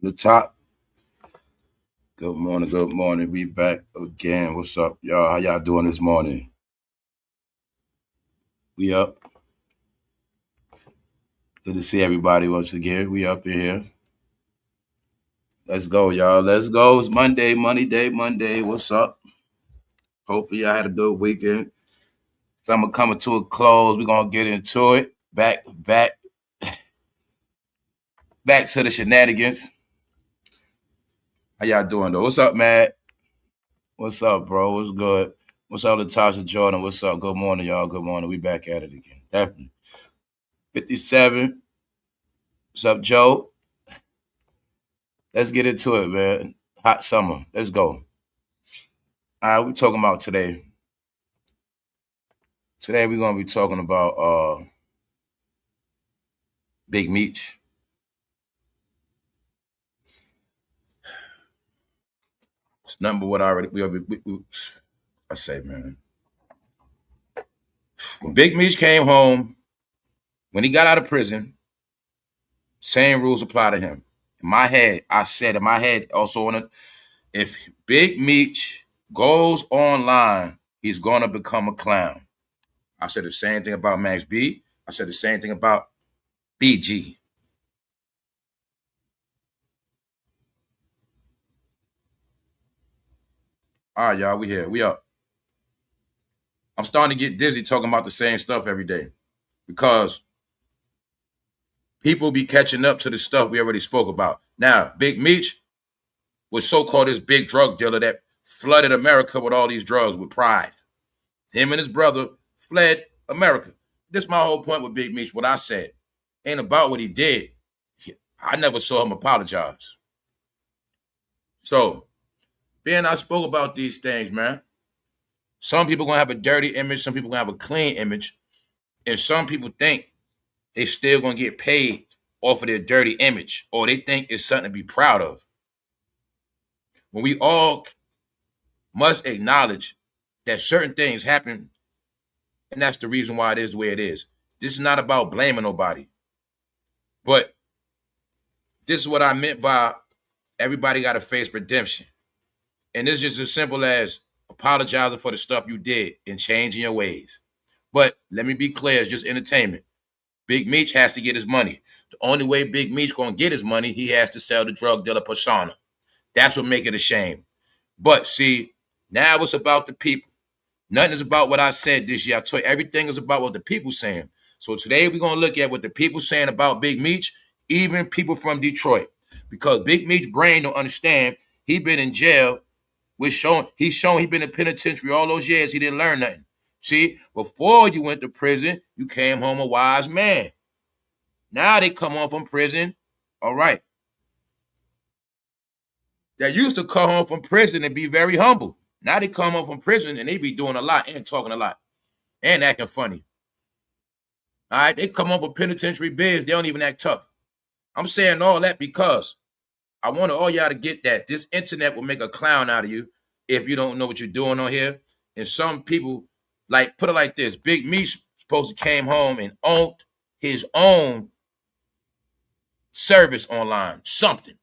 The top. Good morning, good morning. We back again. What's up, y'all? How y'all doing this morning? We up. Good to see everybody once again. We up in here. Let's go, y'all. Let's go. It's Monday. What's up? Hopefully y'all had a good weekend. Summer coming to a close. We're gonna get into it. Back to the shenanigans. How y'all doing though? What's up, Matt? What's up, bro? What's good? What's up, Latasha Jordan? What's up? Good morning, y'all. Good morning. We back at it again. Definitely. 57. What's up, Joe? Let's get into it, man. Hot summer. Let's go. All right, we're talking about today. Today we're gonna be talking about Big Meech. It's number what I already I say, man. When Big Meech came home, when he got out of prison, same rules apply to him. In my head, I said in my head also on it, if Big Meech goes online, he's gonna become a clown. I said the same thing about Max B. I said the same thing about BG. All right, y'all, we here. We up. I'm starting to get dizzy talking about the same stuff every day because people be catching up to the stuff we already spoke about. Now, Big Meech was so-called this big drug dealer that flooded America with all these drugs with pride. Him and his brother fled America. This is my whole point with Big Meech. What I said ain't about what he did. I never saw him apologize. So, being I spoke about these things, man, some people gonna have a dirty image, some people gonna have a clean image, and some people think they still gonna get paid off of their dirty image, or they think it's something to be proud of. When we all must acknowledge that certain things happen, and that's the reason why it is the way it is. This is not about blaming nobody, but this is what I meant by everybody got to face redemption. And it's just as simple as apologizing for the stuff you did and changing your ways. But let me be clear, it's just entertainment. Big Meech has to get his money. The only way Big Meech gonna get his money, he has to sell the drug dealer persona. That's what make it a shame. But see, now it's about the people. Nothing is about what I said this year. I told you, everything is about what the people saying. So today we're gonna look at what the people saying about Big Meech, even people from Detroit. Because Big Meech brain don't understand. He been in jail. He's shown he been in penitentiary all those years. He didn't learn nothing. See, before you went to prison, you came home a wise man. Now they come home from prison. All right. They used to come home from prison and be very humble. Now they come home from prison and they be doing a lot and talking a lot and acting funny. All right. They come home from penitentiary biz. They don't even act tough. I'm saying all that because I want all y'all to get that. This internet will make a clown out of you if you don't know what you're doing on here. And some people, like, put it like this. Big Meech supposed to came home and owned his own service online, something.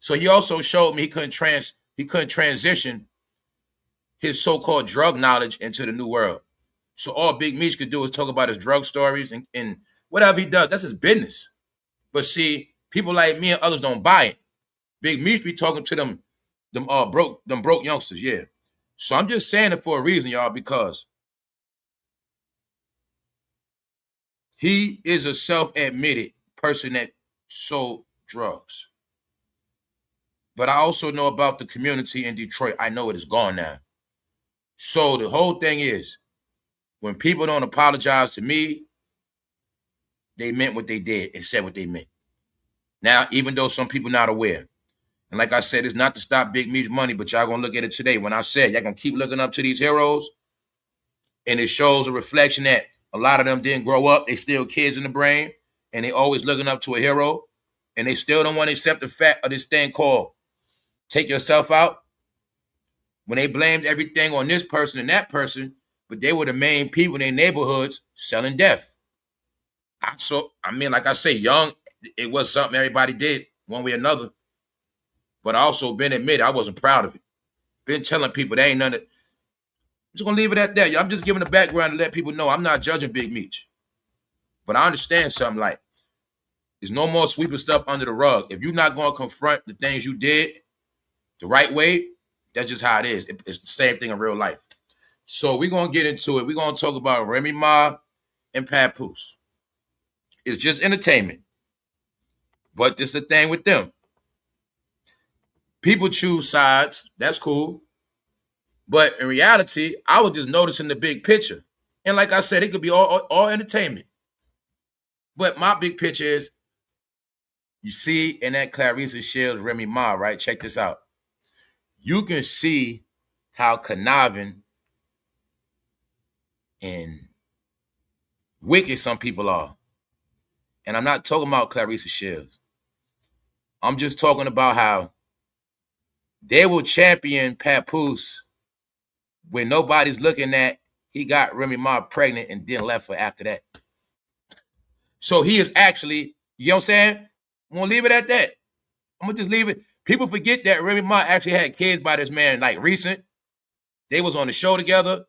So he also showed me he couldn't transition his so-called drug knowledge into the new world. So all Big Meech could do is talk about his drug stories and whatever he does, that's his business. But see, people like me and others don't buy it. Big Meech be talking to them broke youngsters, yeah. So I'm just saying it for a reason, y'all, because he is a self-admitted person that sold drugs. But I also know about the community in Detroit. I know it is gone now. So the whole thing is, when people don't apologize to me, they meant what they did and said what they meant. Now, even though some people not aware, and like I said, it's not to stop Big Meech money, but y'all gonna look at it today. When I said y'all gonna keep looking up to these heroes, and it shows a reflection that a lot of them didn't grow up. They still kids in the brain, and they always looking up to a hero, and they still don't want to accept the fact of this thing called take yourself out. When they blamed everything on this person and that person, but they were the main people in their neighborhoods selling death. Like I say, young, it was something everybody did one way or another. But I also been admitted I wasn't proud of it. Been telling people they ain't none of it. I'm just gonna leave it at that. I'm just giving the background to let people know I'm not judging Big Meech. But I understand something like there's no more sweeping stuff under the rug. If you're not gonna confront the things you did the right way, that's just how it is. It's the same thing in real life. So we're gonna get into it. We're gonna talk about REMY and papoose. It's just entertainment. But this is the thing with them. People choose sides. That's cool. But in reality, I was just noticing the big picture. And like I said, it could be all entertainment. But my big picture is, you see in that claressashields remyma, right? Check this out. You can see how conniving and wicked some people are. And I'm not talking about claressashields. I'm just talking about how they will champion papoose when nobody's looking at he got remyma pregnant and then left her after that. So he is actually, you know what I'm saying? I'm going to leave it at that. I'm going to just leave it. People forget that remyma actually had kids by this man, like recent. They was on the show together.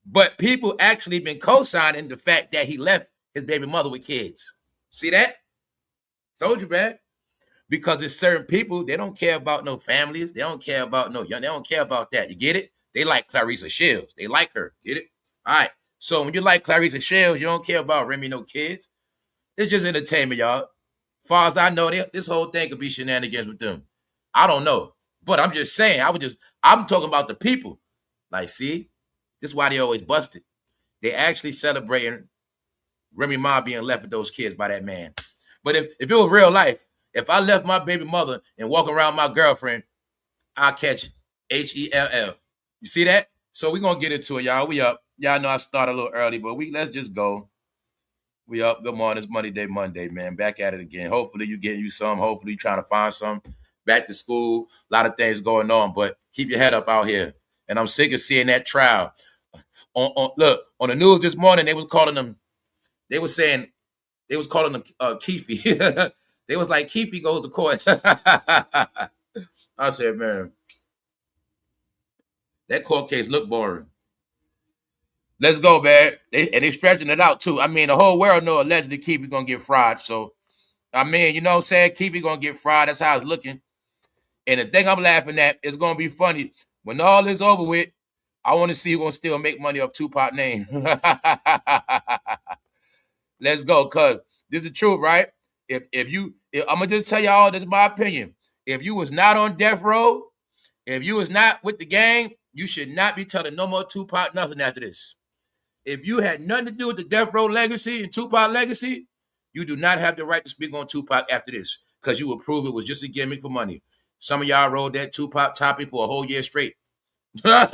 But people actually been co-signing the fact that he left his baby mother with kids. See that? Told you, man. Because there's certain people, they don't care about no families. They don't care about no young. They don't care about that. You get it? They like claressashields. They like her. Get it? All right. So when you like claressashields, you don't care about Remy no kids. It's just entertainment, y'all. As far as I know, this whole thing could be shenanigans with them. I don't know. But I'm just saying, I'm talking about the people. Like, see? This is why they always busted. They actually celebrating REMY being left with those kids by that man. But if it was real life, if I left my baby mother and walk around my girlfriend, I'll catch HELL. You see that? So we're going to get into it, y'all. We up. Y'all know I started a little early, but let's just go. We up. Good morning. It's Monday, man. Back at it again. Hopefully you getting you some. Hopefully you trying to find some. Back to school. A lot of things going on, but keep your head up out here. And I'm sick of seeing that trial. Look, on the news this morning, they was calling them Keefe. They was like, Keefe goes to court. I said, man, that court case looked boring. Let's go, man. They stretching it out, too. I mean, the whole world know allegedly Keefe going to get fried. So, I mean, you know what I'm saying? Keefe going to get fried. That's how it's looking. And the thing I'm laughing at, is going to be funny. When all is over with, I want to see who's going to still make money off Tupac name. Let's go, because this is the truth, right? If I'm going to just tell y'all, this is my opinion. If you was not on death row, if you was not with the gang, you should not be telling no more Tupac nothing after this. If you had nothing to do with the death row legacy and Tupac legacy, you do not have the right to speak on Tupac after this, because you will prove it was just a gimmick for money. Some of y'all rode that Tupac topic for a whole year straight. You know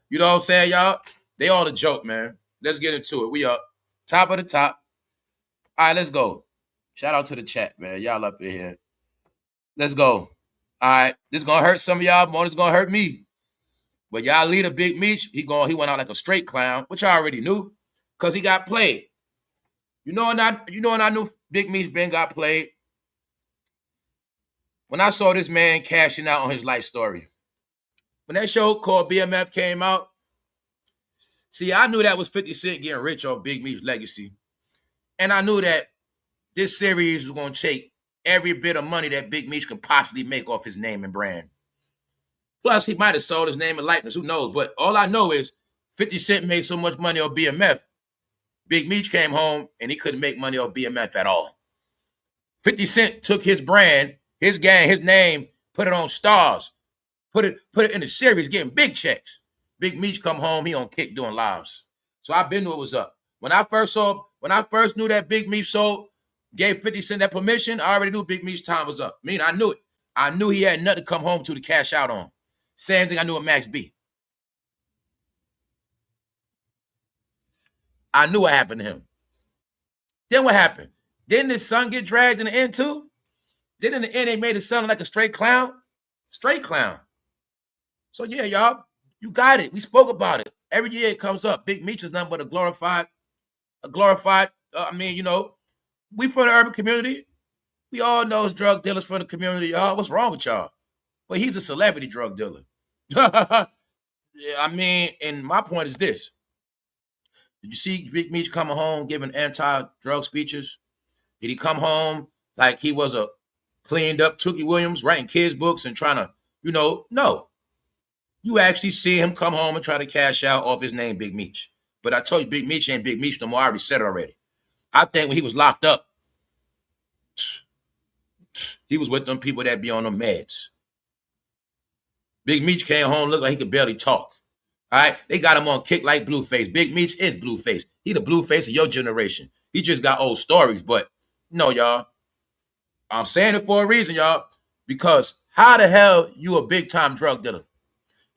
what I'm saying, y'all? They all a joke, man. Let's get into it. We up. Top of the top. All right, let's go. Shout out to the chat, man. Y'all up in here. Let's go. All right. This is going to hurt some of y'all more than it's going to hurt me. But y'all leader, Big Meech, he went out like a straight clown, which I already knew, because he got played. You know when I knew Big Meech Ben got played? When I saw this man cashing out on his life story. When that show called BMF came out, see, I knew that was 50 Cent getting rich off Big Meech's legacy. And I knew that this series was going to take every bit of money that Big Meech could possibly make off his name and brand. Plus, he might have sold his name and likeness. Who knows? But all I know is 50 Cent made so much money off BMF. Big Meech came home and he couldn't make money off BMF at all. 50 Cent took his brand, his gang, his name, put it on Stars, put it in the series, getting big checks. Big Meech come home, he on Kick doing lives. So I been knew it was up. When I first knew that Big Meech gave 50 Cent that permission, I already knew Big Meech's time was up. I knew it. I knew he had nothing to come home to cash out on. Same thing I knew with Max B. I knew what happened to him. Then what happened? Didn't his son get dragged in the end too? Then in the end, they made his son like a straight clown? Straight clown. So yeah, y'all, you got it. We spoke about it. Every year it comes up. Big Meech is nothing but a glorified, We from the urban community. We all know drug dealers from the community, y'all. What's wrong with y'all? But he's a celebrity drug dealer. Yeah, I mean, and my point is this. Did you see Big Meech coming home giving anti-drug speeches? Did he come home like he was a cleaned up Tookie Williams, writing kids' books and trying to, no. You actually see him come home and try to cash out off his name, Big Meech. But I told you, Big Meech ain't Big Meech no more. I already said it already. I think when he was locked up, he was with them people that be on them meds. Big Meech came home, looked like he could barely talk. All right, they got him on kick like Blueface. Big Meech is Blueface. He the Blueface of your generation. He just got old stories, but no, y'all. I'm saying it for a reason, y'all. Because how the hell you a big time drug dealer?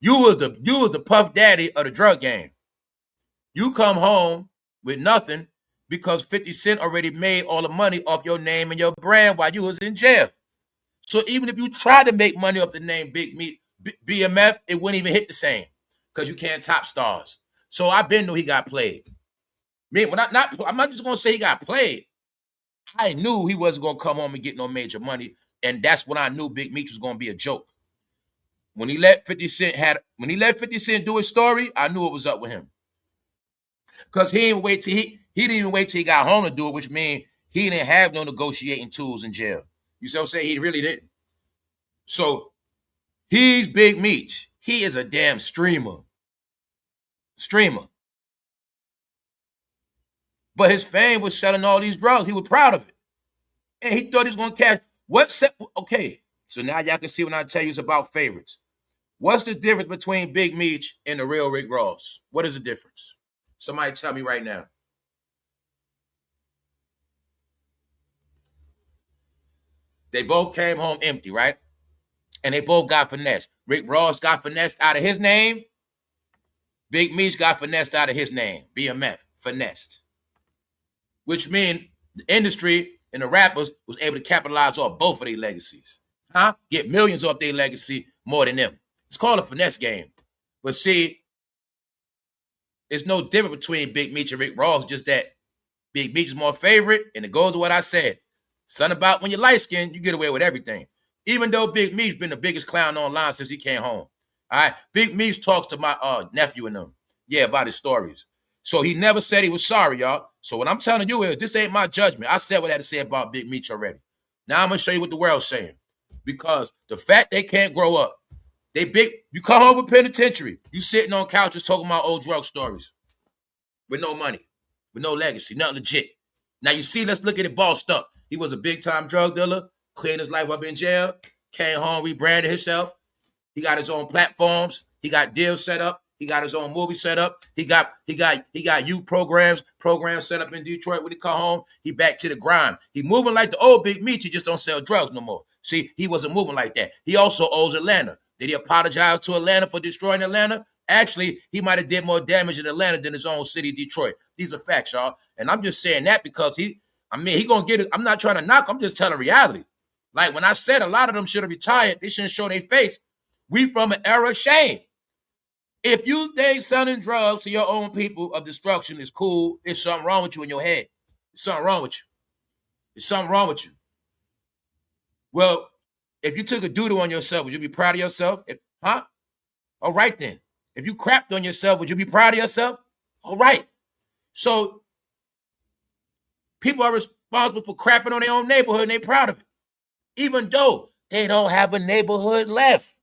You was the Puff Daddy of the drug game. You come home with nothing because 50 Cent already made all the money off your name and your brand while you was in jail. So even if you try to make money off the name Big Meech, BMF, it wouldn't even hit the same because you can't top stars. So I been knew he got played. I'm not just gonna say he got played. I knew he wasn't gonna come home and get no major money, and that's when I knew Big Meech was gonna be a joke. When he let 50 Cent do his story, I knew it was up with him. Cause he didn't wait till he got home to do it, which means he didn't have no negotiating tools in jail. You see what I'm saying? He really didn't. So he's Big Meech. He is a damn streamer. But his fame was selling all these drugs. He was proud of it. And he thought he was going to catch. Okay, so now y'all can see when I tell you it's about favorites. What's the difference between Big Meech and the real Rick Ross? What is the difference? Somebody tell me right now. They both came home empty, right? And they both got finessed. Rick Ross got finessed out of his name. Big Meech got finessed out of his name. BMF, finessed. Which means the industry and the rappers was able to capitalize off both of their legacies. Get millions off their legacy more than them. It's called a finesse game. But see, it's no different between Big Meech and Rick Ross, just that Big Meech is more favorite, and it goes to what I said. Something about when you're light-skinned, you get away with everything. Even though Big Meech's been the biggest clown online since he came home. All right, Big Meech talks to my nephew and them, about his stories. So he never said he was sorry, y'all. So what I'm telling you is this ain't my judgment. I said what I had to say about Big Meech already. Now I'm going to show you what the world's saying. Because the fact they can't grow up, you come home with penitentiary, you sitting on couches talking about old drug stories with no money, with no legacy, nothing legit. Now you see, let's look at it bossed up. He was a big-time drug dealer, cleaned his life up in jail, came home, rebranded himself. He got his own platforms. He got deals set up. He got his own movie set up. He got youth programs set up in Detroit. When he come home, he back to the grind. He moving like the old Big Meech. He just don't sell drugs no more. See, he wasn't moving like that. He also owes Atlanta. Did he apologize to Atlanta for destroying Atlanta? Actually, he might have did more damage in Atlanta than his own city, Detroit. These are facts, y'all. And I'm just saying that because he gonna get it. I'm not trying to knock. I'm just telling reality. Like when I said a lot of them should have retired, they shouldn't show their face. We from an era of shame. If you think selling drugs to your own people of destruction is cool, there's something wrong with you in your head. There's something wrong with you. There's something wrong with you. Well, if you took a doodle on yourself, would you be proud of yourself? All right then. If you crapped on yourself, would you be proud of yourself? All right. So people are responsible for crapping on their own neighborhood and they're proud of it. Even though they don't have a neighborhood left.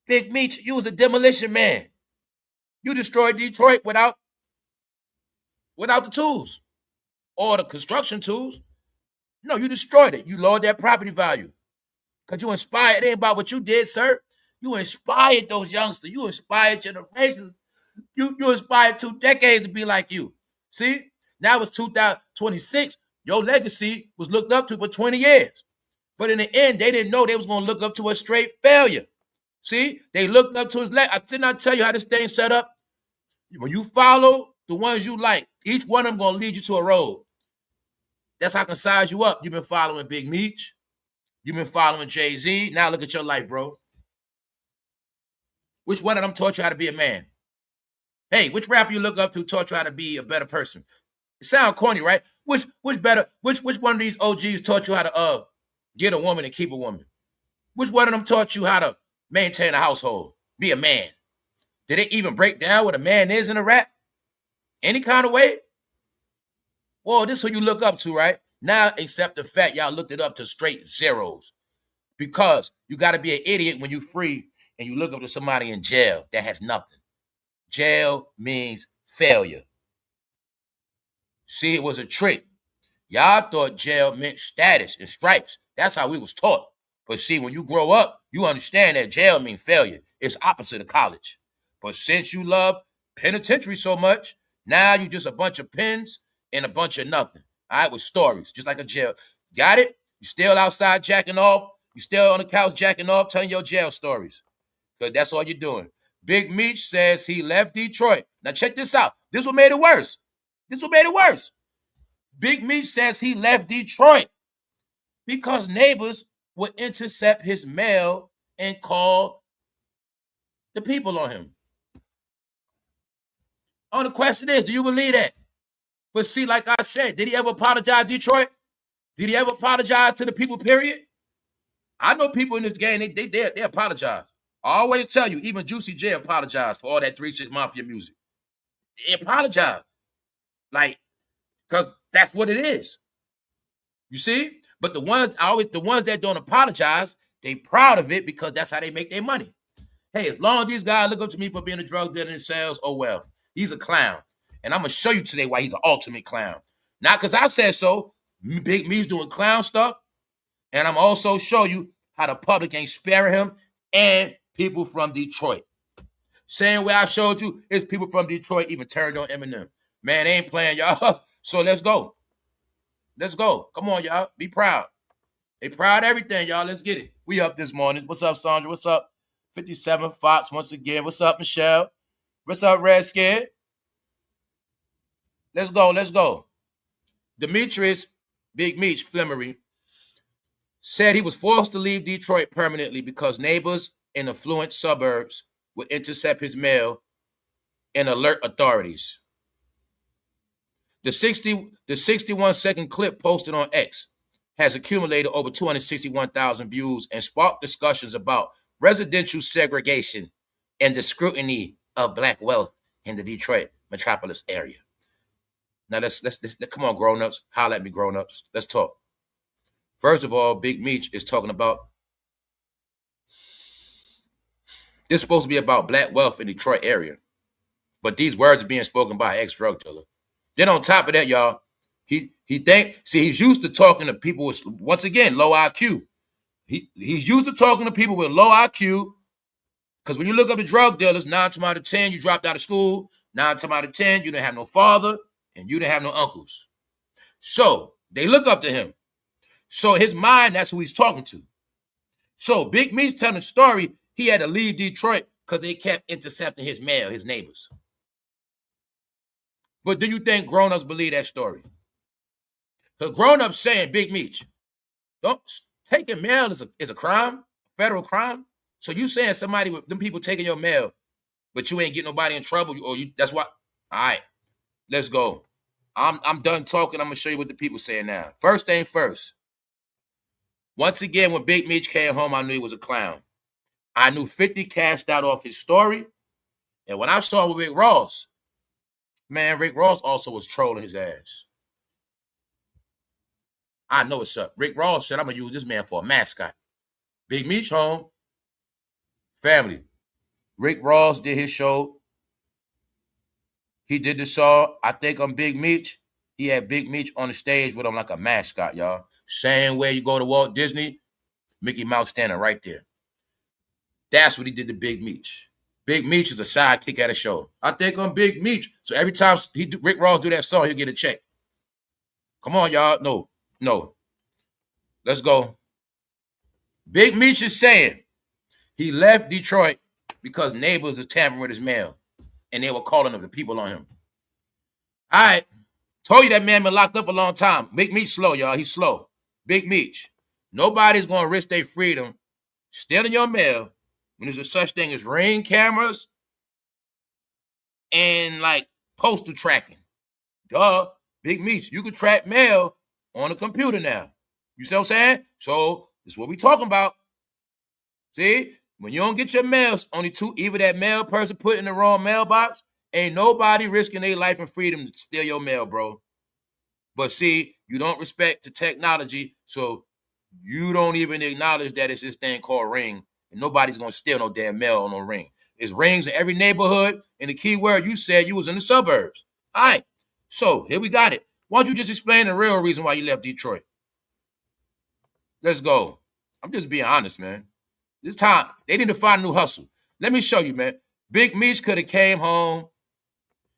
Big Meech, you was a demolition man. You destroyed Detroit without the tools or the construction tools. No, you destroyed it. You lowered that property value because you inspired. It ain't about what you did, sir. You inspired those youngsters. You inspired generations. You inspired 2 decades to be like you. See? Now it's 2026. Your legacy was looked up to for 20 years. But in the end, they didn't know they was going to look up to a straight failure. See? They looked up to his legacy. I did not tell you how this thing's set up. When you follow the ones you like, each one of them going to lead you to a road. That's how I can size you up. You've been following Big Meech. You've been following Jay-Z. Now look at your life, bro. Which one of them taught you how to be a man? Hey, which rapper you look up to taught you how to be a better person? It sounds corny, right? Which better? Which one of these OGs taught you how to get a woman and keep a woman? Which one of them taught you how to maintain a household, be a man? Did they even break down what a man is in a rap? Any kind of way? Well, this is who you look up to, right? Now, accept the fact y'all looked it up to straight zeros. Because you got to be an idiot when you're free and you look up to somebody in jail that has nothing. Jail means failure. See, it was a trick. Y'all thought jail meant status and stripes. That's how we was taught. But see, when you grow up, you understand that jail means failure. It's opposite of college. But since you love penitentiary so much, now you just a bunch of pins and a bunch of nothing. All right, with stories, just like a jail. Got it? You still outside jacking off? You still on the couch jacking off, telling your jail stories. Because that's all you're doing. Big Meech says he left Detroit. Now check this out. This what made it worse. Big Meech says he left Detroit because neighbors would intercept his mail and call the people on him. Oh, the question is, do you believe that? But see, like I said, did he ever apologize, Detroit? Did he ever apologize to the people, period? I know people in this game, they apologize. I always tell you, even Juicy J apologized for all that 3 6 Mafia music. They apologize. Like, because that's what it is. You see? But the ones that don't apologize, they proud of it because that's how they make their money. Hey, as long as these guys look up to me for being a drug dealer in sales, oh well. He's a clown. And I'm going to show you today why he's an ultimate clown. Not because I said so. Big Me's doing clown stuff. And I'm also show you how the public ain't sparing him and people from Detroit. Same way I showed you, is people from Detroit even turned on Eminem. Man, they ain't playing, y'all. So let's go. Let's go. Come on, y'all. Be proud. They proud of everything, y'all. Let's get it. We up this morning. What's up, Sandra? What's up? 57 Fox once again. What's up, Michelle? What's up, Red Scared? Let's go. Let's go. Demetrius, Big Meech, Flimmery, said he was forced to leave Detroit permanently because neighbors in affluent suburbs would intercept his mail and alert authorities. The 61-second clip posted on X has accumulated over 261,000 views and sparked discussions about residential segregation and the scrutiny of Black wealth in the Detroit metropolis area. Now let's come on, grown-ups. Holla at me, grown-ups. Let's talk. First of all, Big Meech is talking about this is supposed to be about Black wealth in the Detroit area. But these words are being spoken by an ex-drug dealer. Then on top of that, y'all, he's used to talking to people with, once again, low IQ. He's used to talking to people with low IQ, because when you look up the drug dealers, 9 times out of 10, you dropped out of school. 9 times out of 10, you didn't have no father, and you didn't have no uncles. So they look up to him. So his mind, that's who he's talking to. So Big Me's telling the story, he had to leave Detroit because they kept intercepting his mail, his neighbors. But do you think grown-ups believe that story? Because grown-ups saying, Big Meech, taking mail is a crime, federal crime. So you saying somebody with them people taking your mail, but you ain't getting nobody in trouble, that's why. All right, let's go. I'm done talking. I'm gonna show you what the people saying now. First thing first. Once again, when Big Meech came home, I knew he was a clown. I knew 50 cashed out off his story. And when I saw him with Rick Ross, man, Rick Ross also was trolling his ass. I know what's up. Rick Ross said, I'm going to use this man for a mascot. Big Meech home. Family. Rick Ross did his show. He did the song, I think I'm Big Meech. He had Big Meech on the stage with him like a mascot, y'all. Same way you go to Walt Disney, Mickey Mouse standing right there. That's what he did to Big Meech. Big Meech is a sidekick at a show. I think I'm Big Meech. So every time Rick Ross do that song, he'll get a check. Come on, y'all. No. Let's go. Big Meech is saying he left Detroit because neighbors were tampering with his mail. And they were calling up the people on him. All right. Told you that man been locked up a long time. Big Meech slow, y'all. He's slow. Big Meech. Nobody's going to risk their freedom stealing your mail when there's a such thing as Ring cameras and like postal tracking. Duh. Big Meech, you can track mail on a computer now. You see what I'm saying? So this is what we talking about. See, when you don't get your mails, only two, either that mail person put in the wrong mailbox, ain't nobody risking their life and freedom to steal your mail, bro. But see, you don't respect the technology, so you don't even acknowledge that it's this thing called Ring, and nobody's gonna steal no damn mail on no Ring. It's rings in every neighborhood, and the key word you said you was in the suburbs. All right, so here we got it. Why don't you just explain the real reason why you left Detroit? Let's go. I'm just being honest, man. This time, they need to find a new hustle. Let me show you, man. Big Meech could have came home.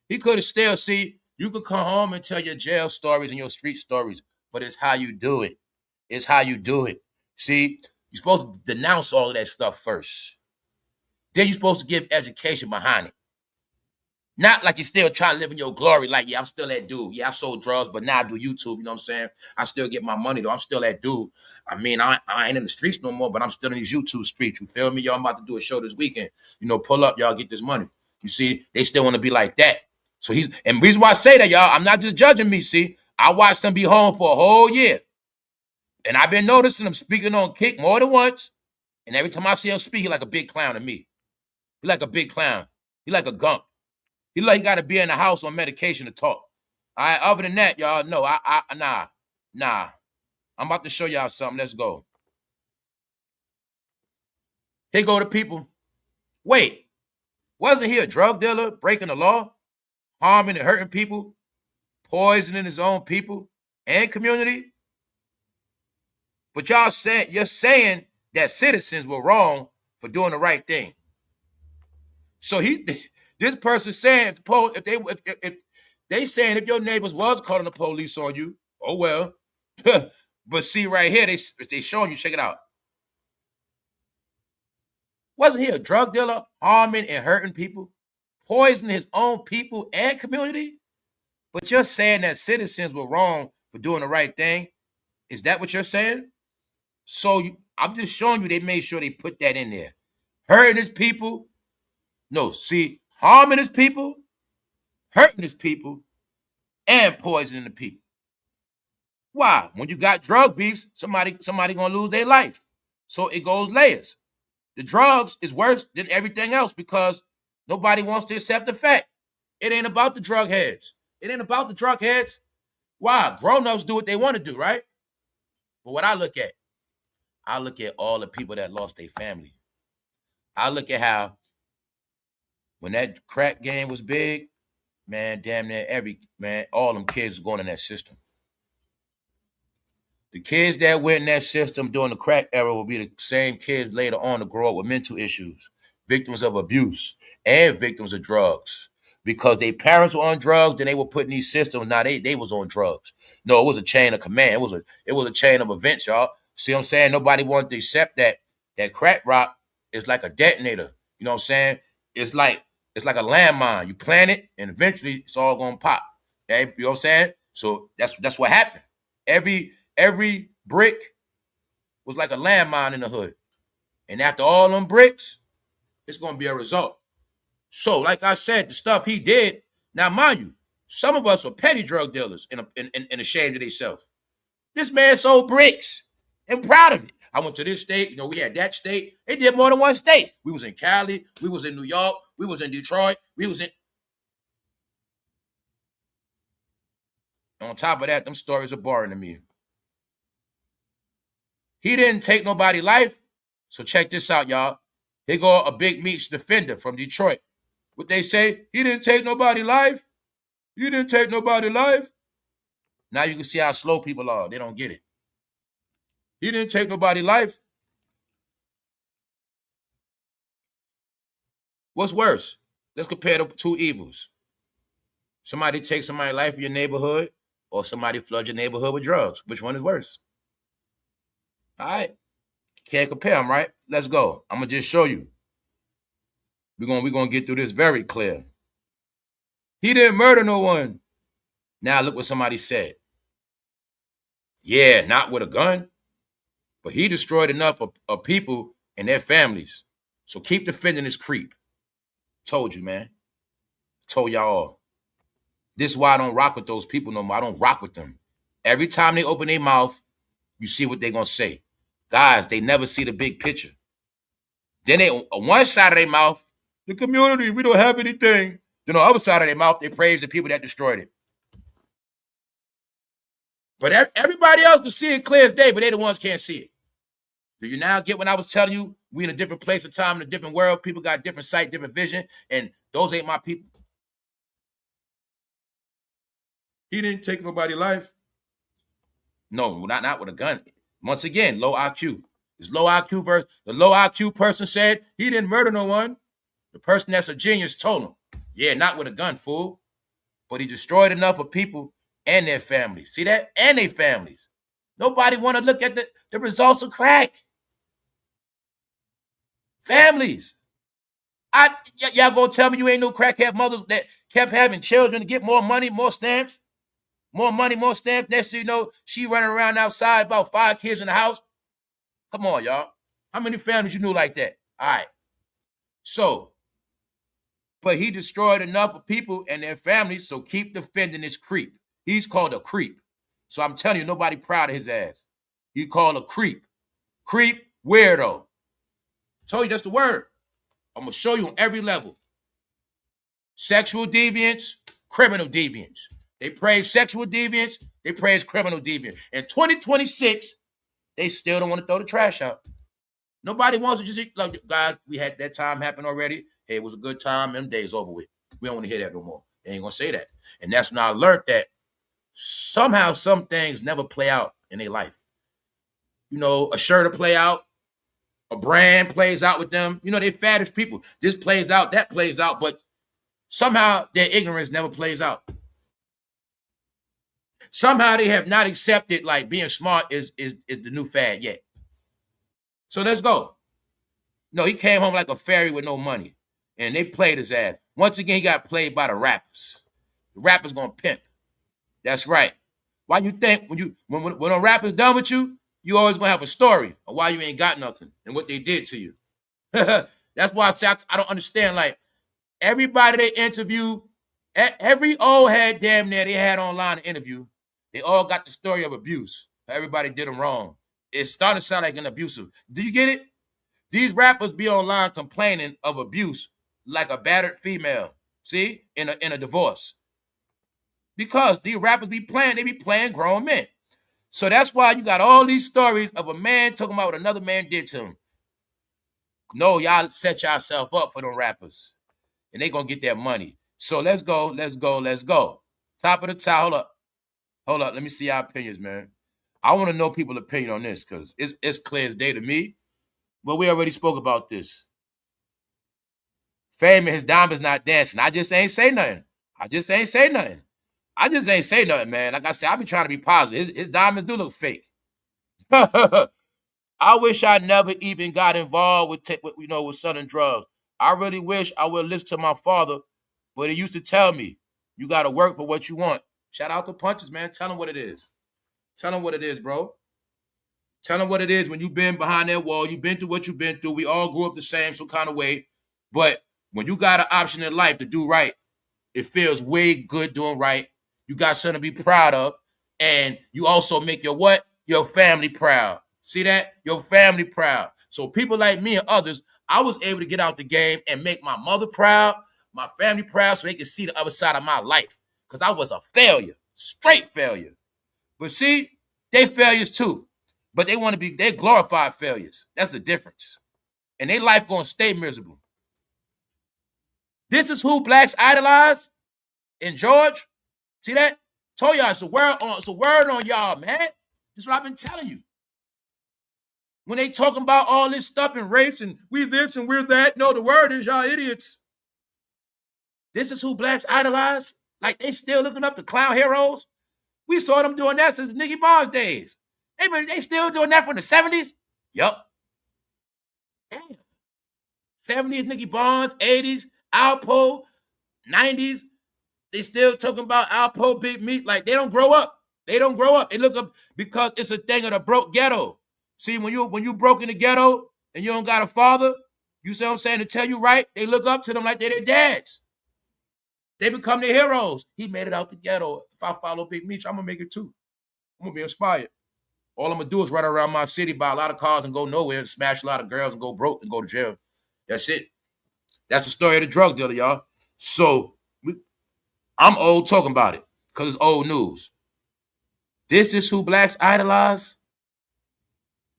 He could have still, see, you could come home and tell your jail stories and your street stories, but it's how you do it. It's how you do it. See, you're supposed to denounce all of that stuff first. Then you're supposed to give education behind it. Not like you're still trying to live in your glory, like, yeah, I'm still that dude. Yeah, I sold drugs, but now I do YouTube, you know what I'm saying? I still get my money, though. I'm still that dude. I mean, I ain't in the streets no more, but I'm still in these YouTube streets. You feel me? Y'all, I'm about to do a show this weekend. You know, pull up, y'all, get this money. You see, they still want to be like that. So and the reason why I say that, y'all, I'm not just judging me, see? I watched him be home for a whole year. And I've been noticing him speaking on Kick more than once. And every time I see him speak, he like a big clown to me. He like a big clown. He like a gump. He like he got to be in the house on medication to talk. All right, other than that, y'all, no, nah. I'm about to show y'all something. Let's go. Here go the people. Wait, wasn't he a drug dealer breaking the law, harming and hurting people, poisoning his own people and community? But you're saying that citizens were wrong for doing the right thing. So this person saying if they saying if your neighbors was calling the police on you, oh well. But see right here, they showing you, check it out. Wasn't he a drug dealer, harming and hurting people, poisoning his own people and community? But you're saying that citizens were wrong for doing the right thing. Is that what you're saying? So I'm just showing you they made sure they put that in there. Hurting his people. No, see, harming his people, hurting his people, and poisoning the people. Why? When you got drug beefs, somebody gonna lose their life. So it goes layers. The drugs is worse than everything else because nobody wants to accept the fact. It ain't about the drug heads. It ain't about the drug heads. Why? Grown-ups do what they want to do, right? But what I look at all the people that lost their family. I look at how when that crack game was big, man, damn near all them kids going in that system. The kids that went in that system during the crack era will be the same kids later on to grow up with mental issues, victims of abuse, and victims of drugs. Because their parents were on drugs, then they were put in these systems. Now they was on drugs. No, it was a chain of command. It was a chain of events, y'all. See what I'm saying? Nobody wanted to accept that crack rock is like a detonator. You know what I'm saying? It's like a landmine. You plant it, and eventually it's all gonna pop. Okay? You know what I'm saying? So that's what happened. Every brick was like a landmine in the hood. And after all them bricks, it's going to be a result. So, like I said, the stuff he did, now mind you, some of us are petty drug dealers and ashamed of themselves. This man sold bricks and proud of it. I went to this state, we had that state. They did more than one state. We was in Cali, we was in New York, we was in Detroit, we was in... On top of that, them stories are boring to me. He didn't take nobody's life. So check this out, y'all. Here go a Big Meech defender from Detroit. What they say? He didn't take nobody's life. You didn't take nobody's life. Now you can see how slow people are. They don't get it. He didn't take nobody's life. What's worse? Let's compare the two evils. Somebody take somebody's life in your neighborhood or somebody flood your neighborhood with drugs. Which one is worse? All right. Can't compare them, right? Let's go. I'm going to just show you. We're gonna get through this very clear. He didn't murder no one. Now look what somebody said. Yeah, not with a gun, but he destroyed enough of people and their families. So keep defending this creep. Told you, man. Told y'all all. This is why I don't rock with those people no more. I don't rock with them. Every time they open their mouth, you see what they're going to say. Guys, they never see the big picture. Then they, on one side of their mouth, the community, we don't have anything. Then on the other side of their mouth, they praise the people that destroyed it. But everybody else can see it clear as day, but they the ones can't see it. Do you now get when I was telling you we in a different place and time, in a different world, people got different sight, different vision, and those ain't my people. He didn't take nobody's life. No, not with a gun. Once again, low IQ. This low IQ verse, the low IQ person said he didn't murder no one. The person that's a genius told him, yeah, not with a gun, fool. But he destroyed enough of people and their families. See that? And their families. Nobody want to look at the results of crack. Families. Y'all gonna tell me you ain't no crackhead mothers that kept having children to get more money, more stamps? More money, more stamps. Next thing you know, she running around outside, about 5 kids in the house. Come on, y'all. How many families you knew like that? All right. So, but he destroyed enough of people and their families, so keep defending this creep. He's called a creep. So I'm telling you, nobody proud of his ass. He called a creep. Creep, weirdo. Told you that's the word. I'm going to show you on every level. Sexual deviance, criminal deviance. They praise sexual deviance. They praise criminal deviance. In 2026, they still don't want to throw the trash out. Nobody wants to just, like, guys, we had that time happen already. Hey, it was a good time. Them days over with. We don't want to hear that no more. They ain't going to say that. And that's when I learned that somehow some things never play out in their life. You know, a shirt will play out. A brand plays out with them. You know, they faddish people. This plays out, that plays out. But somehow their ignorance never plays out. Somehow they have not accepted like being smart is the new fad yet. So let's go. No, he came home like a fairy with no money. And they played his ass. Once again, he got played by the rappers. The rappers gonna pimp. That's right. Why you think when a rapper's done with you, you always gonna have a story of why you ain't got nothing and what they did to you. That's why I say I don't understand. Like, everybody they interview, every old head damn near they had online an interview, they all got the story of abuse. Everybody did them wrong. It's starting to sound like an abusive. Do you get it? These rappers be online complaining of abuse like a battered female. See? In a divorce. Because these rappers be playing grown men. So that's why you got all these stories of a man talking about what another man did to him. No, y'all set yourself up for them rappers. And they gonna get their money. So let's go. Top of the tower. Hold up. Let me see your opinions, man. I want to know people's opinion on this because it's clear as day to me. But we already spoke about this. Fame and his diamonds not dancing. I just ain't say nothing. Man. Like I said, I be trying to be positive. His diamonds do look fake. I wish I never even got involved with selling drugs. I really wish I would listen to my father, but he used to tell me, you got to work for what you want. Shout out to Punches, man. Tell him what it is. Tell him what it is, bro. Tell him what it is when you've been behind that wall. You've been through what you've been through. We all grew up the same, some kind of way. But when you got an option in life to do right, it feels way good doing right. You got something to be proud of. And you also make your what? Your family proud. See that? Your family proud. So people like me and others, I was able to get out the game and make my mother proud, my family proud, so they could see the other side of my life. Because I was a failure. Straight failure. But see, they failures too. But they're glorified failures. That's the difference. And their life gonna stay miserable. This is who blacks idolize in George. See that? Told y'all it's a word on y'all, man. This is what I've been telling you. When they talking about all this stuff and race and we this and we're that, no, the word is y'all idiots. This is who blacks idolize. Like they still looking up to clown heroes. We saw them doing that since Nicki Minaj days. They still doing that from the 70s? Yup. Damn. 70s, Nicki Bonds, 80s, Alpo, 90s. They still talking about Alpo, Big Meat. Like, they don't grow up. They look up because it's a thing of the broke ghetto. See, when you broke in the ghetto and you don't got a father, you see what I'm saying, to tell you right, they look up to them like they're their dads. They become their heroes. He made it out the ghetto. If I follow Big Meech, I'm gonna make it too. I'm gonna be inspired. All I'm gonna do is run around my city, buy a lot of cars, and go nowhere, and smash a lot of girls, and go broke, and go to jail. That's it. That's the story of the drug dealer, y'all. So I'm old talking about it because it's old news. This is who blacks idolize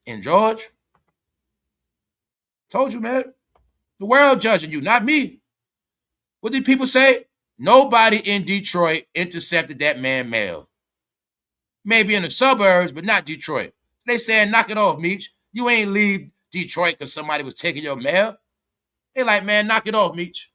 in George. Told you, man. The world judging you, not me. What did people say? Nobody in Detroit intercepted that man mail. Maybe in the suburbs, but not Detroit. They saying, knock it off, Meech. You ain't leave Detroit because somebody was taking your mail. They like, man, knock it off, Meech.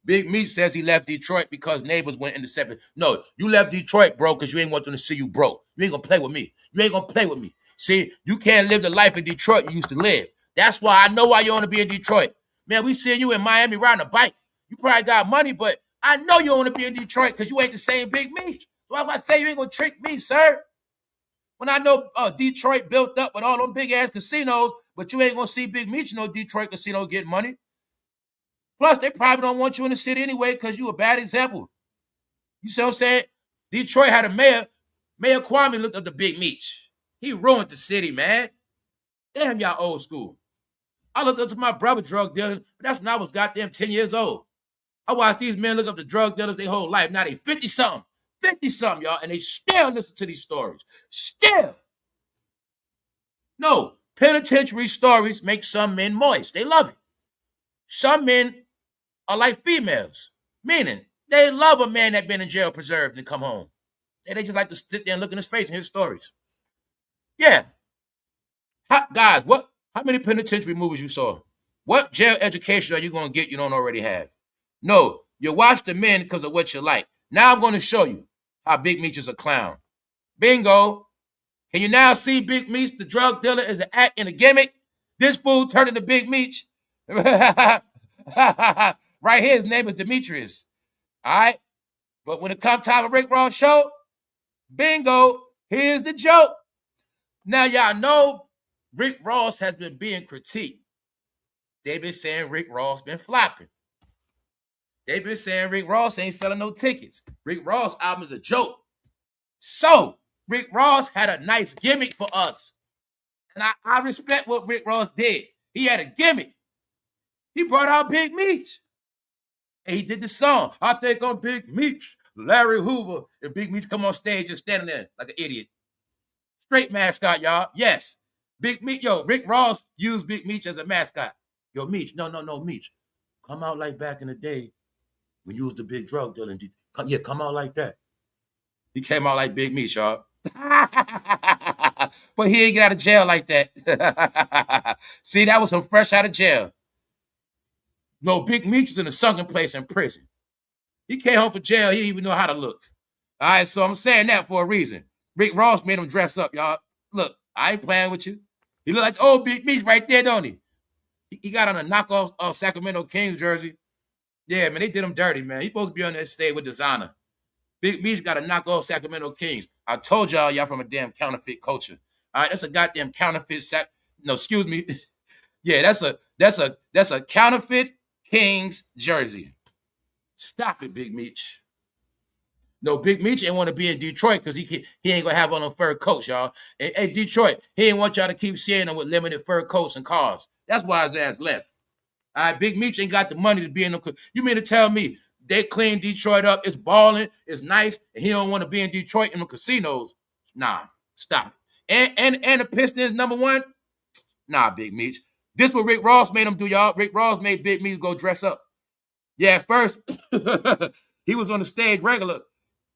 Big Meech says he left Detroit because neighbors went intercepted. No, you left Detroit, bro, because you ain't want them to see you broke. You ain't going to play with me. You ain't going to play with me. See, you can't live the life in Detroit you used to live. That's why I know why you want to be in Detroit. Man, we seeing you in Miami riding a bike. You probably got money, but I know you want to be in Detroit because you ain't the same Big Meech. So I'm going to say you ain't going to trick me, sir. When I know Detroit built up with all them big-ass casinos, but you ain't going to see Big Meech in no Detroit casino getting money. Plus, they probably don't want you in the city anyway because you a bad example. You see what I'm saying? Detroit had a mayor. Mayor Kwame looked up the Big Meech. He ruined the city, man. Damn, y'all old school. I looked up to my brother drug dealer, but that's when I was goddamn 10 years old. I watched these men look up to drug dealers their whole life. Now they 50-something. 50-something, y'all, and they still listen to these stories. Still. No, penitentiary stories make some men moist. They love it. Some men are like females, meaning they love a man that been in jail preserved and come home. And they just like to sit there and look in his face and hear stories. Yeah. Guys, how many penitentiary movies you saw? What jail education are you going to get you don't already have? No, you watch the men because of what you like. Now I'm going to show you how Big Meech is a clown. Bingo. Can you now see Big Meech, the drug dealer, as an act and a gimmick? This fool turned into Big Meech. Right here, his name is Demetrius. All right? But when it comes time for Rick Ross show, bingo, here's the joke. Now, y'all know Rick Ross has been being critiqued. They've been saying Rick Ross been flopping. They've been saying Rick Ross ain't selling no tickets. Rick Ross album is a joke. So, Rick Ross had a nice gimmick for us. And I respect what Rick Ross did. He had a gimmick. He brought out Big Meech. And he did the song. I think I'm Big Meech, Larry Hoover. And Big Meech come on stage just standing there like an idiot. Straight mascot, y'all. Yes. Big Meech. Yo, Rick Ross used Big Meech as a mascot. Yo, Meech. No, Meech. Come out like back in the day when you was the big drug dealer. Yeah, come out like that. He came out like Big Meech, y'all. But he didn't get out of jail like that. See, that was some fresh out of jail. No, Big Meech was in a sunken place in prison. He came home from jail. He didn't even know how to look. All right, so I'm saying that for a reason. Rick Ross made him dress up, y'all. Look, I ain't playing with you. He look like old Big Meech right there, don't he? He got on a knockoff Sacramento Kings jersey. Yeah, man, they did him dirty, man. He's supposed to be on that stage with designer. Big Meech got a knockoff Sacramento Kings. I told y'all from a damn counterfeit culture. All right, that's a goddamn counterfeit. No, excuse me. Yeah, that's a counterfeit Kings jersey. Stop it, Big Meech. No, Big Meech ain't want to be in Detroit because he ain't gonna have on a fur coat, y'all. And, hey, Detroit, he ain't want y'all to keep seeing him with limited fur coats and cars. That's why his ass left. All right, Big Meech ain't got the money to be in them. You mean to tell me they clean Detroit up? It's balling, it's nice, and he don't want to be in Detroit in the casinos? Nah, stop it. And the Pistons #1? Nah, Big Meech. This what Rick Ross made him do, y'all. Rick Ross made Big Meech go dress up. Yeah, at first he was on the stage regular.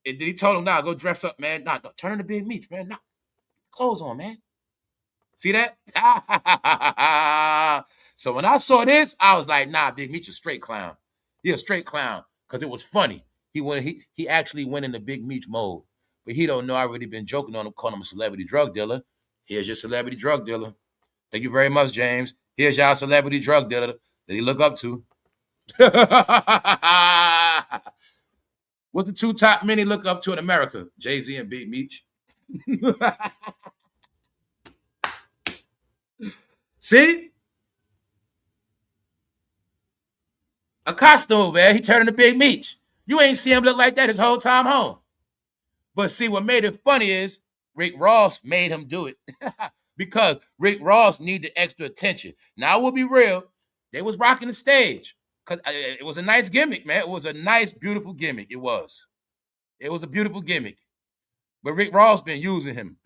And he told him, nah, go dress up, man. Nah, turn into Big Meech, man. Nah, clothes on, man. See that? So when I saw this, I was like, nah, Big Meech a straight clown. He a straight clown because it was funny. He actually went into Big Meech mode. But he don't know I already been joking on him, calling him a celebrity drug dealer. Here's your celebrity drug dealer. Thank you very much, James. Here's y'all celebrity drug dealer that he look up to. What's the two top men he look up to in America? Jay-Z and Big Meech. See? costume, man. He turned into Big Meech. You ain't see him look like that his whole time home. But see, what made it funny is Rick Ross made him do it because Rick Ross needed extra attention. Now, we'll be real. They was rocking the stage because it was a nice gimmick, man. It was a nice, beautiful gimmick. It was. It was a beautiful gimmick. But Rick Ross been using him.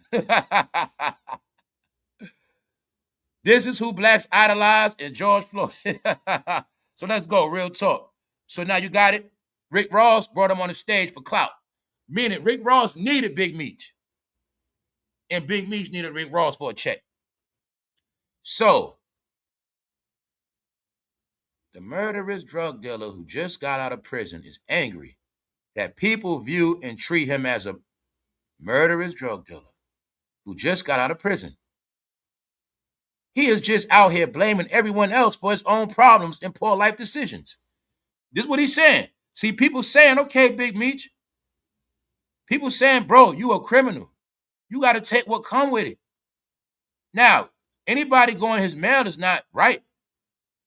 This is who blacks idolize in George Floyd. So let's go, real talk. So now you got it. Rick Ross brought him on the stage for clout. Meaning Rick Ross needed Big Meech. And Big Meech needed Rick Ross for a check. So, the murderous drug dealer who just got out of prison is angry that people view and treat him as a murderous drug dealer who just got out of prison. He is just out here blaming everyone else for his own problems and poor life decisions. This is what he's saying. See, people saying, okay, Big Meech. People saying, bro, you a criminal. You got to take what come with it. Now, anybody going his mail is not right.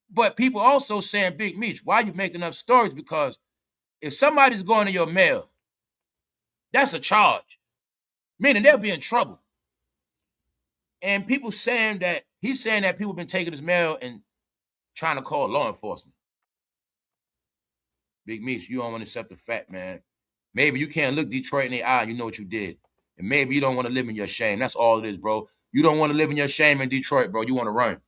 But people also saying, Big Meech, why are you making up stories? Because if somebody's going to your mail, that's a charge. Meaning they'll be in trouble. And people saying that, he's saying that people have been taking his mail and trying to call law enforcement. Big Meech, you don't want to accept the fact, man. Maybe you can't look Detroit in the eye and you know what you did. And maybe you don't want to live in your shame. That's all it is, bro. You don't want to live in your shame in Detroit, bro. You want to run.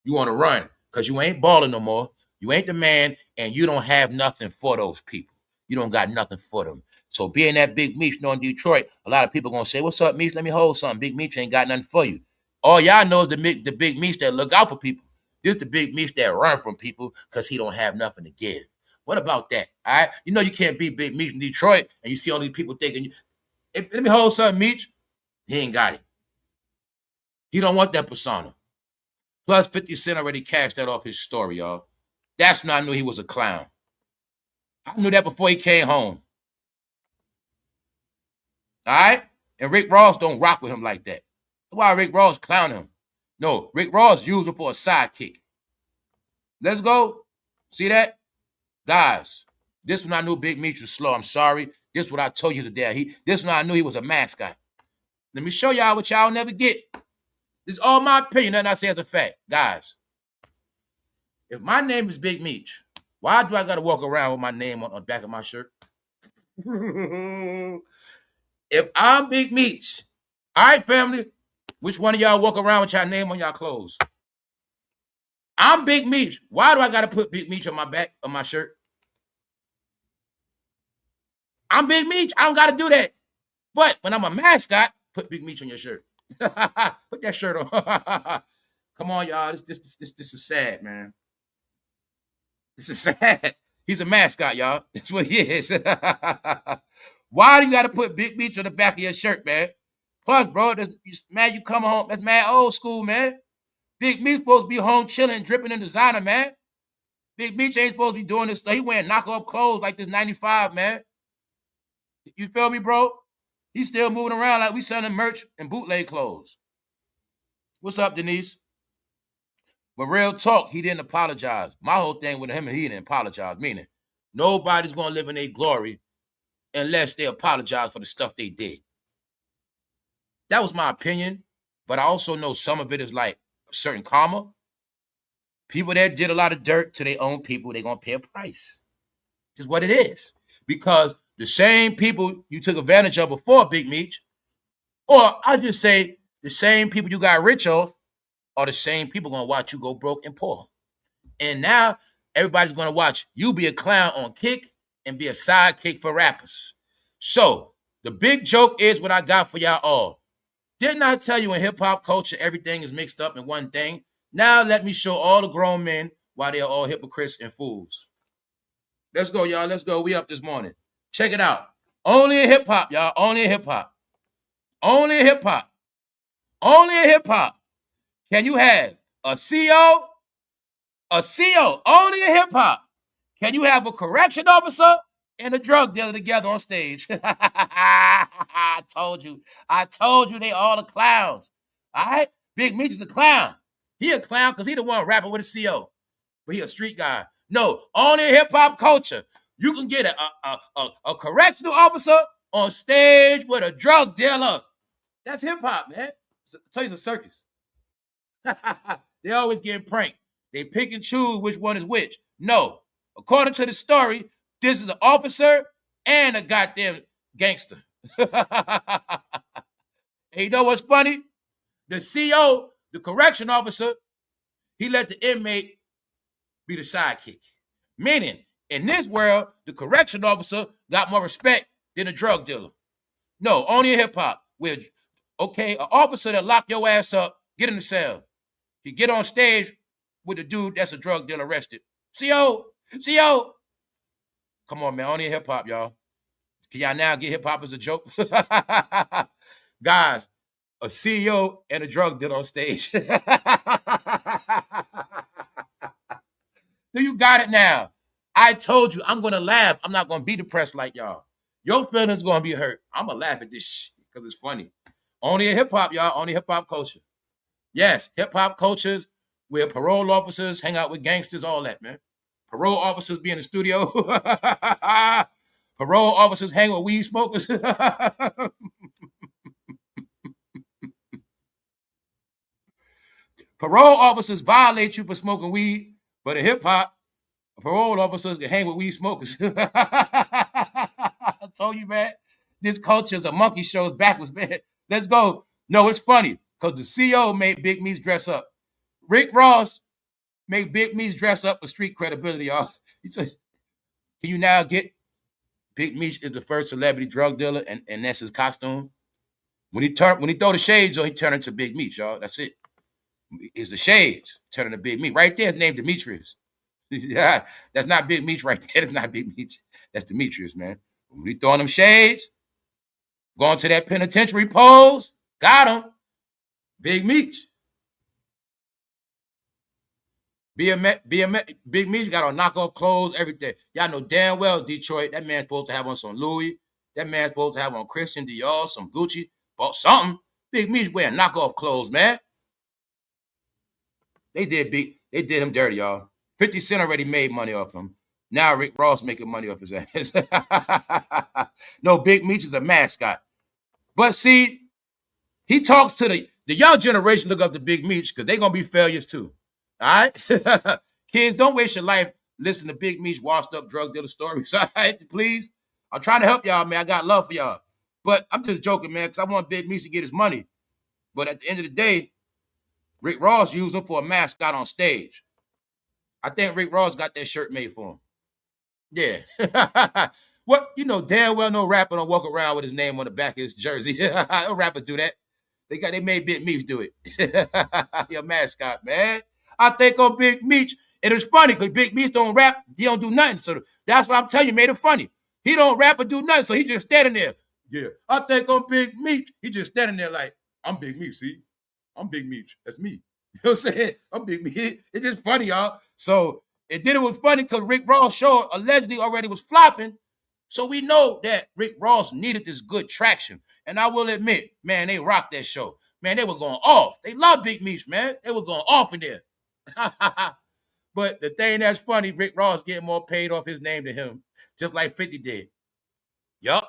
You want to run because you ain't balling no more. You ain't the man, and you don't have nothing for those people. You don't got nothing for them. So being that Big Meech, knowing Detroit, a lot of people going to say, what's up, Meech? Let me hold something. Big Meech ain't got nothing for you. All y'all know is the Big Meech that look out for people. This is the Big Meech that run from people because he don't have nothing to give. What about that? All right? You know you can't be Big Meech in Detroit, and you see all these people thinking, let me hold something, Meech. He ain't got it. He don't want that persona. Plus, 50 Cent already cashed that off his story, y'all. That's when I knew he was a clown. I knew that before he came home. All right? And Rick Ross don't rock with him like that. That's why Rick Ross clown him. No, Rick Ross used him for a sidekick. Let's go. See that? Guys, this when I knew Big Meech was slow. I'm sorry. This is what I told you today. This when I knew he was a mascot. Let me show y'all what y'all never get. This is all my opinion, nothing I say as a fact. Guys, if my name is Big Meech, why do I got to walk around with my name on the back of my shirt? If I'm Big Meech, all right, family, which one of y'all walk around with y'all name on y'all clothes? I'm Big Meech. Why do I got to put Big Meech on my back of my shirt? I'm Big Meech. I don't got to do that. But when I'm a mascot, put Big Meech on your shirt. Put that shirt on. Come on, y'all. This is sad, man. This is sad. He's a mascot, y'all. That's what he is. Why do you got to put Big Meech on the back of your shirt, man? Plus, bro, man, you come home. That's mad old school, man. Big Meech supposed to be home chilling, dripping in designer, man. Big Meech ain't supposed to be doing this stuff. He wearing knockoff clothes like this 95, man. You feel me, bro? He's still moving around like we selling merch and bootleg clothes. What's up, Denise? But real talk, he didn't apologize. My whole thing with him, he didn't apologize, meaning nobody's going to live in their glory unless they apologize for the stuff they did. That was my opinion, but I also know some of it is like a certain karma. People that did a lot of dirt to their own people, they're going to pay a price. This is what it is. Because the same people you took advantage of before, Big Meech, or I just say the same people you got rich off are the same people going to watch you go broke and poor. And now everybody's going to watch you be a clown on Kick and be a sidekick for rappers. So the big joke is what I got for y'all all. Didn't I tell you in hip-hop culture everything is mixed up in one thing? Now let me show all the grown men why they are all hypocrites and fools. Let's go, y'all. Let's go. We up this morning. Check it out. Only in hip-hop, y'all. Only in hip-hop. Only in hip-hop. Only in hip-hop. Can you have a CO? A CO. Only in hip-hop. Can you have a correction officer and a drug dealer together on stage? I told you. I told you they all the clowns. All right? Big Meech is a clown. He a clown because he the one rapping with a CO. But he a street guy. No, only in hip-hop culture. You can get a correctional officer on stage with a drug dealer. That's hip-hop, man. I'll tell you, it's a circus. They always get pranked. They pick and choose which one is which. No. According to the story, this is an officer and a goddamn gangster. And you know what's funny? The CO, the correction officer, he let the inmate be the sidekick. Meaning, in this world, the correction officer got more respect than a drug dealer. No, only in hip-hop. Where, okay, an officer that lock your ass up, get in the cell. He get on stage with the dude that's a drug dealer arrested. CO. Come on, man, only in hip-hop, y'all. Can y'all now get hip-hop as a joke? Guys, a CEO and a drug dealer on stage. Do you got it now? I told you, I'm going to laugh. I'm not going to be depressed like y'all. Your feelings going to be hurt. I'm going to laugh at this shit because it's funny. Only in hip-hop, y'all. Only hip-hop culture. Yes, hip-hop cultures where parole officers hang out with gangsters, all that, man. Parole officers be in the studio. Parole officers hang with weed smokers. Parole officers violate you for smoking weed, but in hip-hop, parole officers can hang with weed smokers. I told you, man, this culture is a monkey show. It's backwards, man. Let's go. No, it's funny because the CO made Big Meech dress up. Rick Ross made Big Meech dress up for street credibility, y'all. He said, can you now get Big Meech is the first celebrity drug dealer and that's his costume? When he throw the shades on, he turn into Big Meech, y'all. That's it. It's the shades turning to Big Meech. Right there, it's named Demetrius. Yeah, that's not Big Meech right there. That's not Big Meech. That's Demetrius, man. When he throwing them shades, going to that penitentiary pose, got him. Big Meech. Big Meech got on knockoff clothes, everything. Y'all know damn well, Detroit, that man's supposed to have on some Louis. That man's supposed to have on Christian Dior, some Gucci, bought something. Big Meech wearing knockoff clothes, man. They did him dirty, y'all. 50 Cent already made money off him. Now Rick Ross making money off his ass. No, Big Meech is a mascot. But see, he talks to the young generation look up to Big Meech because they're going to be failures too. All right? Kids, don't waste your life listening to Big Meech washed up drug dealer stories. All right? Please. I'm trying to help y'all, man. I got love for y'all. But I'm just joking, man, because I want Big Meech to get his money. But at the end of the day, Rick Ross used him for a mascot on stage. I think Rick Ross got that shirt made for him. Yeah. What? You know damn well no rapper don't walk around with his name on the back of his jersey. No rappers do that. They made Big Meech do it. Your mascot, man. I think on Big Meech, and it's funny because Big Meech don't rap, he don't do nothing. So that's what I'm telling you, made it funny. He don't rap or do nothing, so he just standing there. Yeah. I think on Big Meech, he just standing there like, I'm Big Meech, see? I'm Big Meech. That's me. You know what I'm saying? I'm Big Meech. It's just funny, y'all. So, and then it was funny because Rick Ross' show allegedly already was flopping. So we know that Rick Ross needed this good traction. And I will admit, man, they rocked that show. Man, they were going off. They love Big Meech, man. They were going off in there. But the thing that's funny, Rick Ross getting more paid off his name than him, just like 50 did. Yup.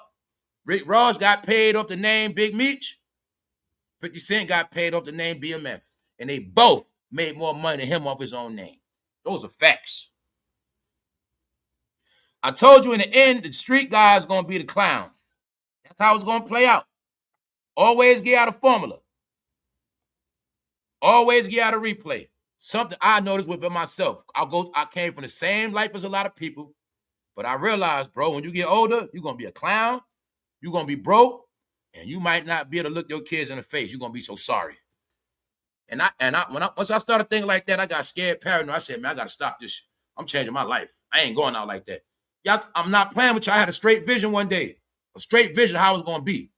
Rick Ross got paid off the name Big Meech. 50 Cent got paid off the name BMF. And they both made more money than him off his own name. Those are facts. I told you in the end, the street guy is going to be the clown. That's how it's going to play out. Always get out a formula. Always get out a replay. Something I noticed within myself. I came from the same life as a lot of people, but I realized, bro, when you get older, you're going to be a clown, you're going to be broke, and you might not be able to look your kids in the face. You're going to be so sorry. Once I started thinking like that, I got scared, paranoid. I said, man, I got to stop this. I'm changing my life. I ain't going out like that. Y'all, I'm not playing with y'all. I had a straight vision one day. A straight vision of how it was going to be.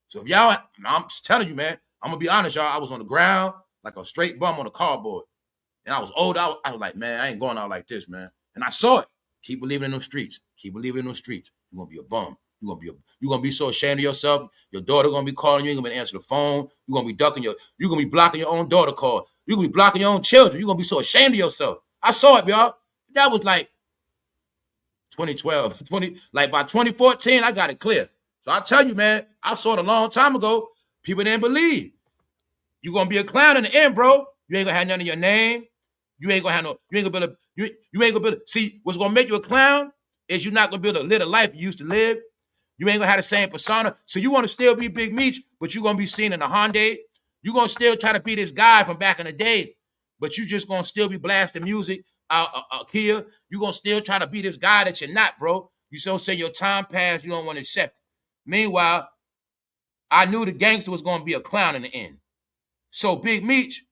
So if y'all, I'm telling you, man, I'm going to be honest, y'all. I was on the ground like a straight bum on a cardboard. And I was old. I was like, man, I ain't going out like this, man. And I saw it. Keep believing in those streets. Keep believing in those streets. You're going to be a bum. You're gonna be so ashamed of yourself. Your daughter gonna be calling you. You ain't gonna be answer the phone. You're gonna be you're gonna be blocking your own daughter call. You're gonna be blocking your own children. You're gonna be so ashamed of yourself. I saw it, y'all. That was like 2012, like by 2014, I got it clear. So I tell you, man, I saw it a long time ago. People didn't believe. You're gonna be a clown in the end, bro. You ain't gonna have none of your name. You ain't gonna have no, you ain't gonna be able to, you ain't gonna be able to, see, what's gonna make you a clown is you're not gonna be able to live the life you used to live. You ain't gonna have the same persona. So you wanna still be Big Meech, but you're gonna be seen in a Hyundai. You're gonna still try to be this guy from back in the day, but you just gonna still be blasting music, Kia. You're gonna still try to be this guy that you're not, bro. You so say your time passed, you don't want to accept it. Meanwhile, I knew the gangster was gonna be a clown in the end. So Big Meech,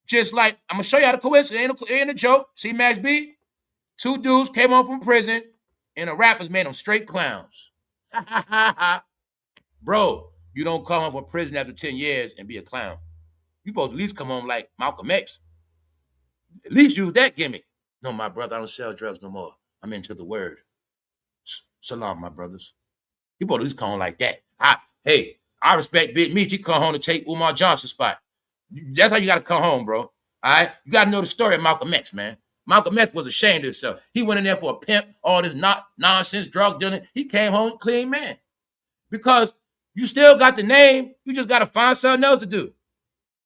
just like, I'm gonna show you how the coincidence, it ain't a joke. See Max B? 2 dudes came home from prison, and the rappers made them straight clowns. Bro, you don't come home from prison after 10 years and be a clown. You supposed to at least come home like Malcolm X. At least use that gimmick. No, my brother, I don't sell drugs no more. I'm into the word. Salam, my brothers. You supposed to at least come home like that. Hey, I respect Big Meech. He come home to take Umar Johnson's spot. That's how you got to come home, bro. All right? You got to know the story of Malcolm X, man. Malcolm X was ashamed of himself. He went in there for a pimp, all this nonsense, drug dealing. He came home a clean man. Because you still got the name. You just got to find something else to do.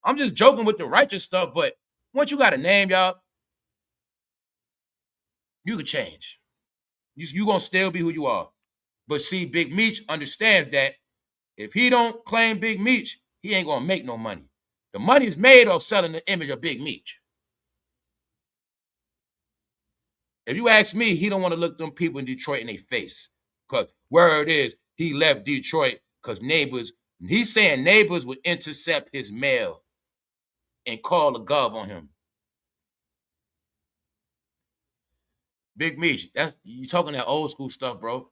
I'm just joking with the righteous stuff, but once you got a name, y'all, you can change. You going to still be who you are. But see, Big Meech understands that if he don't claim Big Meech, he ain't going to make no money. The money is made off selling the image of Big Meech. If you ask me, he don't want to look them people in Detroit in their face. Because word is, he left Detroit because neighbors, he's saying neighbors would intercept his mail and call the gov on him. Big Meech, you talking that old school stuff, bro.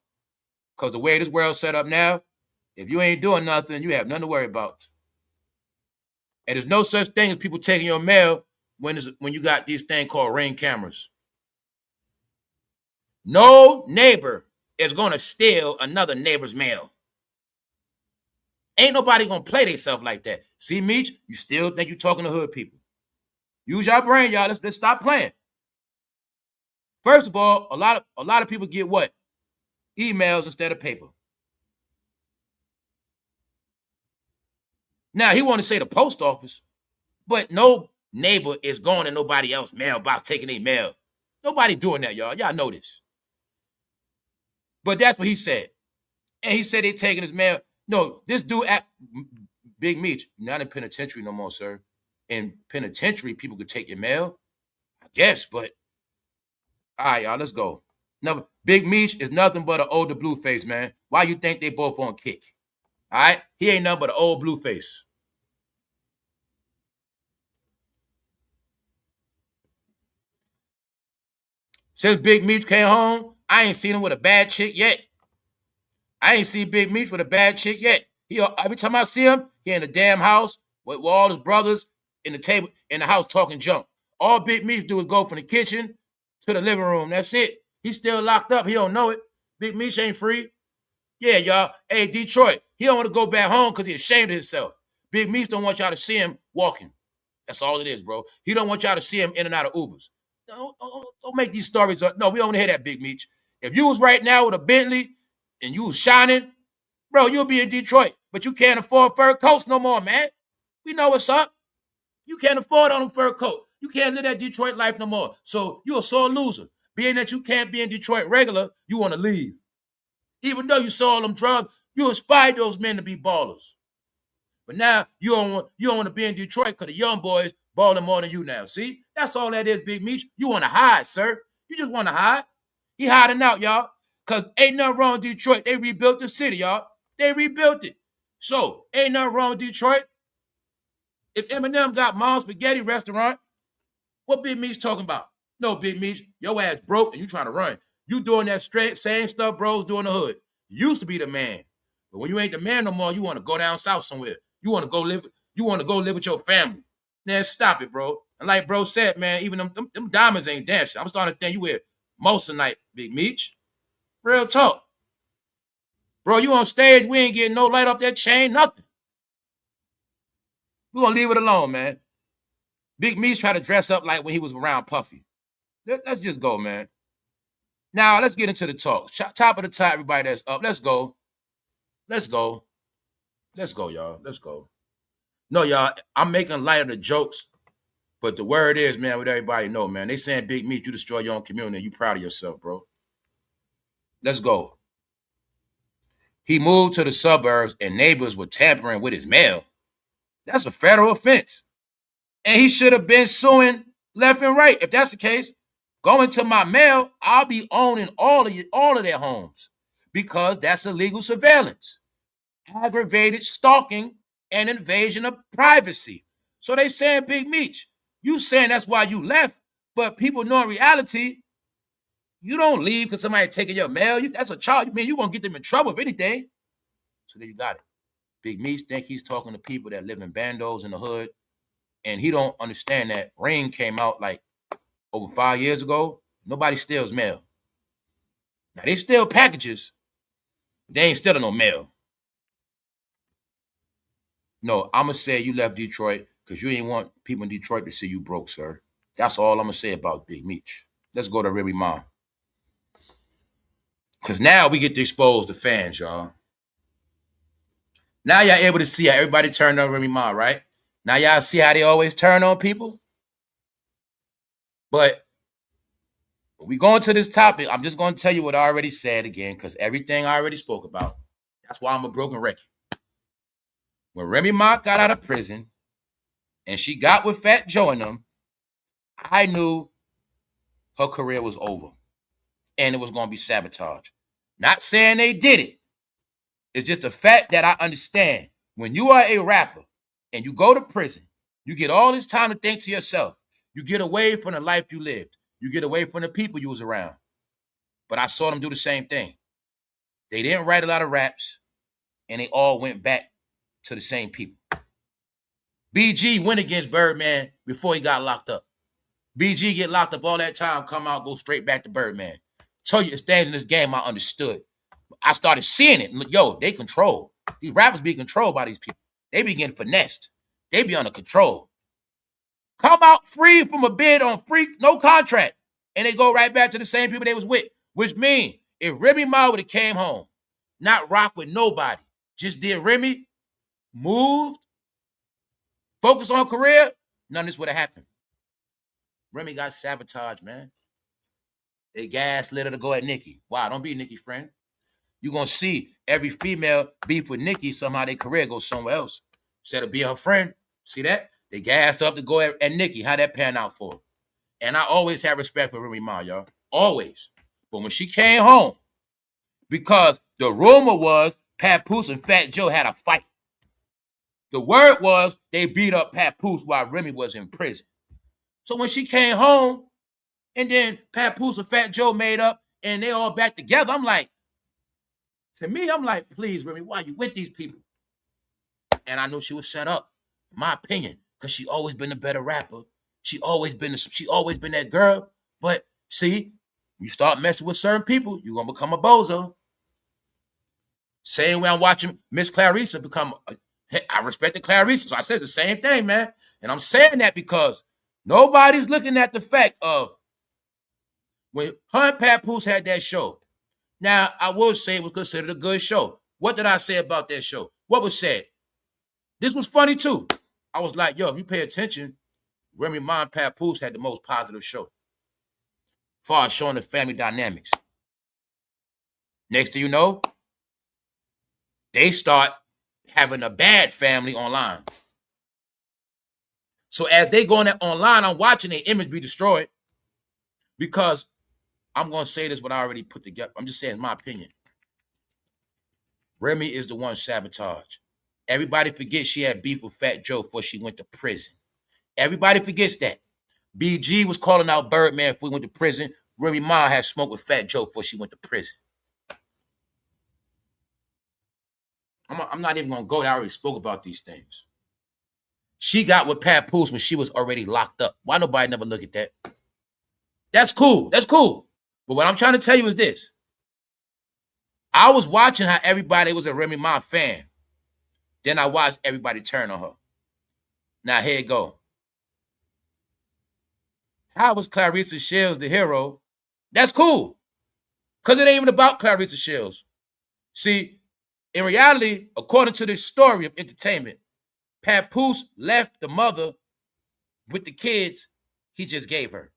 Because the way this world's set up now, if you ain't doing nothing, you have nothing to worry about. And there's no such thing as people taking your mail when you got these things called Ring cameras. No neighbor is going to steal another neighbor's mail. Ain't nobody going to play themselves like that. See, Meech, you still think you're talking to hood people. Use your brain, y'all. Let's stop playing. First of all, a lot of people get what? Emails instead of paper. Now, he want to say the post office, but no neighbor is going to nobody else's mailbox taking their mail. Nobody doing that, y'all. Y'all know this. But that's what he said. And he said they taking his mail. No, this dude at Big Meech, not in penitentiary no more, sir. In penitentiary, people could take your mail. I guess, but all right, y'all, let's go. Now, Big Meech is nothing but an older blueface, man. Why you think they both on kick? All right? He ain't nothing but an old blueface. Since Big Meech came home, I ain't seen him with a bad chick yet. I ain't seen Big Meech with a bad chick yet. Every time I see him, he in the damn house with all his brothers in the house talking junk. All Big Meech do is go from the kitchen to the living room. That's it. He's still locked up. He don't know it. Big Meech ain't free. Yeah, y'all. Hey, Detroit, he don't want to go back home because he's ashamed of himself. Big Meech don't want y'all to see him walking. That's all it is, bro. He don't want y'all to see him in and out of Ubers. Don't make these stories up. No, we don't want to hear that, Big Meech. If you was right now with a Bentley and you was shining, bro, you'll be in Detroit. But you can't afford fur coats no more, man. We know what's up. You can't afford on them fur coat. You can't live that Detroit life no more. So you're a sore loser. Being that you can't be in Detroit regular, you want to leave. Even though you saw all them drugs, you inspired those men to be ballers. But now you don't want to be in Detroit because the young boys balling more than you now. See? That's all that is, Big Meech. You want to hide, sir. You just want to hide. He hiding out, y'all. Because ain't nothing wrong with Detroit. They rebuilt the city, y'all. They rebuilt it. So, ain't nothing wrong with Detroit. If Eminem got Mom's Spaghetti restaurant, what Big Meech talking about? No, Big Meech, your ass broke and you trying to run. You doing that straight same stuff bros do in the hood. You used to be the man. But when you ain't the man no more, you want to go down south somewhere. You want to go live with your family. Man, stop it, bro. And like bro said, man, even them diamonds ain't dancing. I'm starting to think you wear Moissanite, Big Meech. Real talk. Bro, you on stage, we ain't getting no light off that chain, nothing. We're going to leave it alone, man. Big Meech tried to dress up like when he was around Puffy. Let's just go, man. Now, let's get into the talk. Top of the top, everybody that's up. Let's go. Let's go. Let's go, y'all. Let's go. No, y'all, I'm making light of the jokes, but the word is, man, what everybody know, man. They saying Big Meech, you destroy your own community. You proud of yourself, bro. Let's go. He moved to the suburbs and neighbors were tampering with his mail. That's a federal offense. And he should have been suing left and right. If that's the case, going to my mail, I'll be owning all of their homes because that's illegal surveillance, aggravated stalking, and invasion of privacy. So they saying, Big Meech, you saying that's why you left, but people know in reality, you don't leave because somebody taking your mail. That's a charge. Man, you're going to get them in trouble if anything. So there you got it. Big Meech think he's talking to people that live in bandos in the hood, and he don't understand that Ring came out like over 5 years ago. Nobody steals mail. Now, they steal packages. They ain't stealing no mail. No, I'm going to say you left Detroit because you ain't want people in Detroit to see you broke, sir. That's all I'm going to say about Big Meech. Let's go to REMY. Because now we get to expose the fans, y'all. Now y'all able to see how everybody turned on REMY, right? Now y'all see how they always turn on people? But when we go into this topic, I'm just going to tell you what I already said again because everything I already spoke about. That's why I'm a broken record. When REMY got out of prison and she got with Fat Joe and them, I knew her career was over and it was going to be sabotaged. Not saying they did it. It's just a fact that I understand. When you are a rapper and you go to prison, you get all this time to think to yourself. You get away from the life you lived. You get away from the people you was around. But I saw them do the same thing. They didn't write a lot of raps, and they all went back to the same people. BG went against Birdman before he got locked up. BG get locked up all that time, come out, go straight back to Birdman. Tell you, it's things in this game I understood. I started seeing it. Yo, they control. These rappers be controlled by these people. They be getting finessed. They be under control. Come out free from a bid on free, no contract. And they go right back to the same people they was with. Which means, if Remy Ma would have came home, not rock with nobody, just did Remy, moved, focused on career, none of this would have happened. Remy got sabotaged, man. They gaslit her to go at Nicki. Wow, don't be Nicki, friend. You're going to see every female beef with Nicki, somehow their career goes somewhere else. Instead of being her friend. See that? They gassed up to go at Nicki. How'd that pan out for her? And I always have respect for Remy Ma, y'all. Always. But when she came home, because the rumor was Papoose and Fat Joe had a fight. The word was they beat up Papoose while Remy was in prison. So when she came home, and then Papoose and Fat Joe made up, and they all back together, I'm like, to me, I'm like, please, Remy, why are you with these people? And I knew she was set up, in my opinion, because she always been a better rapper. She always been that girl. But see, you start messing with certain people, you're gonna become a bozo. Same way I'm watching Miss Clarissa become. I respected Clarissa, so I said the same thing, man. And I'm saying that because nobody's looking at the fact of when her and Papoose had that show. Now, I will say it was considered a good show. What did I say about that show? What was said? This was funny, too. I was like, yo, if you pay attention, Remy Ma and Papoose had the most positive show. As far as showing the family dynamics. Next thing you know, they start having a bad family online. So as they going online, I'm watching their image be destroyed because I'm going to say this, what I already put together. I'm just saying my opinion. Remy is the one sabotaged. Everybody forgets she had beef with Fat Joe before she went to prison. Everybody forgets that. BG was calling out Birdman before he went to prison. Remy Ma had smoked with Fat Joe before she went to prison. I'm not even going to go there. I already spoke about these things. She got with Papoose when she was already locked up. Why nobody never look at that? That's cool. That's cool. But what I'm trying to tell you is this. I was watching how everybody was a Remy Ma fan. Then I watched everybody turn on her. Now, here you go. How was claressashields the hero? That's cool. Because it ain't even about claressashields. See, in reality, according to this story of entertainment, Papoose left the mother with the kids he just gave her.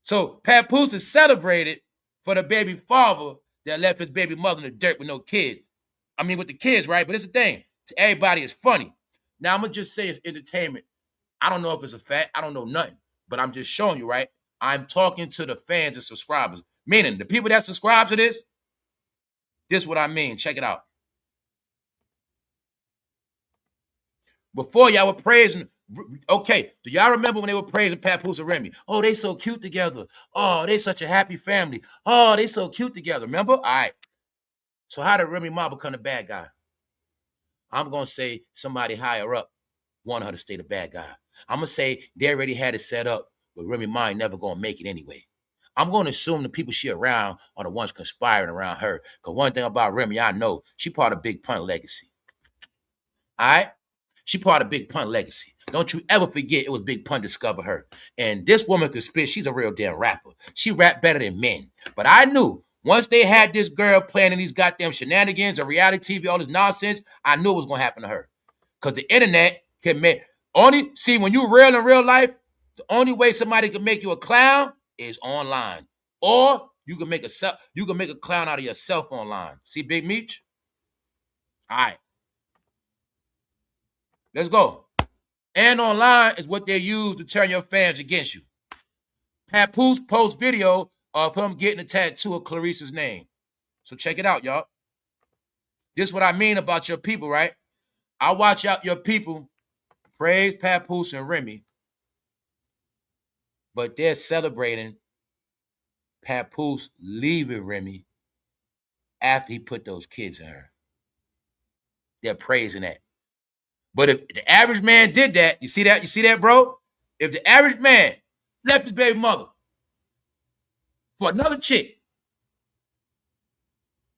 So Papoose is celebrated for the baby father that left his baby mother in the dirt with no kids. I mean, with the kids, right? But it's the thing. To everybody, it's funny. Now, I'm going to just say it's entertainment. I don't know if it's a fact. I don't know nothing. But I'm just showing you, right? I'm talking to the fans and subscribers. Meaning, the people that subscribe to this is what I mean. Check it out. Before y'all were praising, okay, do y'all remember when they were praising Papoose and Remy? Oh, they so cute together. Oh, they such a happy family. Oh, they so cute together. Remember? All right. So how did Remy Ma become the bad guy? I'm going to say somebody higher up wanted her to stay the bad guy. I'm going to say they already had it set up, but Remy Ma ain't never going to make it anyway. I'm going to assume the people she around are the ones conspiring around her. Because one thing about Remy, I know, she part of Big Pun legacy. All right? She part of Big Pun legacy. Don't you ever forget it was Big Pun discovered her. And this woman could spit. She's a real damn rapper. She rap better than men. But I knew once they had this girl playing in these goddamn shenanigans or reality TV, all this nonsense, I knew it was going to happen to her. Because the internet can make... See, when you real in real life, the only way somebody can make you a clown is online. Or you can make a clown out of yourself online. See, Big Meech? All right. Let's go. And online is what they use to turn your fans against you. Papoose posts video of him getting a tattoo of Clarissa's name. So check it out, y'all. This is what I mean about your people, right? I watch out your people praise Papoose and Remy, but they're celebrating Papoose leaving Remy after he put those kids in her. They're praising that. But if the average man did that, you see that? You see that, bro? If the average man left his baby mother for another chick,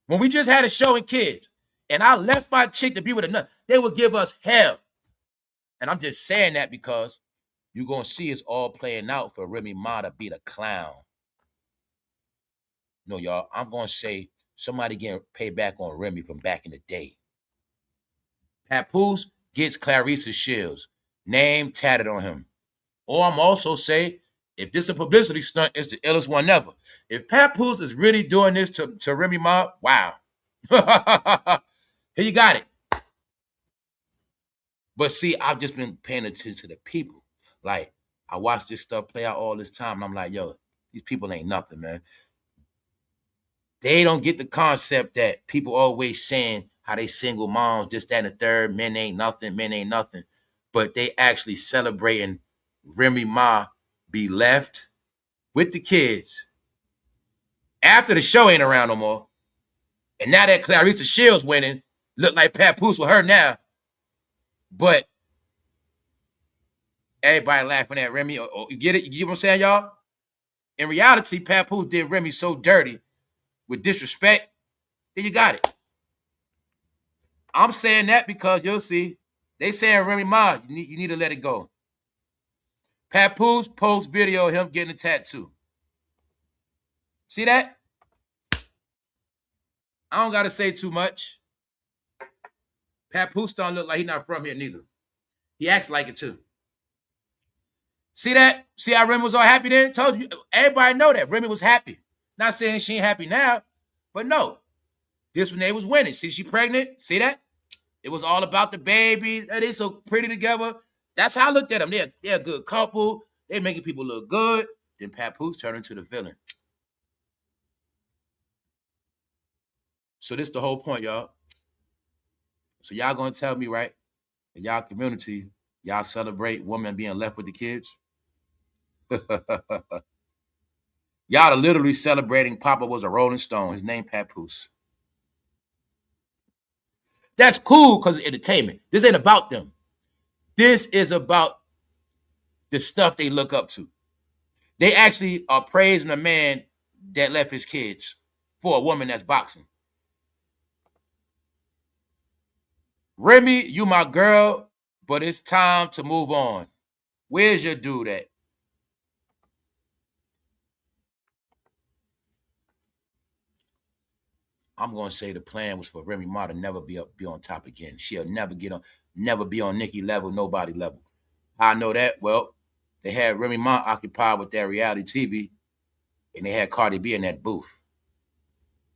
when we just had a show in Kids, and I left my chick to be with another, they would give us hell. And I'm just saying that because you're going to see it's all playing out for Remy Ma to be the clown. No, y'all, I'm going to say somebody getting paid back on Remy from back in the day. Papoose gets claressashields name tatted on him. Or I'm also say, if this is a publicity stunt, it's the illest one ever. If Papoose is really doing this to Remy Ma, wow. Here you got it. But see, I've just been paying attention to the people. Like, I watch this stuff play out all this time, and I'm like, yo, these people ain't nothing, man. They don't get the concept that people always saying how they single moms, this, that, and the third, men ain't nothing, men ain't nothing. But they actually celebrating Remy Ma be left with the kids after the show ain't around no more. And now that claressashields winning, look like Papoose with her now. But everybody laughing at Remy. You get it? You get what I'm saying, y'all? In reality, Papoose did Remy so dirty with disrespect. Then you got it. I'm saying that because you'll see. They saying Remy Ma, you need to let it go. Papoose posts video of him getting a tattoo. See that? I don't got to say too much. Papoose don't look like he's not from here neither. He acts like it too. See that? See how Remy was all happy then? Told you. Everybody know that. Remy was happy. Not saying she ain't happy now, but no. This when they was winning. See, she pregnant. See that? It was all about the baby. They so pretty together. That's how I looked at them. They're a good couple. They making people look good. Then Papoose turned into the villain. So this the whole point, y'all. So y'all gonna tell me, right? In y'all community, y'all celebrate women being left with the kids? Y'all are literally celebrating Papa was a Rolling Stone. His name Papoose. That's cool because of entertainment. This ain't about them. This is about the stuff they look up to. They actually are praising a man that left his kids for a woman that's boxing. Remy, you my girl, but it's time to move on. Where's your dude at? I'm gonna say the plan was for Remy Ma to never be on top again. She'll never never be on Nicki level, nobody level. How I know that? Well, they had Remy Ma occupied with that reality TV, and they had Cardi B in that booth.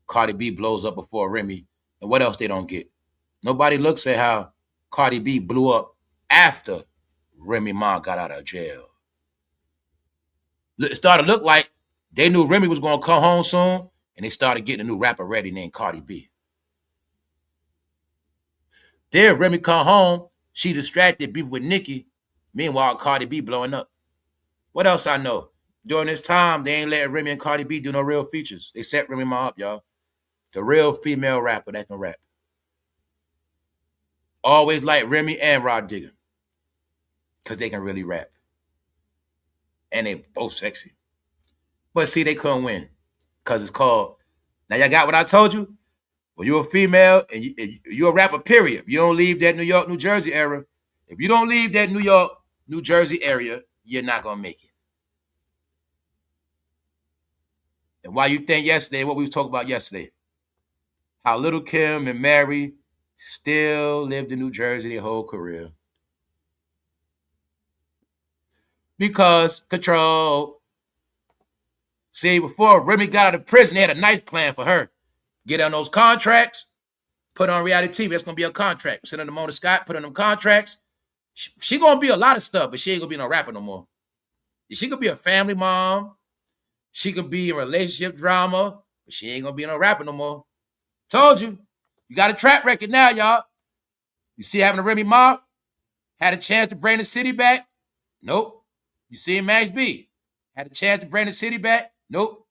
Cardi B blows up before Remy, and what else they don't get? Nobody looks at how Cardi B blew up after Remy Ma got out of jail. It started to look like they knew Remy was going to come home soon, and they started getting a new rapper ready named Cardi B. There, Remy come home, she distracted, beef with Nicki. Meanwhile, Cardi B blowing up. What else I know? During this time, they ain't letting Remy and Cardi B do no real features. They set Remy Ma up, y'all. The real female rapper that can rap. Always like Remy and Rod Digger. Because they can really rap. And they both sexy. But see, they couldn't win. Because it's called, now y'all got what I told you? When you're a female and you're a rapper, period. You don't leave that New York, New Jersey area. If you don't leave that New York, New Jersey area, you're not going to make it. And why you think yesterday, what we was talking about yesterday, how Little Kim and Mary still lived in New Jersey their whole career. Because control. See, before Remy got out of prison, they had a nice plan for her. Get on those contracts, put on reality TV. That's going to be a contract. Send her to Mona Scott, put on them contracts. She going to be a lot of stuff, but she ain't going to be no rapper no more. She could be a family mom. She could be in relationship drama, but she ain't going to be no rapper no more. Told you. You got a track record now, y'all. You see having a Remy Ma had a chance to bring the city back? Nope. You see Max B had a chance to bring the city back? Nope.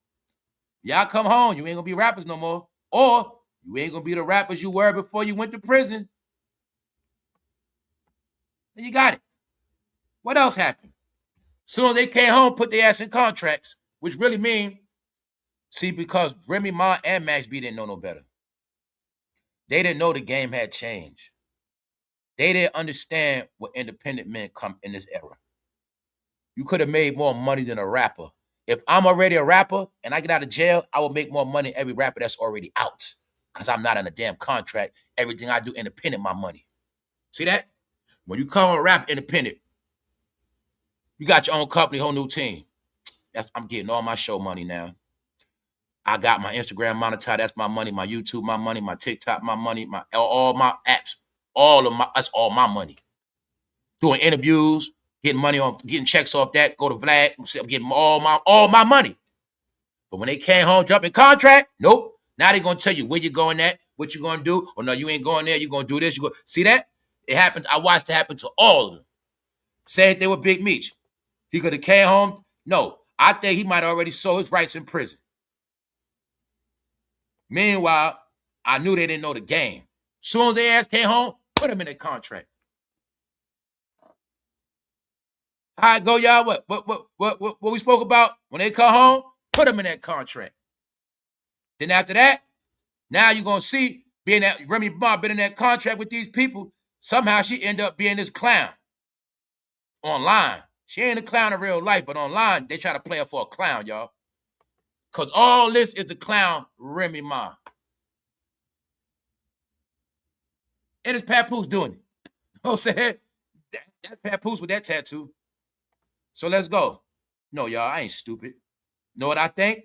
Y'all come home. You ain't going to be rappers no more. Or you ain't going to be the rappers you were before you went to prison. And you got it. What else happened? Soon as they came home, put their ass in contracts, which really mean, see, because Remy Ma and Max B didn't know no better. They didn't know the game had changed. They didn't understand what independent men come in this era. You could have made more money than a rapper. If I'm already a rapper and I get out of jail, I will make more money than every rapper that's already out because I'm not on a damn contract. Everything I do independent, my money. See that? When you come on rap independent, you got your own company, whole new team. I'm getting all my show money now. I got my Instagram monetized. That's my money. My YouTube, my money. My TikTok, my money. All my apps, that's all my money. Doing interviews, getting money on, getting checks off that. Go to Vlad. I'm getting all my money. But when they came home, jumping contract, nope. Now they're gonna tell you where you're going at, what you're gonna do. Or no, you ain't going there. You're gonna do this. See that? It happened. I watched it happen to all of them. Same thing with Big Meech. He could have came home. No, I think he might have already sold his rights in prison. Meanwhile, I knew they didn't know the game. Soon as their ass came home, put them in a contract. How it go, y'all? What we spoke about when they come home? Put them in that contract. Then after that, now you're gonna see being that Remy Ma been in that contract with these people. Somehow she end up being this clown online. She ain't a clown in real life, but online they try to play her for a clown, y'all. Cause all this is the clown Remy Ma. And it's Papoose doing it. You know what I'm saying? That Papoose with that tattoo. So let's go. No, y'all, I ain't stupid. Know what I think?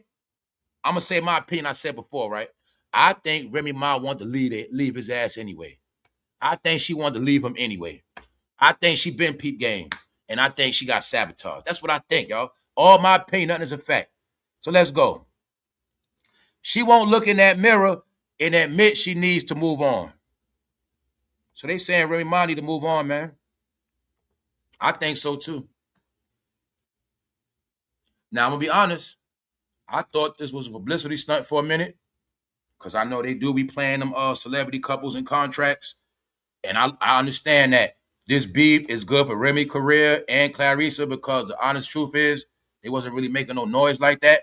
I'm going to say my opinion I said before, right? I think Remy Ma wanted to leave his ass anyway. I think she wanted to leave him anyway. I think she been peep game. And I think she got sabotaged. That's what I think, y'all. All my opinion, nothing is a fact. So let's go. She won't look in that mirror and admit she needs to move on. So they saying Remy Ma need to move on, man. I think so too. Now, I'm going to be honest. I thought this was a publicity stunt for a minute because I know they do be playing them celebrity couples and contracts. And I understand that this beef is good for Remy's career and Claressa because the honest truth is they wasn't really making no noise like that.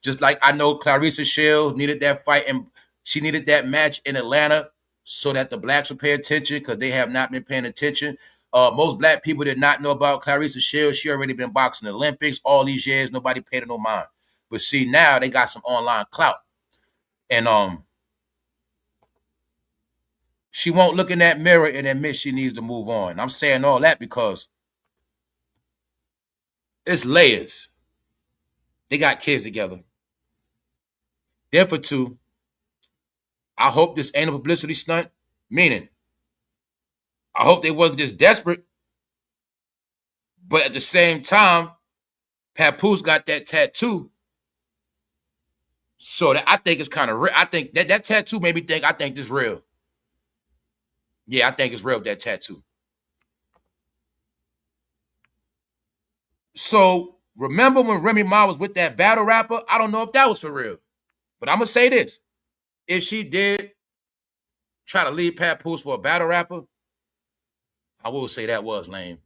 Just like I know claressashields needed that fight and she needed that match in Atlanta so that the blacks would pay attention because they have not been paying attention. Most black people did not know about claressashields. She already been boxing the Olympics all these years. Nobody paid her no mind. But see, now they got some online clout. And She won't look in that mirror and admit she needs to move on. I'm saying all that because it's layers. They got kids together. Then for two, I hope this ain't a publicity stunt. Meaning, I hope they wasn't just desperate. But at the same time, Papoose got that tattoo. So that I think it's kind of real. I think that tattoo made me think, I think this real. Yeah, I think it's real, that tattoo. So remember when Remy Ma was with that battle rapper? I don't know if that was for real. But I'm going to say this. If she did try to leave Papoose for a battle rapper, I will say that was lame.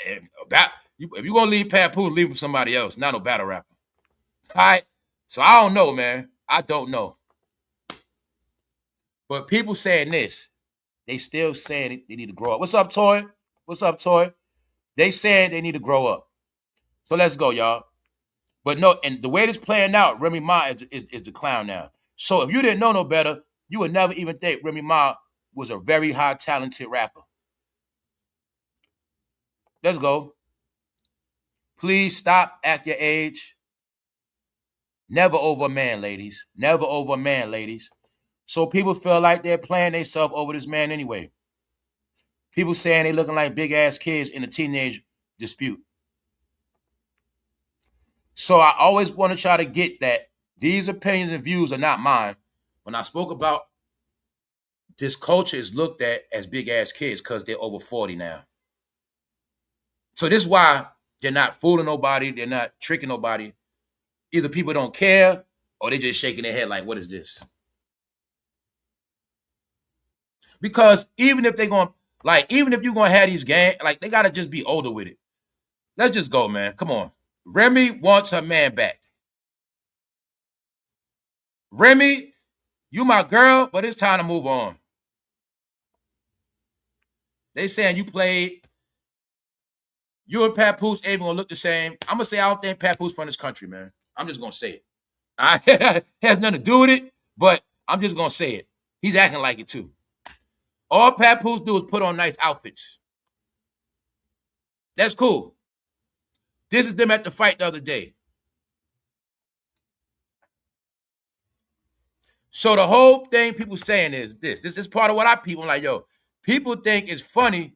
If you're going to leave Papoose, leave for somebody else, not no battle rapper. All right? So I don't know, man. I don't know. But people saying this, they still saying they need to grow up. What's up, Toy? What's up, Toy? They saying they need to grow up. So let's go, y'all. But no, and the way this playing out, Remy Ma is the clown now. So if you didn't know no better, you would never even think Remy Ma was a very high talented rapper. Let's go. Please stop at your age. Never over a man, ladies. Never over a man, ladies. So people feel like they're playing themselves over this man anyway. People saying they looking like big ass kids in a teenage dispute. So I always want to try to get that these opinions and views are not mine. When I spoke about this culture is looked at as big ass kids because they're over 40 now. So this is why they're not fooling nobody. They're not tricking nobody. Either people don't care or they're just shaking their head like, what is this? Because even if they're going to, like, even if you're going to have these games, like, they got to just be older with it. Let's just go, man. Come on. Remy wants her man back. Remy, you my girl, but it's time to move on. They saying you played, you and Papoose ain't gonna look the same. I'm gonna say I don't think Papoose from this country, man. I'm just gonna say it. It has nothing to do with it, but I'm just gonna say it. He's acting like it too. All Papoose do is put on nice outfits. That's cool. This is them at the fight the other day. So the whole thing people saying is this. This is part of what I people like, yo, people think it's funny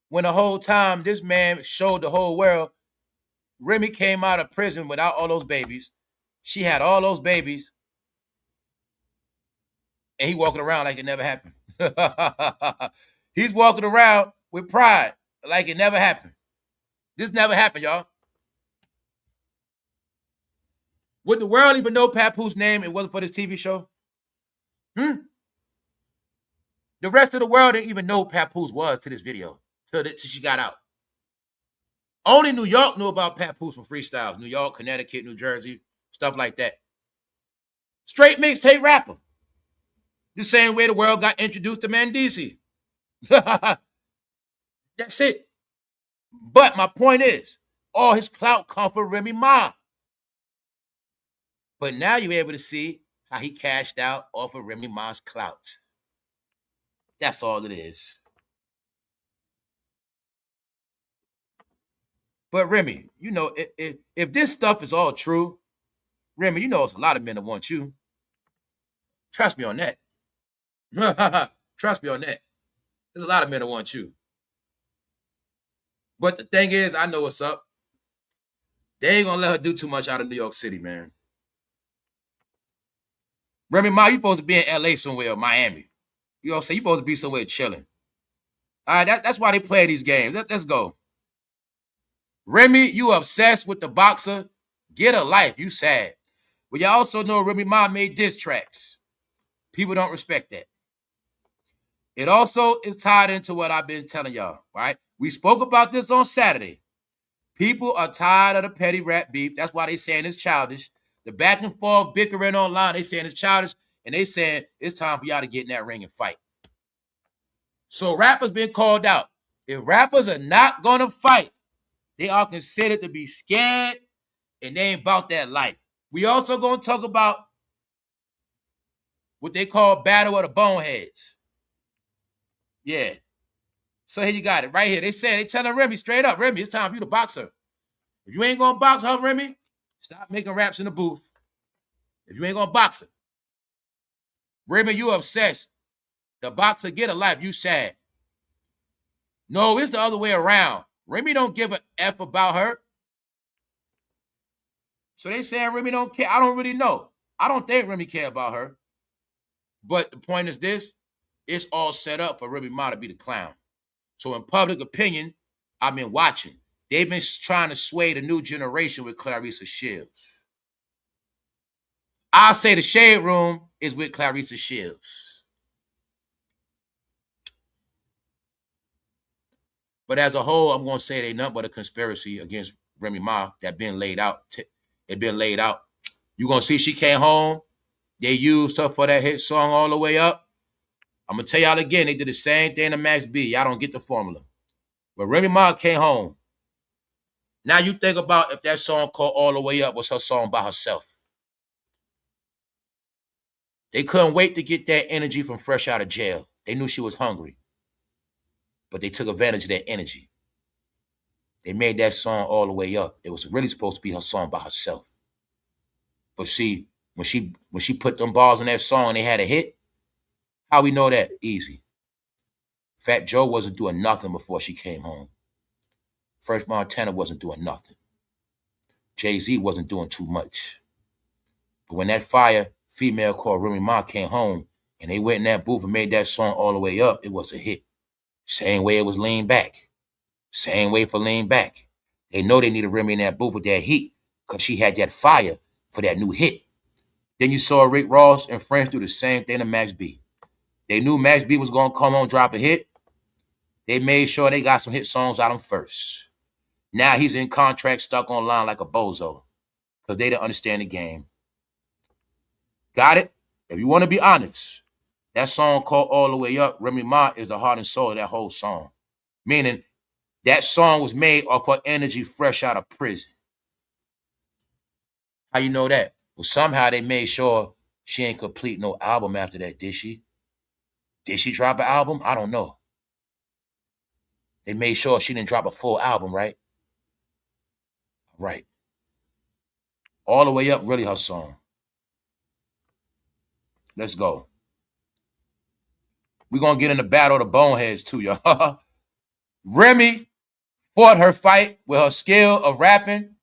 when the whole time this man showed the whole world Remy came out of prison without all those babies. She had all those babies. And he walking around like it never happened. He's walking around with pride like it never happened. This never happened, y'all. Would the world even know Papoose's name if it wasn't for this TV show? The rest of the world didn't even know who Papoose was to this video, till she got out. Only New York knew about Papoose from freestyles. New York, Connecticut, New Jersey, stuff like that. Straight mixtape rapper. The same way the world got introduced to Mandisi. That's it. But my point is, all his clout come from Remy Ma. But now you're able to see how he cashed out off of Remy Ma's clout. That's all it is. But Remy, you know, if this stuff is all true, Remy, you know it's a lot of men that want you. Trust me on that. Trust me on that. There's a lot of men that want you. But the thing is, I know what's up. They ain't gonna let her do too much out of New York City, man. Remy Ma, you supposed to be in LA somewhere or Miami. You know what I'm saying? You supposed to be somewhere chilling. All right, that's why they play these games. Let's go. Remy, you obsessed with the boxer. Get a life. You sad. But you also know Remy Ma made diss tracks. People don't respect that. It also is tied into what I've been telling y'all, right? We spoke about this on Saturday. People are tired of the petty rap beef. That's why they saying it's childish. The back and forth bickering online, they saying it's childish. And they saying it's time for y'all to get in that ring and fight. So rappers been called out. If rappers are not going to fight, they are considered to be scared and they ain't about that life. We also going to talk about what they call battle of the boneheads. Yeah. So here you got it right here. They telling Remy straight up, Remy, it's time for you to box her. If you ain't gonna box her, Remy, stop making raps in the booth. If you ain't gonna box her. Remy, you obsessed. The boxer get a life, you sad. No, it's the other way around. Remy don't give a F about her. So they saying Remy don't care. I don't really know. I don't think Remy care about her. But the point is this, it's all set up for Remy Ma to be the clown. So in public opinion, I've been watching. They've been trying to sway the new generation with claressashields. I'll say the shade room is with claressashields. But as a whole, I'm going to say it ain't nothing but a conspiracy against Remy Ma that been laid out. It been laid out. You're going to see she came home. They used her for that hit song All the Way Up. I'm going to tell y'all again, they did the same thing to Max B. Y'all don't get the formula. But Remy Ma came home. Now you think about if that song called All the Way Up was her song by herself. They couldn't wait to get that energy from fresh out of jail. They knew she was hungry. But they took advantage of that energy. They made that song All the Way Up. It was really supposed to be her song by herself. But see, when she put them bars in that song and they had a hit, how we know that? Easy. Fat Joe wasn't doing nothing before she came home. Fresh Montana wasn't doing nothing. Jay-Z wasn't doing too much. But when that fire female called Remy Ma came home and they went in that booth and made that song All the Way Up, it was a hit. Same way it was Lean Back. Same way for Lean Back. They know they needed Remy in that booth with that heat because she had that fire for that new hit. Then you saw Rick Ross and friends do the same thing to Max B. They knew Max B was going to come on, drop a hit. They made sure they got some hit songs out of him first. Now he's in contract, stuck online like a bozo because they didn't understand the game. Got it? If you want to be honest, that song called All the Way Up, Remy Ma is the heart and soul of that whole song. Meaning that song was made off her energy fresh out of prison. How you know that? Well, somehow they made sure she ain't complete no album after that, did she? Did she drop an album? I don't know. They made sure she didn't drop a full album, right? Right. All the Way Up, really her song. Let's go. We're going to get in the battle of the boneheads too, y'all. Remy fought her fight with her skill of rapping.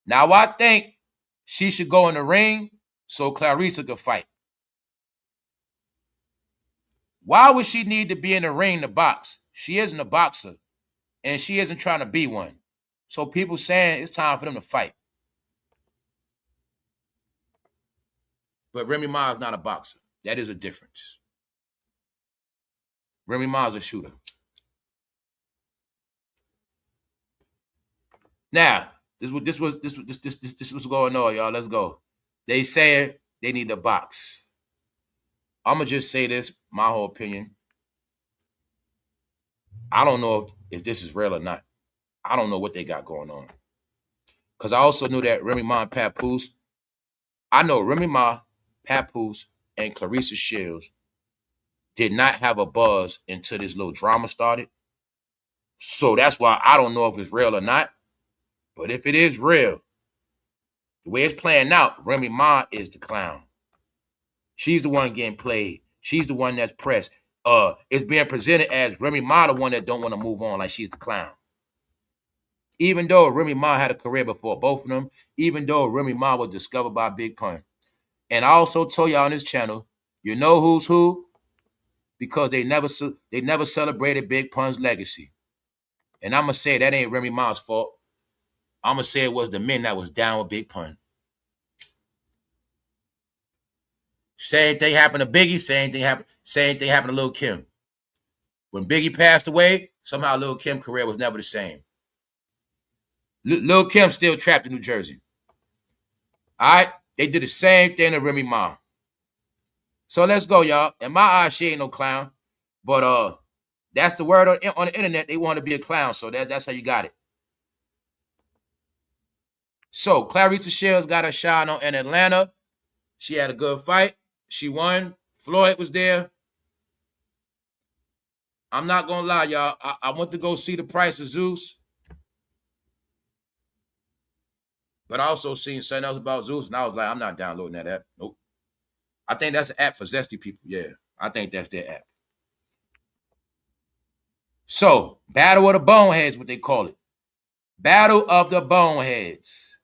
Now I think she should go in the ring so Claressa could fight. Why would she need to be in the ring to box? She isn't a boxer, and she isn't trying to be one. So people saying it's time for them to fight. But Remy Ma is not a boxer. That is a difference. Remy Ma is a shooter. Now, this was going on, y'all. Let's go. They saying they need to box. I'm gonna just say this, my whole opinion. I don't know if this is real or not. I don't know what they got going on. Because I also knew that Remy Ma and Papoose, I know Remy Ma, Papoose, and claressashields did not have a buzz until this little drama started. So that's why I don't know if it's real or not. But if it is real, the way it's playing out, Remy Ma is the clown. She's the one getting played. She's the one that's pressed. It's being presented as Remy Ma the one that don't want to move on, like she's the clown. Even though Remy Ma had a career before both of them, even though Remy Ma was discovered by Big Pun. And I also told y'all on this channel, you know who's who? Because they never celebrated Big Pun's legacy. And I'm going to say that ain't Remy Ma's fault. I'm going to say it was the men that was down with Big Pun. Same thing happened to Biggie. Same thing happened to Lil Kim. When Biggie passed away, somehow Lil Kim's career was never the same. Lil Kim still trapped in New Jersey. All right? They did the same thing to Remy Ma. So let's go, y'all. In my eyes, she ain't no clown. But that's the word on the internet. They want to be a clown. So that's how you got it. So claressashields got her shine on in Atlanta. She had a good fight. She won. Floyd was there. I'm not gonna lie, y'all. I went to go see The Price of Zeus, but I also seen something else about Zeus, and I was like, I'm not downloading that app. Nope. I think that's an app for zesty people. Yeah, I think that's their app. So, Battle of the Boneheads, what they call it. Battle of the Boneheads.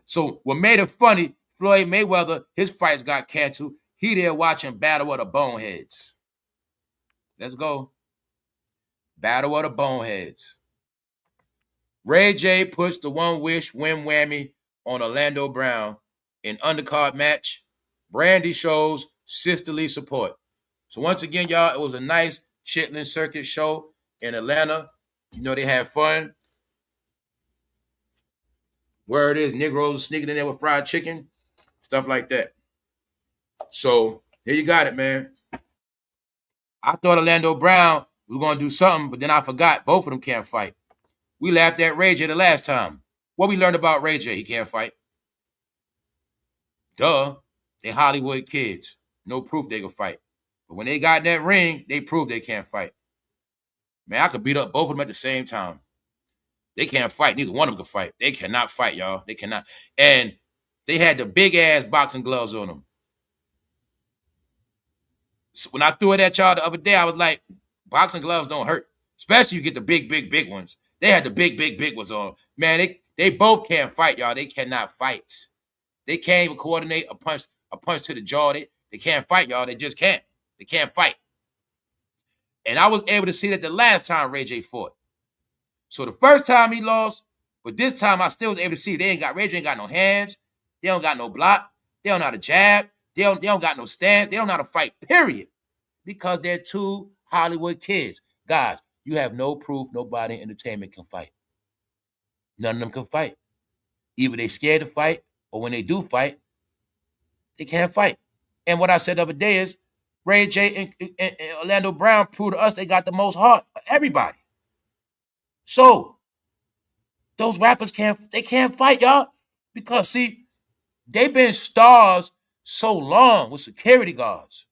So, what made it funny, Floyd Mayweather, his fights got canceled. He there watching Battle of the Boneheads. Let's go. Battle of the Boneheads. Rayj puts the one wish win whammy on Orlando Brown in undercard match. Brandy shows sisterly support. So once again, y'all, it was a nice Chitlin Circuit show in Atlanta. You know, they had fun. Word is, Negroes sneaking in there with fried chicken, stuff like that. So here you got it, man. I thought Orlando Brown was going to do something, but then I forgot both of them can't fight. We laughed at rayj the last time. What we learned about rayj, he can't fight. Duh. They Hollywood kids. No proof they can fight. But when they got in that ring, they proved they can't fight. Man, I could beat up both of them at the same time. They can't fight. Neither one of them can fight. They cannot fight, y'all. They cannot. And they had the big-ass boxing gloves on them. So when I threw it at y'all the other day, I was like, boxing gloves don't hurt. Especially you get the big ones. They had the big ones on. Man, they both can't fight, y'all. They cannot fight. They can't even coordinate a punch to the jaw. They can't fight, y'all. They just can't. They can't fight. And I was able to see that the last time rayj fought. So the first time he lost, but this time I still was able to see rayj ain't got no hands. They don't got no block. They don't know how to jab. They don't got no stand. They don't know how to fight, period. Because they're two Hollywood kids. Guys, you have no proof nobody in entertainment can fight. None of them can fight. Either they scared to fight, or when they do fight, they can't fight. And what I said the other day is, rayj and Orlando Brown proved to us they got the most heart of everybody. So, those rappers can't fight, y'all. Because, see, they've been stars so long with security guards.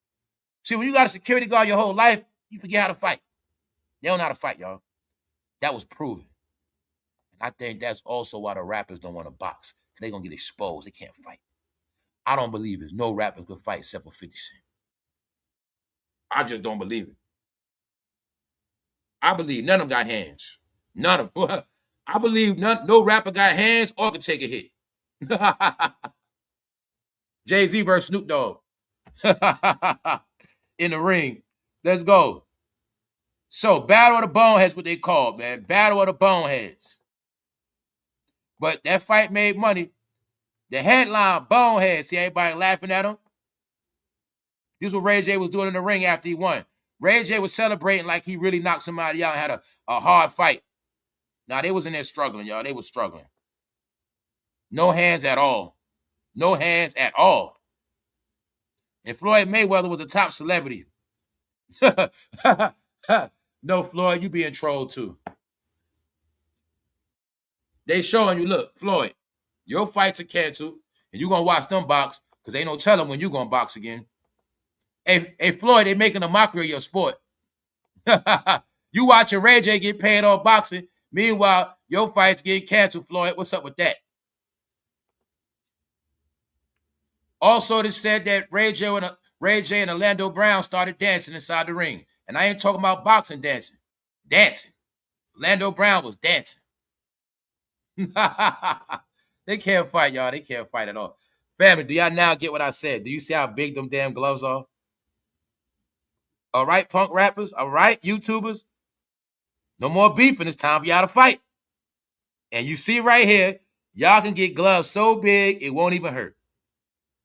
See, when you got a security guard your whole life, you forget how to fight. They don't know how to fight, y'all. That was proven. And I think that's also why the rappers don't want to box. Because they're going to get exposed. They can't fight. I don't believe there's no rappers could fight except for 50 Cent. I just don't believe it. I believe none of them got hands. None of them. I believe no rapper got hands or can take a hit. Jay-Z versus Snoop Dogg. In the ring. Let's go. So, Battle of the Boneheads, what they call, man. Battle of the Boneheads. But that fight made money. The headline, Boneheads. See everybody laughing at him? This is what rayj was doing in the ring after he won. rayj was celebrating like he really knocked somebody out and had a hard fight. Now, they was in there struggling, y'all. They was struggling. No hands at all. No hands at all. And Floyd Mayweather was a top celebrity. No, Floyd, you being trolled too. They showing you, look, Floyd, your fights are canceled, and you're going to watch them box because ain't no telling when you're going to box again. Hey, Floyd, they making a mockery of your sport. You watching rayj get paid off boxing. Meanwhile, your fights get canceled, Floyd. What's up with that? Also, they said that rayj and Orlando Brown started dancing inside the ring. And I ain't talking about boxing dancing. Dancing. Orlando Brown was dancing. They can't fight, y'all. They can't fight at all. Family, do y'all now get what I said? Do you see how big them damn gloves are? All right, punk rappers. All right, YouTubers. No more beefing. It's time for y'all to fight. And you see right here, y'all can get gloves so big it won't even hurt.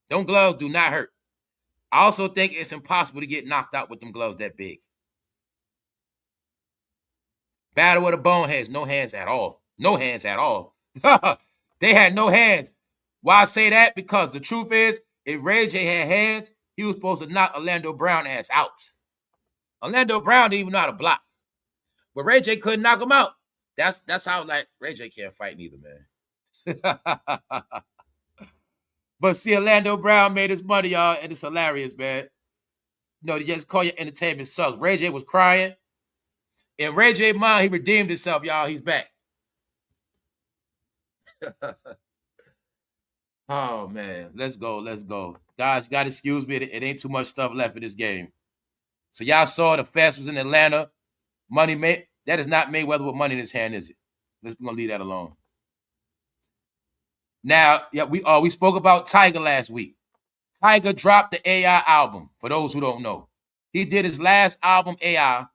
Them gloves do not hurt. I also think it's impossible to get knocked out with them gloves that big. Battle of the Boneheads, no hands at all. No hands at all. They had no hands. Why I say that? Because the truth is, if rayj had hands, he was supposed to knock Orlando Brown ass out. Orlando Brown didn't even know how to block. But rayj couldn't knock him out. That's how, like, rayj can't fight neither, man. But see, Orlando Brown made his money, y'all, and it's hilarious, man. You know, they just call your entertainment sucks. rayj was crying. In rayj mind, he redeemed himself, y'all. He's back. Oh, man. Let's go. Let's go. Guys, you got to excuse me. It ain't too much stuff left in this game. So y'all saw the fest was in Atlanta. Money made. That is not Mayweather with money in his hand, is it? We're going to leave that alone. Now, yeah, we spoke about Tiger last week. Tiger dropped the AI album, for those who don't know. He did his last album, AI.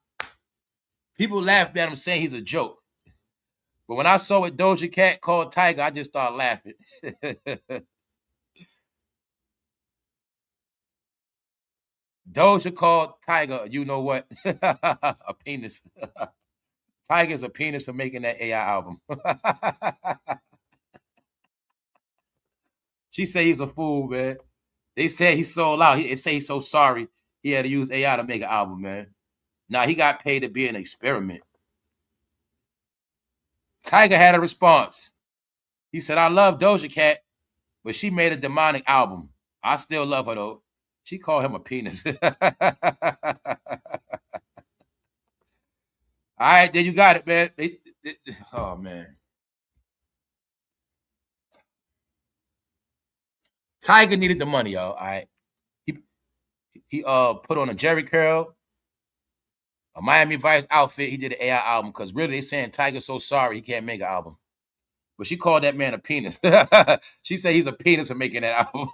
People laughed at him saying he's a joke. But when I saw what Doja Cat called Tiger, I just started laughing. Doja called Tiger, you know what? A penis. Tiger's a penis for making that AI album. She said he's a fool, man. They said he's so loud. They say he's so sorry he had to use AI to make an album, man. Now he got paid to be an experiment. Tiger had a response. He said, I love Doja Cat, but she made a demonic album. I still love her, though. She called him a penis. All right, there you got it, man. Oh, man. Tiger needed the money, y'all. All right. He put on a Jerry curl, a Miami Vice outfit. He did an AI album because really they saying Tiger's so sorry he can't make an album. But she called that man a penis. She said he's a penis for making that album.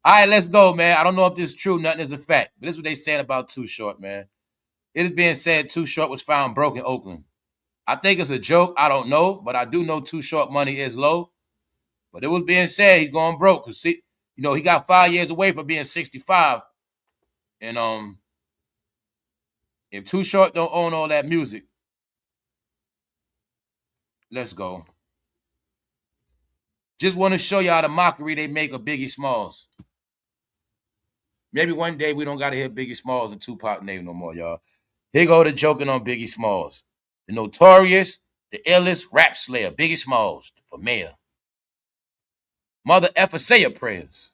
All right, let's go, man. I don't know if this is true. Nothing is a fact. But this is what they saying about Too Short, man. It is being said Too Short was found broke in Oakland. I think it's a joke. I don't know. But I do know Too Short money is low. But it was being said he's going broke. Because, he got 5 years away from being 65. And if Too Short don't own all that music, let's go. Just want to show y'all the mockery they make of Biggie Smalls. Maybe one day we don't got to hear Biggie Smalls and Tupac name no more, y'all. Here go the joking on Biggie Smalls. The notorious, the illest rap slayer, Biggie Smalls, for mayor. Mother effer, say your prayers.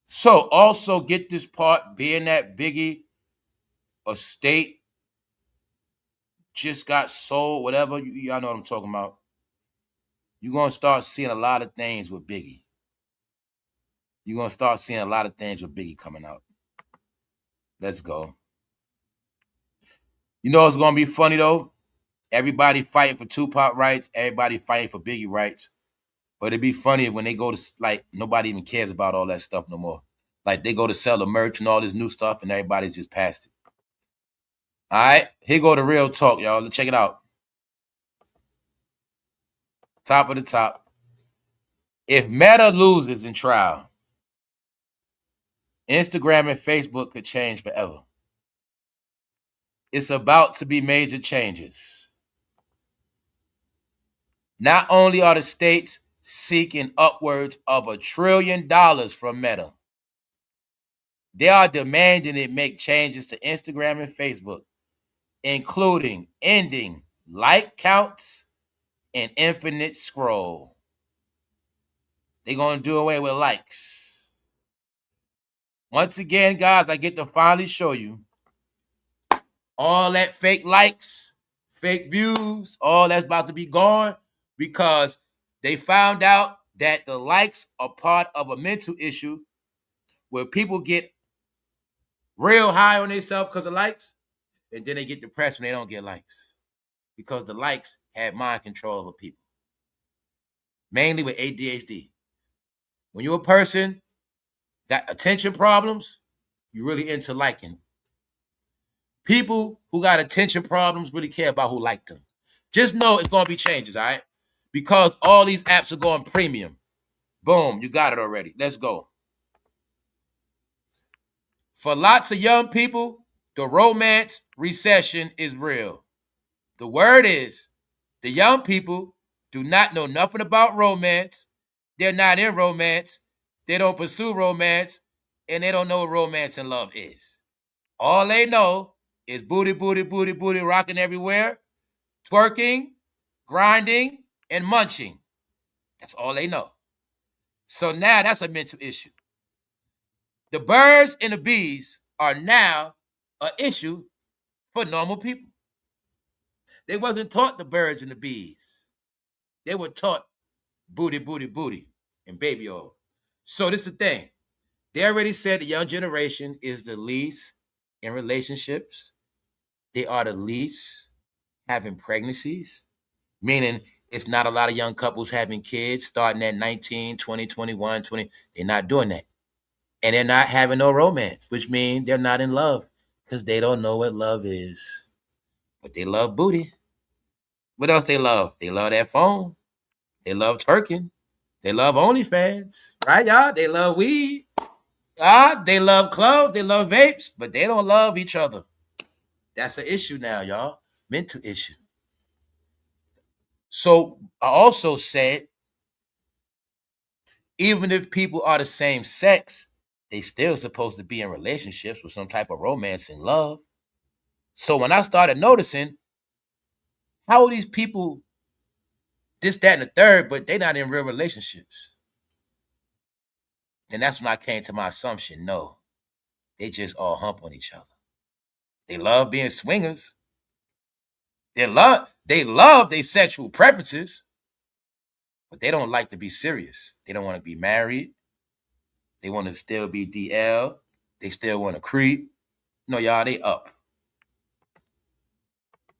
So also get this part, being that Biggie estate just got sold, whatever, y'all know what I'm talking about. You're going to start seeing a lot of things with Biggie. You're going to start seeing a lot of things with Biggie coming out. Let's go. You know it's going to be funny, though? Everybody fighting for Tupac rights. Everybody fighting for Biggie rights. But it'd be funny when they go to, like, nobody even cares about all that stuff no more. Like, they go to sell the merch and all this new stuff, and everybody's just past it. All right? Here go the real talk, y'all. Let's check it out. Top of the top. If Meta loses in trial, Instagram and Facebook could change forever. It's about to be major changes. Not only are the states seeking upwards of $1 trillion from Meta, they are demanding it make changes to Instagram and Facebook, including ending like counts and infinite scroll. They're going to do away with likes. Once again, guys, I get to finally show you all that fake likes, fake views, all that's about to be gone because they found out that the likes are part of a mental issue where people get real high on themselves because of likes, and then they get depressed when they don't get likes because the likes have mind control over people, mainly with ADHD. When you're a person got attention problems, you're really into liking. People who got attention problems really care about who like them. Just know it's going to be changes, all right? Because all these apps are going premium. Boom, you got it already. Let's go. For lots of young people, the romance recession is real. The word is, the young people do not know nothing about romance. They're not in romance. They don't pursue romance. And they don't know what romance and love is. All they know is booty, booty, booty, booty, rocking everywhere, twerking, grinding, and munching. That's all they know. So now that's a mental issue. The birds and the bees are now an issue for normal people. They wasn't taught the birds and the bees. They were taught booty, booty, booty, and baby oil. So this is the thing. They already said the young generation is the least in relationships. They are the least having pregnancies, meaning it's not a lot of young couples having kids starting at 19, 20, 21, 20. They're not doing that. And they're not having no romance, which means they're not in love because they don't know what love is. But they love booty. What else they love? They love that phone. They love twerking. They love OnlyFans, right, y'all? They love weed. They love clubs. They love vapes, but they don't love each other. That's an issue now, y'all. Mental issue. So I also said, even if people are the same sex, they still supposed to be in relationships with some type of romance and love. So when I started noticing, how are these people this, that, and the third, but they're not in real relationships? And that's when I came to my assumption, no, they just all hump on each other. They love being swingers. They love their sexual preferences, but they don't like to be serious. They don't want to be married. They want to still be DL. They still want to creep. No, y'all, they up.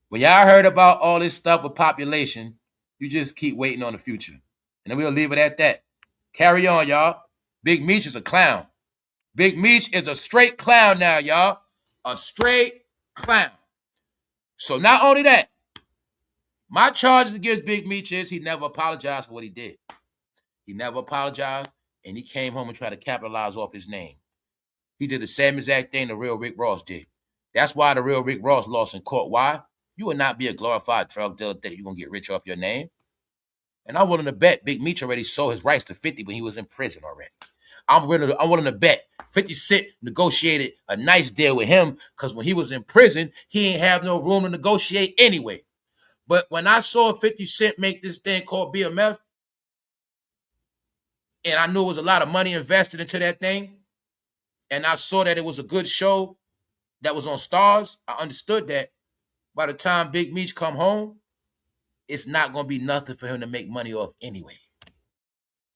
When y'all heard about all this stuff with population, you just keep waiting on the future. And then we'll leave it at that. Carry on, y'all. Big Meech is a clown. Big Meech is a straight clown now, y'all. A straight clown. So not only that, my charges against Big Meech is he never apologized for what he did. He never apologized, and he came home and tried to capitalize off his name. He did the same exact thing the real Rick Ross did. That's why the real Rick Ross lost in court. Why? You will not be a glorified drug dealer that you're going to get rich off your name. And I'm willing to bet Big Meech already sold his rights to 50 when he was in prison already. I'm willing to bet 50 Cent negotiated a nice deal with him because when he was in prison, he ain't have no room to negotiate anyway. But when I saw 50 Cent make this thing called BMF, and I knew it was a lot of money invested into that thing, and I saw that it was a good show that was on Stars, I understood that by the time Big Meech come home, it's not going to be nothing for him to make money off anyway.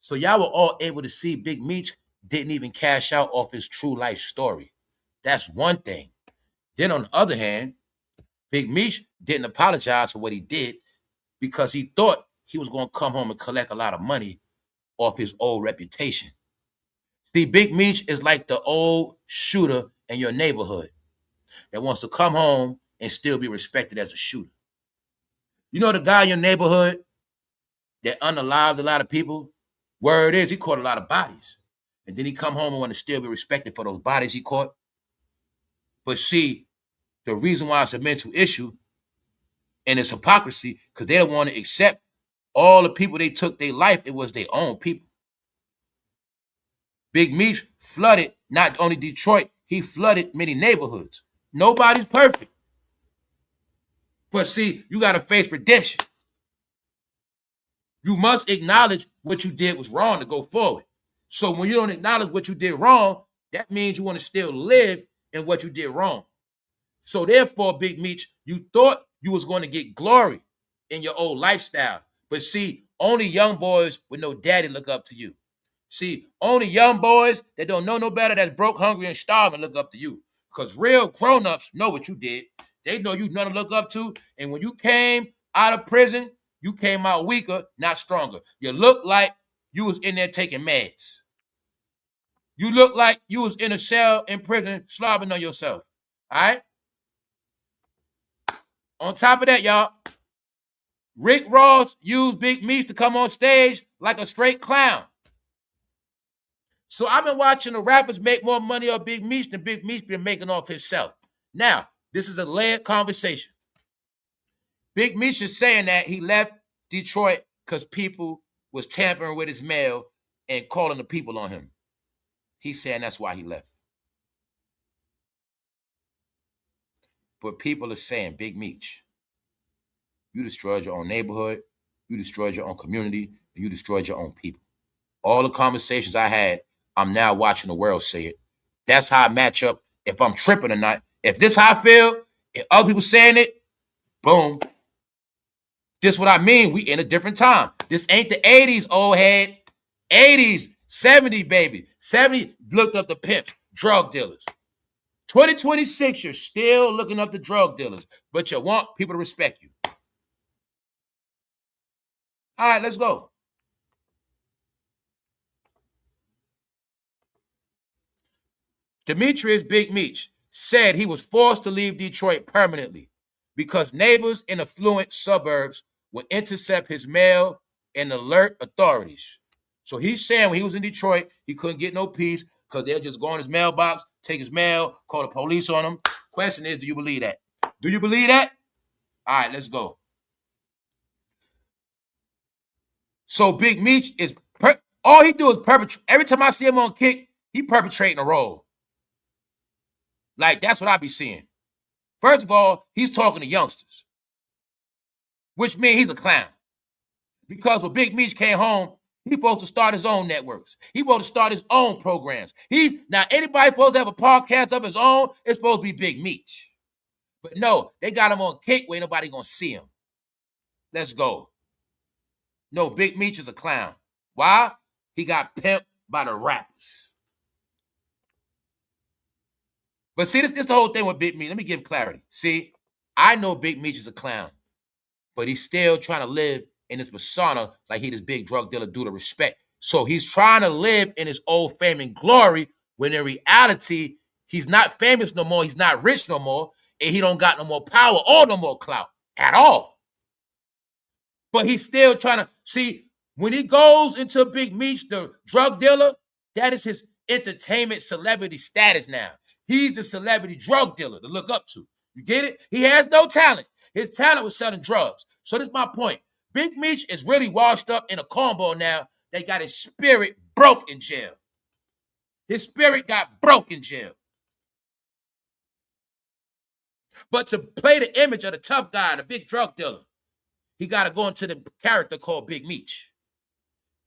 So y'all were all able to see Big Meech didn't even cash out off his true life story. That's one thing. Then on the other hand, Big Meech didn't apologize for what he did because he thought he was going to come home and collect a lot of money off his old reputation. See, Big Meech is like the old shooter in your neighborhood that wants to come home and still be respected as a shooter. You know the guy in your neighborhood that unalived a lot of people? Word is he caught a lot of bodies. And then he come home and want to still be respected for those bodies he caught. But see, the reason why it's a mental issue and it's hypocrisy, because they don't want to accept all the people they took their life, it was their own people. Big Meech flooded not only Detroit, he flooded many neighborhoods. Nobody's perfect. But see, you got to face redemption. You must acknowledge what you did was wrong to go forward. So when you don't acknowledge what you did wrong, that means you want to still live in what you did wrong. So therefore, Big Meech, you thought you was going to get glory in your old lifestyle. But see, only young boys with no daddy look up to you. See, only young boys that don't know no better, that's broke, hungry, and starving look up to you. Because real grown-ups know what you did. They know you nothing to look up to. And when you came out of prison, you came out weaker, not stronger. You look like you was in there taking meds. You look like you was in a cell in prison slobbing on yourself. All right? On top of that, y'all, Rick Ross used Big Meech to come on stage like a straight clown. So I've been watching the rappers make more money off Big Meech than Big Meech been making off himself. Now, this is a layered conversation. Big Meech is saying that he left Detroit because people was tampering with his mail and calling the people on him. He's saying that's why he left. But people are saying, Big Meech, you destroyed your own neighborhood, you destroyed your own community, and you destroyed your own people. All the conversations I had, I'm now watching the world say it. That's how I match up if I'm tripping or not. If this how I feel, if other people saying it, boom. This what I mean. We in a different time. This ain't the 80s, old head. 80s, 70s, baby. 70s, looked up the pimps, drug dealers. 2026, you're still looking up the drug dealers, but you want people to respect you. All right, let's go. Demetrius Big Meech said he was forced to leave Detroit permanently because neighbors in affluent suburbs would intercept his mail and alert authorities. So he's saying when he was in Detroit, he couldn't get no peace because they'll just go in his mailbox, take his mail, call the police on him. Question is, do you believe that? Do you believe that? All right, let's go. So Big Meech is, all he do is perpetrate. Every time I see him on Kick, he perpetrating a role. Like, that's what I be seeing. First of all, he's talking to youngsters, which means he's a clown. Because when Big Meech came home, he's supposed to start his own networks. He's supposed to start his own programs. Now, anybody supposed to have a podcast of his own, it's supposed to be Big Meech. But no, they got him on Kick where nobody gonna see him. Let's go. No, Big Meech is a clown. Why? He got pimped by the rappers. But see, this the whole thing with Big Meech. Let me give clarity. See, I know Big Meech is a clown, but he's still trying to live in his persona like he this big drug dealer due to respect. So he's trying to live in his old fame and glory when in reality, he's not famous no more. He's not rich no more. And he don't got no more power or no more clout at all. But he's still trying to, see, when he goes into Big Meech, the drug dealer, that is his entertainment celebrity status now. He's the celebrity drug dealer to look up to. You get it? He has no talent. His talent was selling drugs. So this is my point. Big Meech is really washed up in a combo now. They got his spirit broke in jail. His spirit got broke in jail. But to play the image of the tough guy, the big drug dealer, he got to go into the character called Big Meech.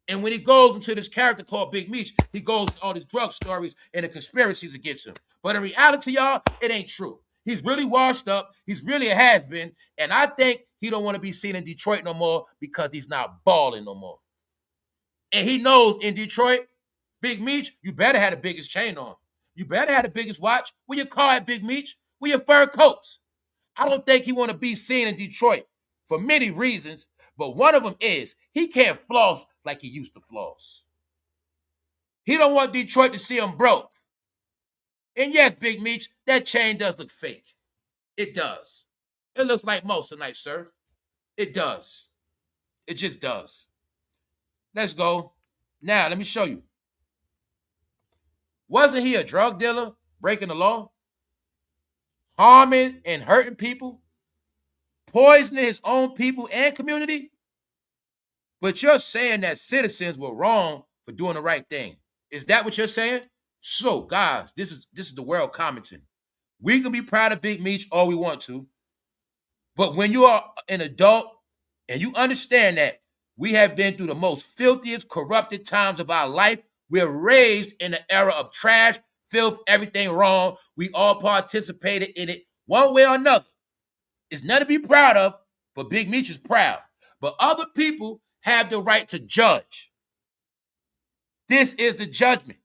And when he goes into this character called Big Meech, he goes to all these drug stories and the conspiracies against him. But in reality, y'all, it ain't true. He's really washed up. He's really a has-been. And I think he don't want to be seen in Detroit no more because he's not balling no more. And he knows in Detroit, Big Meech, you better have the biggest chain on. You better have the biggest watch. Where your car at, Big Meech? Where your fur coats? I don't think he want to be seen in Detroit for many reasons, but one of them is he can't floss like he used to floss. He don't want Detroit to see him broke. And yes, Big Meech, that chain does look fake. It does. It looks like Moissanite, sir. It does. It just does. Let's go. Now, let me show you. Wasn't he a drug dealer breaking the law? Harming and hurting people? Poisoning his own people and community? But you're saying that citizens were wrong for doing the right thing. Is that what you're saying? So, guys, this is the world commenting. We can be proud of Big Meech all we want to, but when you are an adult and you understand that we have been through the most filthiest, corrupted times of our life, we're raised in the era of trash, filth, everything wrong. We all participated in it one way or another. It's nothing to be proud of, but Big Meech is proud. But other people have the right to judge. This is the judgment.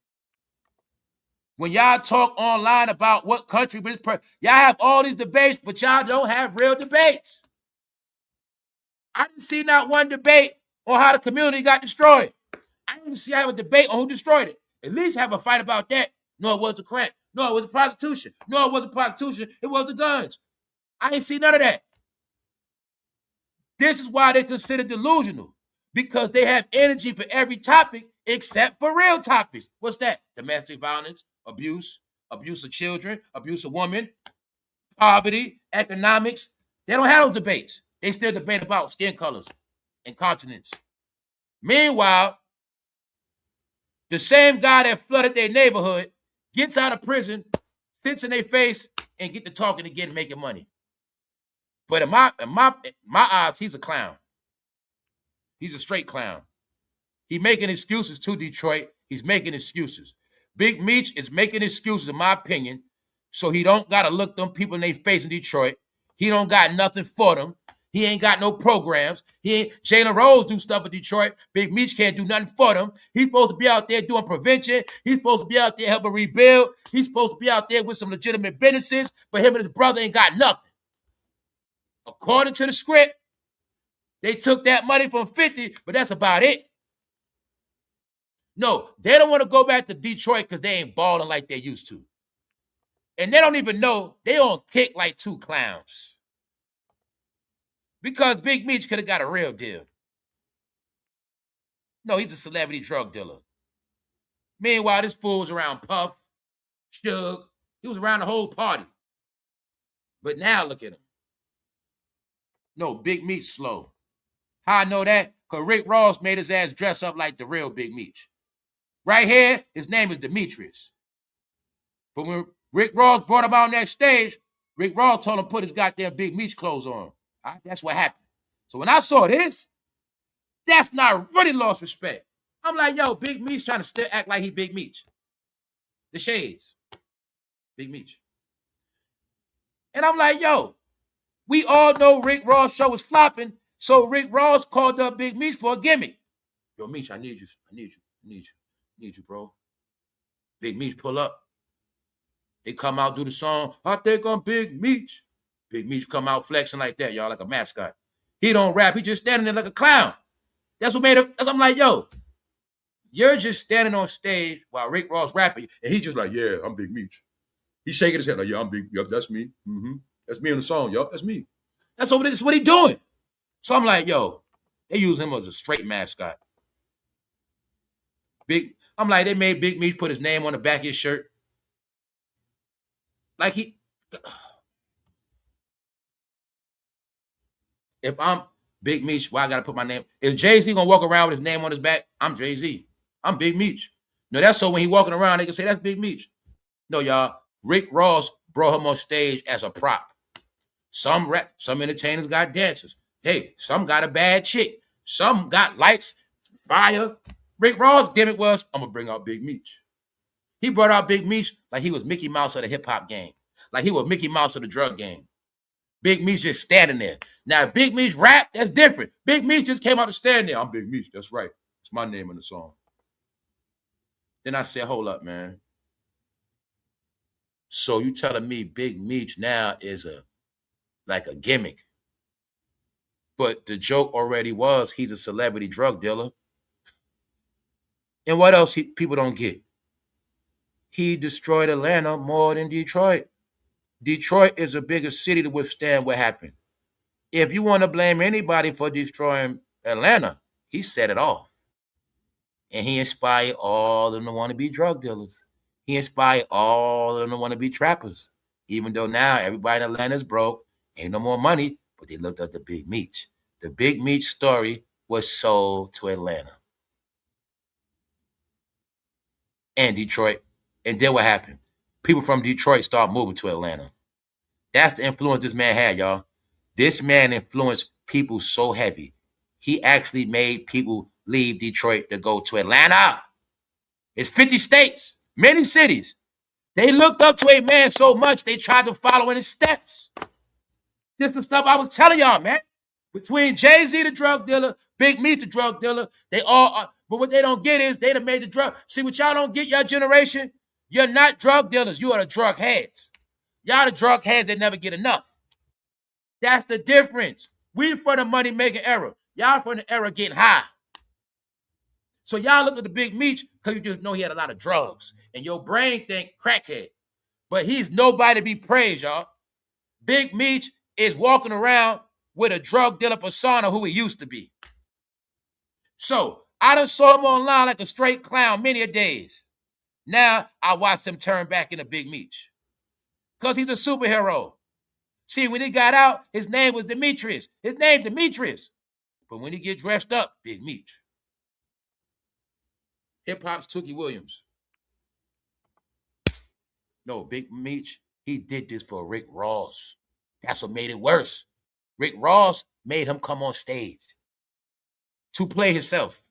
When y'all talk online about what country, y'all have all these debates, but y'all don't have real debates. I didn't see not one debate on how the community got destroyed. I didn't see have a debate on who destroyed it. At least have a fight about that. No, it was the crack. No, it was the prostitution. No, it wasn't prostitution. It was the guns. I ain't see none of that. This is why they're considered delusional, because they have energy for every topic except for real topics. What's that? Domestic violence, abuse of children, abuse of women, poverty, economics. They don't have those debates. They still debate about skin colors and continents. Meanwhile, the same guy that flooded their neighborhood gets out of prison, sits in their face, and get to talking again and making money. But in my eyes, he's a clown. He's a straight clown. He's making excuses to Detroit. He's making excuses. Big Meech is making excuses, in my opinion, So he don't got to look them people in their face in Detroit. He don't got nothing for them. He ain't got no programs. Jalen Rose do stuff in Detroit. Big Meech can't do nothing for them. He's supposed to be out there doing prevention. He's supposed to be out there helping rebuild. He's supposed to be out there with some legitimate businesses, but him and his brother ain't got nothing. According to the script, they took that money from 50, but that's about it. No, they don't want to go back to Detroit because they ain't balling like they used to. And they don't even know they on kick like two clowns. Because Big Meech could have got a real deal. No, he's a celebrity drug dealer. Meanwhile, this fool was around Puff, Suge. He was around the whole party. But now look at him. No, Big Meech slow. How I know that? Because Rick Ross made his ass dress up like the real Big Meech. Right here, his name is Demetrius. But when Rick Ross brought him out on that stage, Rick Ross told him to put his goddamn Big Meech clothes on. That's what happened. So when I saw this, that's not really lost respect. I'm like, yo, Big Meech trying to still act like he Big Meech. The shades. Big Meech. And I'm like, yo, we all know Rick Ross' show was flopping, so Rick Ross called up Big Meech for a gimmick. Yo, Meech, I need you, bro. Big Meech pull up. They come out, do the song, I think I'm Big Meech. Big Meech come out flexing like that, y'all, like a mascot. He don't rap, he just standing there like a clown. That's what made it. I'm like, yo, you're just standing on stage while Rick Ross rapping, and he just like, yeah, I'm Big Meech. He's shaking his head like, yeah, I'm Big. Yup, that's me. That's me in the song. Yup, that's me. That's what he doing. So I'm like, yo, they use him as a straight mascot. I'm like, they made Big Meech put his name on the back of his shirt. Like if I'm Big Meech, why I gotta put my name? If Jay-Z gonna walk around with his name on his back, I'm Jay-Z. I'm Big Meech. No, that's so when he walking around, they can say that's Big Meech. No, y'all, Rick Ross brought him on stage as a prop. Some entertainers got dancers. Hey, some got a bad chick. Some got lights, fire. Rick Ross' gimmick was, I'm gonna bring out Big Meech. He brought out Big Meech like he was Mickey Mouse of the hip-hop game. Like he was Mickey Mouse of the drug game. Big Meech just standing there. Now, Big Meech rap, that's different. Big Meech just came out to stand there. I'm Big Meech, that's right. It's my name in the song. Then I said, hold up, man. So you telling me Big Meech now is like a gimmick. But the joke already was he's a celebrity drug dealer. And what else people don't get? He destroyed Atlanta more than Detroit. Detroit is a bigger city to withstand what happened. If you want to blame anybody for destroying Atlanta, he set it off. And he inspired all of them to want to be drug dealers. He inspired all of them to want to be trappers. Even though now everybody in Atlanta is broke, ain't no more money, but they looked at the Big Meech. The Big Meech story was sold to Atlanta and Detroit. And then what happened? People from Detroit start moving to Atlanta. That's the influence this man had, y'all. This man influenced people so heavy. He actually made people leave Detroit to go to Atlanta. It's 50 states, many cities. They looked up to a man so much they tried to follow in his steps. This is the stuff I was telling y'all, man. Between Jay-Z, the drug dealer, Big Meech, the drug dealer, they all are. But what they don't get is they done made the drug. See, what y'all don't get, your generation, you're not drug dealers. You are the drug heads. Y'all the drug heads that never get enough. That's the difference. We for the money-making era. Y'all from the era getting high. So y'all look at the Big Meech because you just know he had a lot of drugs. And your brain think crackhead. But he's nobody to be praised, y'all. Big Meech is walking around with a drug dealer persona who he used to be. So I done saw him online like a straight clown many a days. Now I watched him turn back into Big Meech. Because he's a superhero. See, when he got out, his name was Demetrius. His name Demetrius. But when he get dressed up, Big Meech. Hip-hop's Tookie Williams. No, Big Meech, he did this for Rick Ross. That's what made it worse. Rick Ross made him come on stage to play himself.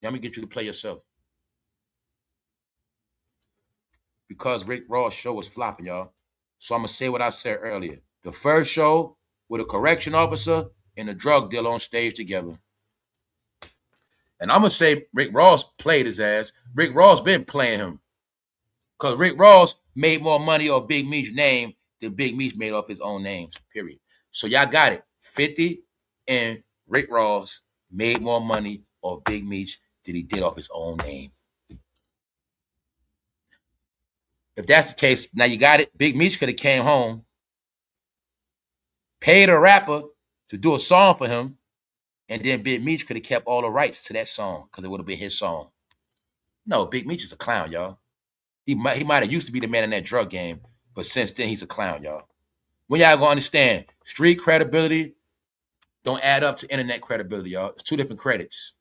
Let me get you to play yourself. because Rick Ross' show was flopping, y'all. So I'm going to say what I said earlier. The first show with a correction officer and a drug dealer on stage together. And I'm going to say Rick Ross played his ass. Rick Ross been playing him. Because Rick Ross made more money off Big Meech's name than Big Meech made off his own names, period. So y'all got it. 50 and Rick Ross made more money off Big Meech than he did off his own name. If that's the case, now you got it. Big Meech could have came home, paid a rapper to do a song for him, and then Big Meech could have kept all the rights to that song because it would have been his song. No, Big Meech is a clown, y'all. He might have used to be the man in that drug game, but since then he's a clown, y'all. When y'all gonna understand, street credibility don't add up to internet credibility, y'all. It's two different credits.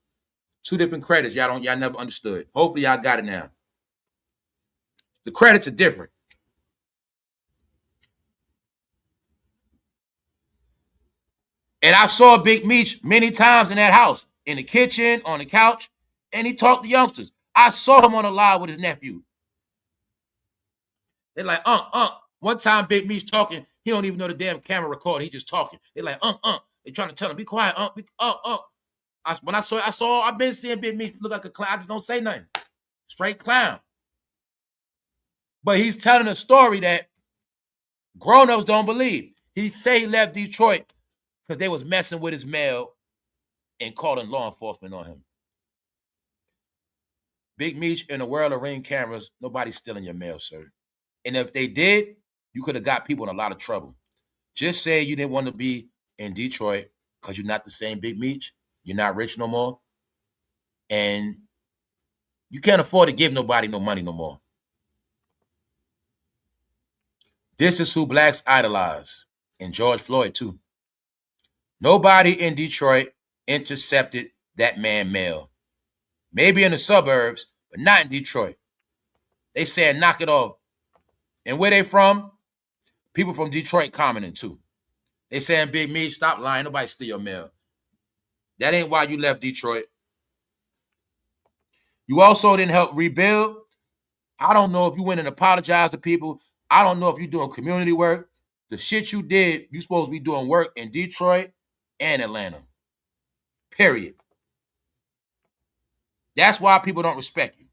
Two different credits. Y'all never understood. Hopefully y'all got it now. The credits are different. And I saw Big Meech many times in that house, in the kitchen, on the couch, and he talked to youngsters. I saw him on a live with his nephew. They're like, One time Big Meech talking, he don't even know the damn camera recording. He just talking. They're like, They're trying to tell him, be quiet, I've been seeing Big Meech look like a clown. I just don't say nothing. Straight clown. But he's telling a story that grown-ups don't believe. He say he left Detroit because they was messing with his mail and calling law enforcement on him. Big Meech, in the world of Ring cameras, nobody's stealing your mail, sir. And if they did, you could have got people in a lot of trouble. Just say you didn't want to be in Detroit because you're not the same Big Meech. You're not rich no more. And you can't afford to give nobody no money no more. This is who blacks idolize. And George Floyd, too. Nobody in Detroit intercepted that man mail. Maybe in the suburbs, but not in Detroit. They said, knock it off. And where they from? People from Detroit commenting, too. They saying, Big Meech, stop lying. Nobody steal your mail. That ain't why you left Detroit. You also didn't help rebuild. I don't know if you went and apologized to people. I don't know if you're doing community work. The shit you did, you supposed to be doing work in Detroit and Atlanta. Period. That's why people don't respect you.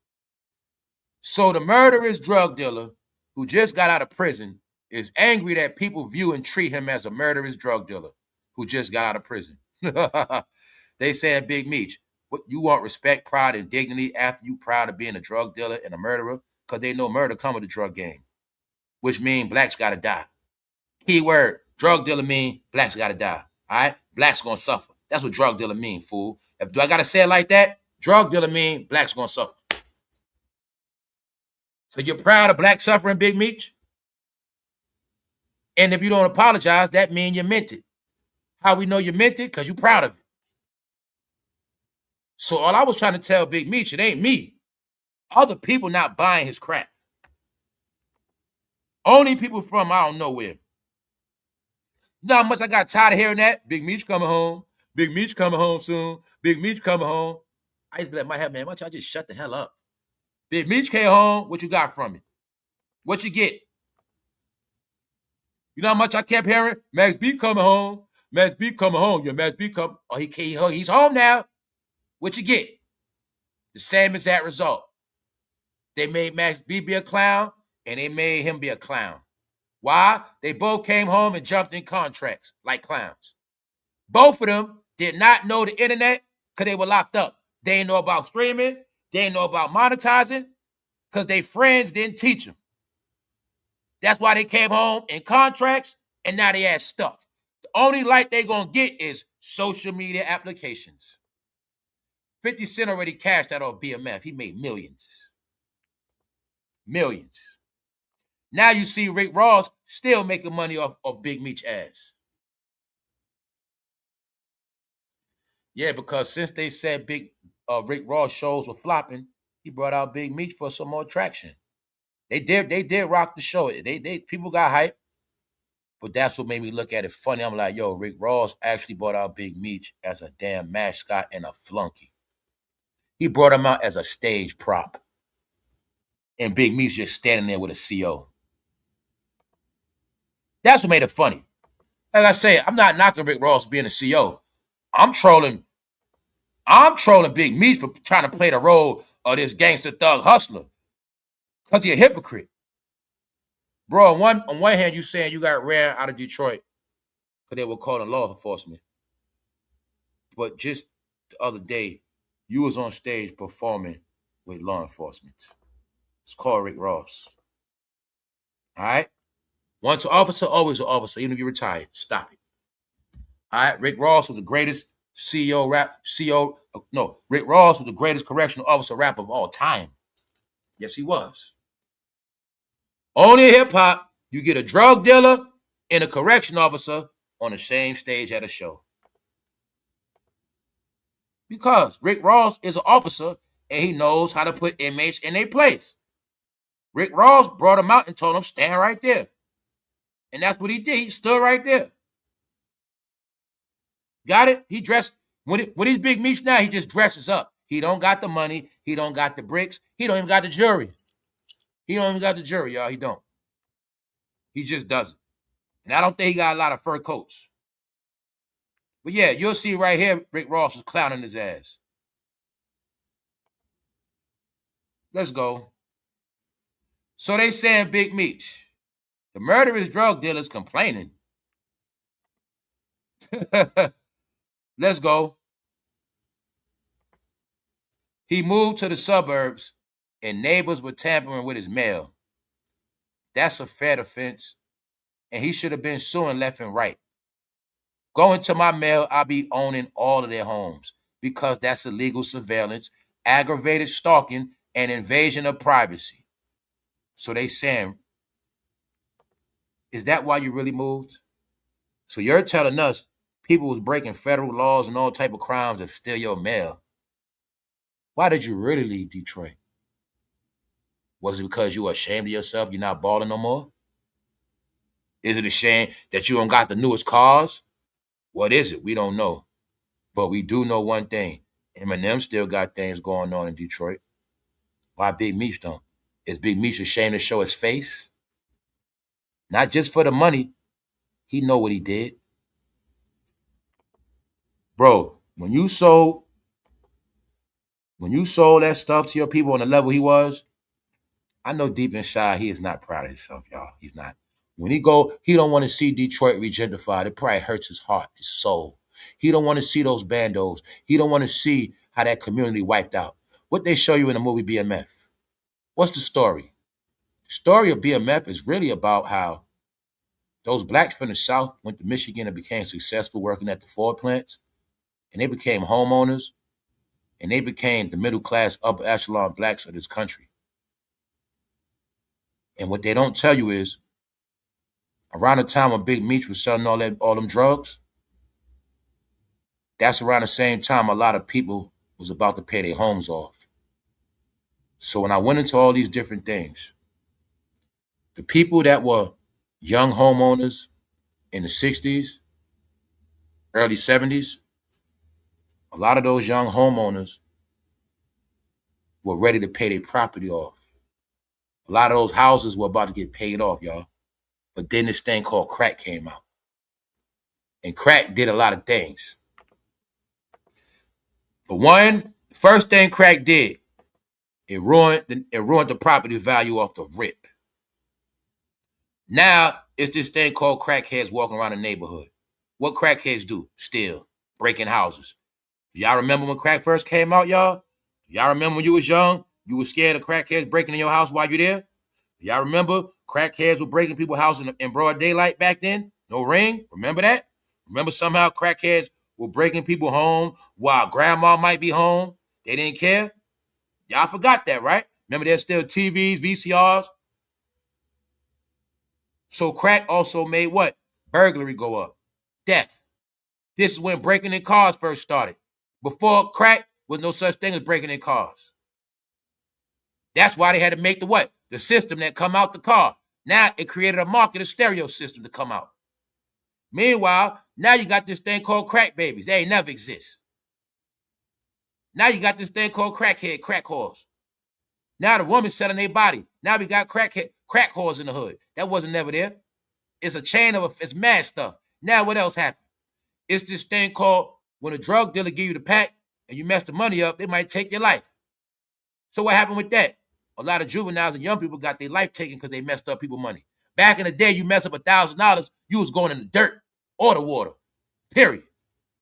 So the murderous drug dealer who just got out of prison is angry that people view and treat him as a murderous drug dealer who just got out of prison. They saying, Big Meech, what, you want respect, pride, and dignity after you proud of being a drug dealer and a murderer? Because they know murder come with the drug game, which means blacks got to die. Keyword, drug dealer mean blacks got to die. All right? Blacks going to suffer. That's what drug dealer mean, fool. Do I got to say it like that? Drug dealer mean blacks going to suffer. So you're proud of black suffering, Big Meech? And if you don't apologize, that means you meant it. How we know you meant it? Because you're proud of it. So all I was trying to tell Big Meech, it ain't me. Other people not buying his crap. Only people from I don't know where. You know how much I got tired of hearing that? Big Meech coming home. Big Meech coming home soon. Big Meech coming home. I used to be like, my head, man, why don't y'all just shut the hell up? Big Meech came home. What you got from it? What you get? You know how much I kept hearing? Max B coming home. Max B coming home. Yeah, Max B come. Oh, he's home now. What you get? The same exact result. They made Max B be a clown, and they made him be a clown. Why? They both came home and jumped in contracts like clowns. Both of them did not know the internet because they were locked up. They didn't know about streaming. They didn't know about monetizing because their friends didn't teach them. That's why they came home in contracts, and now they ass stuck. The only light they going to get is social media applications. 50 Cent already cashed out on BMF. He made millions. Millions. Now you see Rick Ross still making money off Big Meech ass. Yeah, because since they said Rick Ross shows were flopping, he brought out Big Meech for some more traction. They did rock the show. People got hype, but that's what made me look at it funny. I'm like, yo, Rick Ross actually brought out Big Meech as a damn mascot and a flunky. He brought him out as a stage prop. and Big Meech just standing there with a CO. That's what made it funny. Like I say, I'm not knocking Rick Ross being a CO. I'm trolling Big Meech for trying to play the role of this gangster thug hustler. Because he a hypocrite. Bro, on one hand, you saying you got ran out of Detroit because they were calling law enforcement. But just the other day, you was on stage performing with law enforcement. It's called Rick Ross. All right? Once an officer, always an officer, even if you're retired. Stop it. All right? Rick Ross was the greatest Rick Ross was the greatest correctional officer rapper of all time. Yes, he was. Only in hip-hop, you get a drug dealer and a correction officer on the same stage at a show. Because Rick Ross is an officer and he knows how to put inmates in their place. Rick Ross brought him out and told him, stand right there. And that's what he did. He stood right there. Got it? He dressed, when he's Big Meech now, he just dresses up. He don't got the money. He don't got the bricks. He don't even got the jury. He don't even got the jury, y'all. He don't. He just doesn't. And I don't think he got a lot of fur coats. But yeah, you'll see right here, Rick Ross is clowning his ass. Let's go. So they saying Big Meech, the murderous drug dealers complaining. Let's go. He moved to the suburbs and neighbors were tampering with his mail. That's a fed offense, and he should have been suing left and right. Going to my mail, I'll be owning all of their homes because that's illegal surveillance, aggravated stalking, and invasion of privacy. So they saying, is that why you really moved? So you're telling us people was breaking federal laws and all type of crimes to steal your mail. Why did you really leave Detroit? Was it because you were ashamed of yourself? You're not balling no more? Is it a shame that you don't got the newest cars? What is it? We don't know. But we do know one thing. Eminem still got things going on in Detroit. Why Big Meech don't? Is Big Meech ashamed to show his face? Not just for the money. He know what he did. Bro, when you sold that stuff to your people on the level he was, I know deep inside he is not proud of himself, y'all. He's not. When he don't want to see Detroit regentrified. It probably hurts his heart, his soul. He don't want to see those bandos. He don't want to see how that community wiped out. What they show you in the movie BMF? What's the story? The story of BMF is really about how those blacks from the South went to Michigan and became successful working at the Ford plants, and they became homeowners, and they became the middle class, upper echelon blacks of this country. And what they don't tell you is, around the time when Big Meech was selling all them drugs, that's around the same time a lot of people was about to pay their homes off. So when I went into all these different things, the people that were young homeowners in the 60s, early 70s, a lot of those young homeowners were ready to pay their property off. A lot of those houses were about to get paid off, y'all. But then this thing called crack came out. And crack did a lot of things. For one, the first thing crack did, it ruined the property value off the rip. Now, it's this thing called crackheads walking around the neighborhood. What crackheads do? Steal, breaking houses. Y'all remember when crack first came out, y'all? Y'all remember when you was young, you were scared of crackheads breaking in your house while you there? Y'all remember crackheads were breaking people's houses in broad daylight back then? No ring? Remember that? Remember somehow crackheads were breaking people home while grandma might be home? They didn't care? Y'all forgot that, right? Remember there's still TVs, VCRs? So crack also made what? Burglary go up. Death. This is when breaking in cars first started. Before crack was no such thing as breaking in cars. That's why they had to make the what? The system that come out the car. Now it created a market, a stereo system to come out. Meanwhile, now you got this thing called crack babies. They ain't never exist. Now you got this thing called crackhead, crack whores. Now the woman's selling their body. Now we got crack whores in the hood. That wasn't never there. It's a chain of it's mad stuff. Now what else happened? It's this thing called when a drug dealer give you the pack and you mess the money up, they might take your life. So what happened with that? A lot of juveniles and young people got their life taken because they messed up people's money. Back in the day, you mess up $1,000, you was going in the dirt or the water. Period.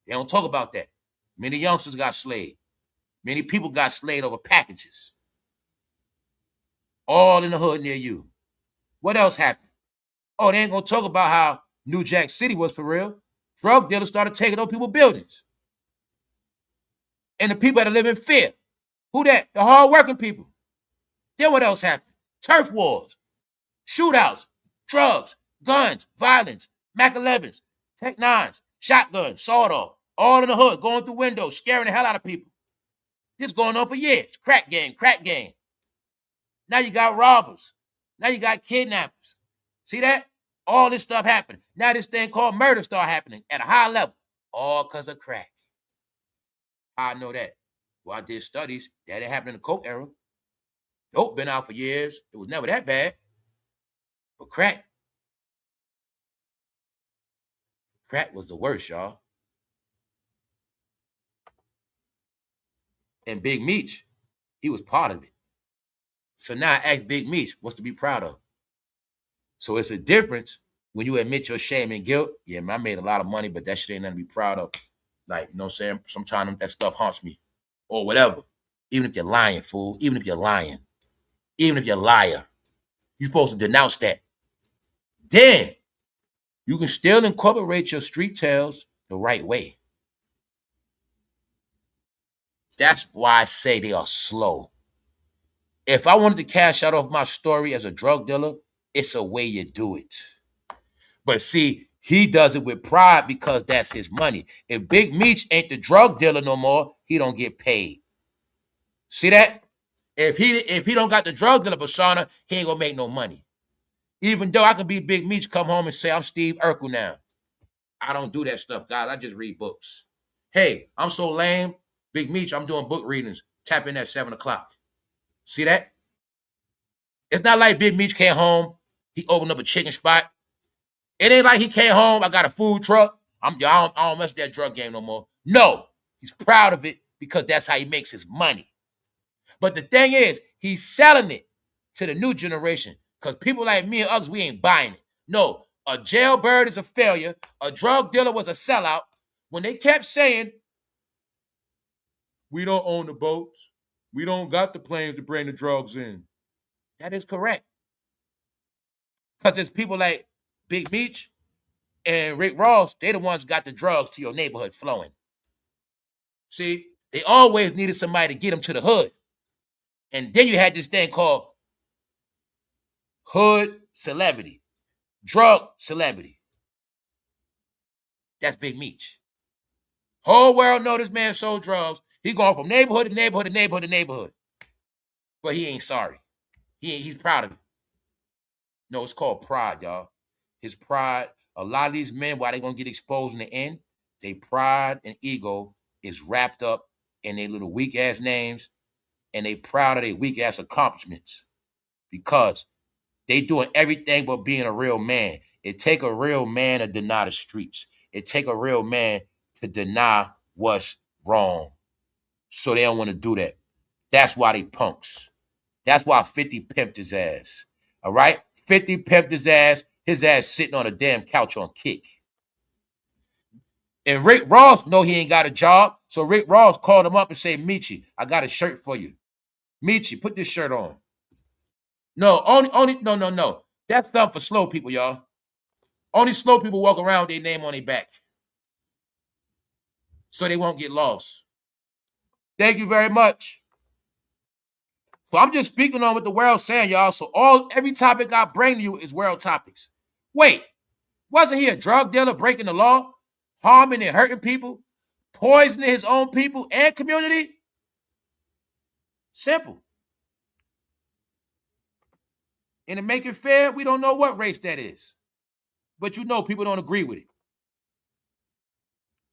They don't talk about that. Many youngsters got slayed. Many people got slayed over packages. All in the hood near you. What else happened? Oh, they ain't gonna talk about how New Jack City was for real. Drug dealers started taking over people's buildings. And the people had to live in fear. Who that? The hard-working people. Then what else happened? Turf wars, shootouts, drugs, guns, violence, Mac 11s, Tech 9s, shotguns, sawed-off, all in the hood, going through windows, scaring the hell out of people. This going on for years. Crack game, crack game. Now you got robbers. Now you got kidnappers. See that? All this stuff happened. Now this thing called murder start happening at a high level. All because of crack. How I know that? Well, I did studies. That didn't happen in the coke era. Dope been out for years. It was never that bad. But crack was the worst, y'all. And Big Meech, he was part of it. So now I ask Big Meech, what's to be proud of? So it's a difference when you admit your shame and guilt. Yeah, man, I made a lot of money, but that shit ain't nothing to be proud of. Like, you know what I'm saying? Sometimes that stuff haunts me. Or whatever. Even if you're lying, fool. Even if you're lying. Even if you're a liar. You're supposed to denounce that. Then you can still incorporate your street tales the right way. That's why I say they are slow. If I wanted to cash out off my story as a drug dealer, it's a way you do it. But see, he does it with pride because that's his money. If Big Meech ain't the drug dealer no more, he don't get paid. See that? If he don't got the drug dealer persona, he ain't gonna make no money. Even though I can be Big Meech, come home and say, I'm Steve Urkel now. I don't do that stuff, guys. I just read books. Hey, I'm so lame. Big Meech, I'm doing book readings. Tap in at 7 o'clock. See that? It's not like Big Meech came home. He opened up a chicken spot. It ain't like he came home. I got a food truck. I don't mess with that drug game no more. No, he's proud of it because that's how he makes his money. But the thing is, he's selling it to the new generation because people like me and others, we ain't buying it. No, a jailbird is a failure. A drug dealer was a sellout. When they kept saying, we don't own the boats. We don't got the planes to bring the drugs in. That is correct. Because it's people like Big Meech and Rick Ross, they the ones who got the drugs to your neighborhood flowing. See, they always needed somebody to get them to the hood. And then you had this thing called hood celebrity, drug celebrity. That's Big Meech. Whole world know this man sold drugs. He going from neighborhood to neighborhood to neighborhood to neighborhood. But he ain't sorry. He's proud of it. No, it's called pride, y'all. His pride. A lot of these men, why they gonna get exposed in the end, their pride and ego is wrapped up in their little weak ass names, and they proud of their weak ass accomplishments because they doing everything but being a real man. It take a real man to deny the streets. It take a real man to deny what's wrong. So they don't want to do that. That's why they punks. That's why 50 pimped his ass. All right? 50 pimped his ass sitting on a damn couch on kick. And Rick Ross know he ain't got a job, so Rick Ross called him up and said, Meechy, I got a shirt for you. Meechy, put this shirt on. No. That's something for slow people, y'all. Only slow people walk around with their name on their back. So they won't get lost. Thank you very much. So I'm just speaking on what the world's saying, y'all. So every topic I bring to you is world topics. Wait, wasn't he a drug dealer breaking the law, harming and hurting people, poisoning his own people and community? Simple. And to make it fair, we don't know what race that is. But you know people don't agree with it.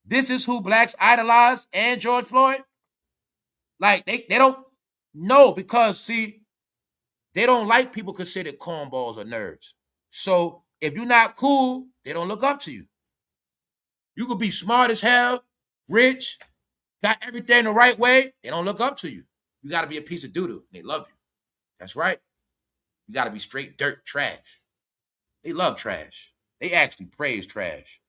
This is who blacks idolize and George Floyd? Like, they don't know because, see, They don't like people considered cornballs or nerds. So if you're not cool, they don't look up to you. You could be smart as hell, rich, got everything the right way. They don't look up to you. You got to be a piece of doo-doo. They love you. That's right. You got to be straight dirt trash. They love trash. They actually praise trash.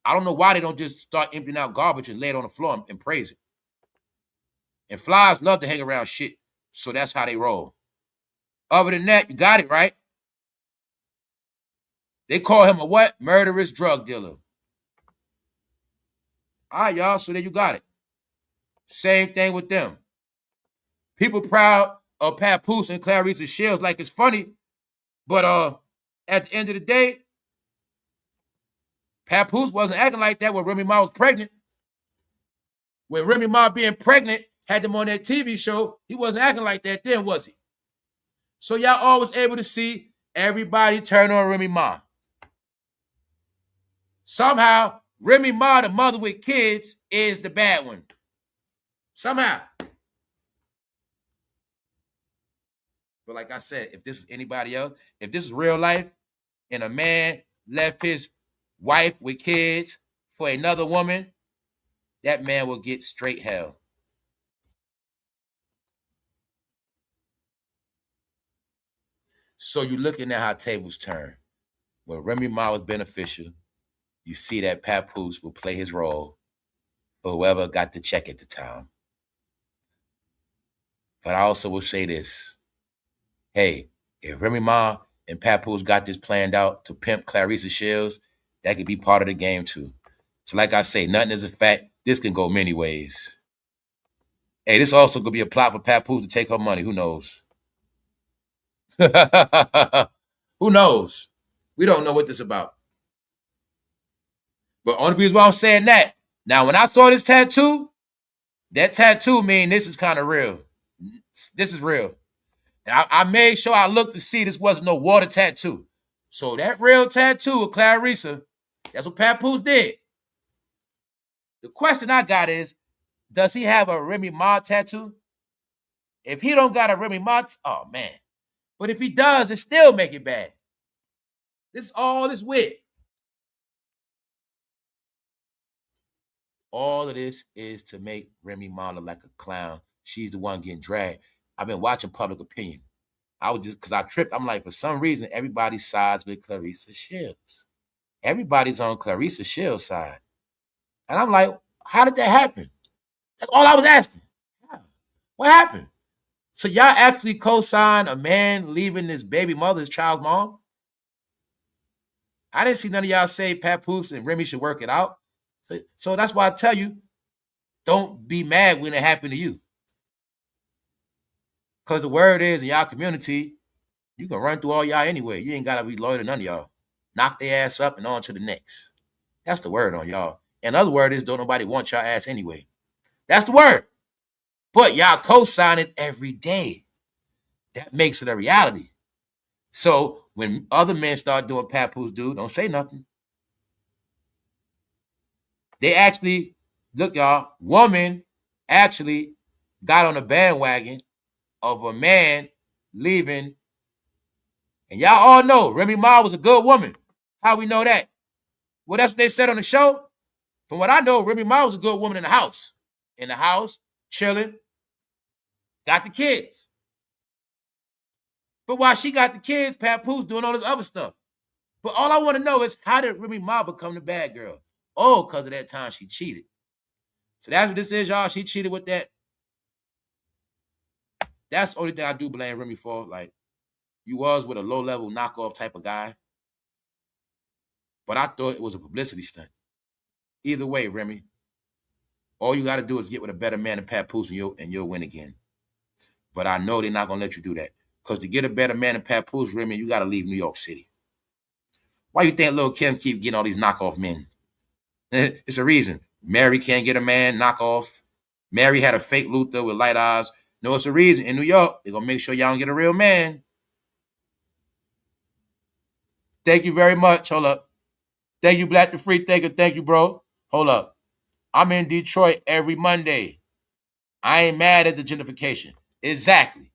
I don't know why they don't just start emptying out garbage and lay it on the floor and praise it. And flies love to hang around shit, so that's how they roll. Other than that, you got it, right? They call him a what? Murderous drug dealer. All right, y'all, so there you got it. Same thing with them. People proud of Papoose and claressashields like it's funny, but at the end of the day, Papoose wasn't acting like that when Remy Ma was pregnant. When Remy Ma being pregnant had them on that TV show, he wasn't acting like that then, was he? So y'all always able to see everybody turn on Remy Ma. Somehow, Remy Ma, the mother with kids, is the bad one. Somehow. But like I said, if this is anybody else, if this is real life, and a man left his wife with kids for another woman, that man will get straight hell. So you're looking at how tables turn. When Remy Ma was beneficial, you see that Papoose will play his role for whoever got the check at the time. But I also will say this. Hey, if Remy Ma and Papoose got this planned out to pimp claressashields, that could be part of the game too. So like I say, nothing is a fact. This can go many ways. Hey, this also could be a plot for Papoose to take her money. Who knows? Who knows? We don't know what this is about. But only reason why I'm saying that. Now, when I saw this tattoo, that tattoo mean this is kind of real. This is real. And I made sure I looked to see this wasn't no water tattoo. So that real tattoo of Claressa, that's what Papoose did. The question I got is, does he have a Remy Ma tattoo? If he don't got a Remy Ma, oh man. But if he does, it still make it bad. This all is weird. All of this is to make Remy Ma look like a clown. She's the one getting dragged. I've been watching Public Opinion. I was just, because I tripped, I'm like, for some reason, everybody sides with claressashields. Everybody's on claressashields' side. And I'm like, how did that happen? That's all I was asking. What happened? So y'all actually co-signed a man leaving his baby mother, his child's mom? I didn't see none of y'all say Papoose and Remy should work it out. So that's why I tell you, don't be mad when it happened to you. Because the word is, in y'all community, you can run through all y'all anyway. You ain't got to be loyal to none of y'all. Knock their ass up and on to the next. That's the word on y'all. And the other word is, don't nobody want y'all ass anyway. That's the word. But y'all co-sign it every day. That makes it a reality. So when other men start doing Papoose do, don't say nothing. They actually, look y'all, woman actually got on the bandwagon of a man leaving. And y'all all know Remy Ma was a good woman. How we know that? Well, that's what they said on the show. From what I know, Remy Ma was a good woman in the house. In the house, chilling, got the kids. But while she got the kids, Papoose doing all this other stuff. But all I want to know is, how did Remy Ma become the bad girl? Oh, because of that time she cheated. So that's what this is, y'all. She cheated with that. That's the only thing I do blame Remy for. Like, you was with a low-level knockoff type of guy. But I thought it was a publicity stunt. Either way, Remy, all you got to do is get with a better man than Papoose and you'll win again. But I know they're not going to let you do that. Because to get a better man than Papoose, Remy, you got to leave New York City. Why you think Lil Kim keep getting all these knockoff men? It's a reason. Mary can't get a man knockoff. Mary had a fake Luther with light eyes. No, it's a reason. In New York, they're going to make sure y'all don't get a real man. Thank you very much. Hold up. Thank you, Black the Free Thinker. Thank you, bro. Hold up. I'm in Detroit every Monday. I ain't mad at the gentrification. Exactly.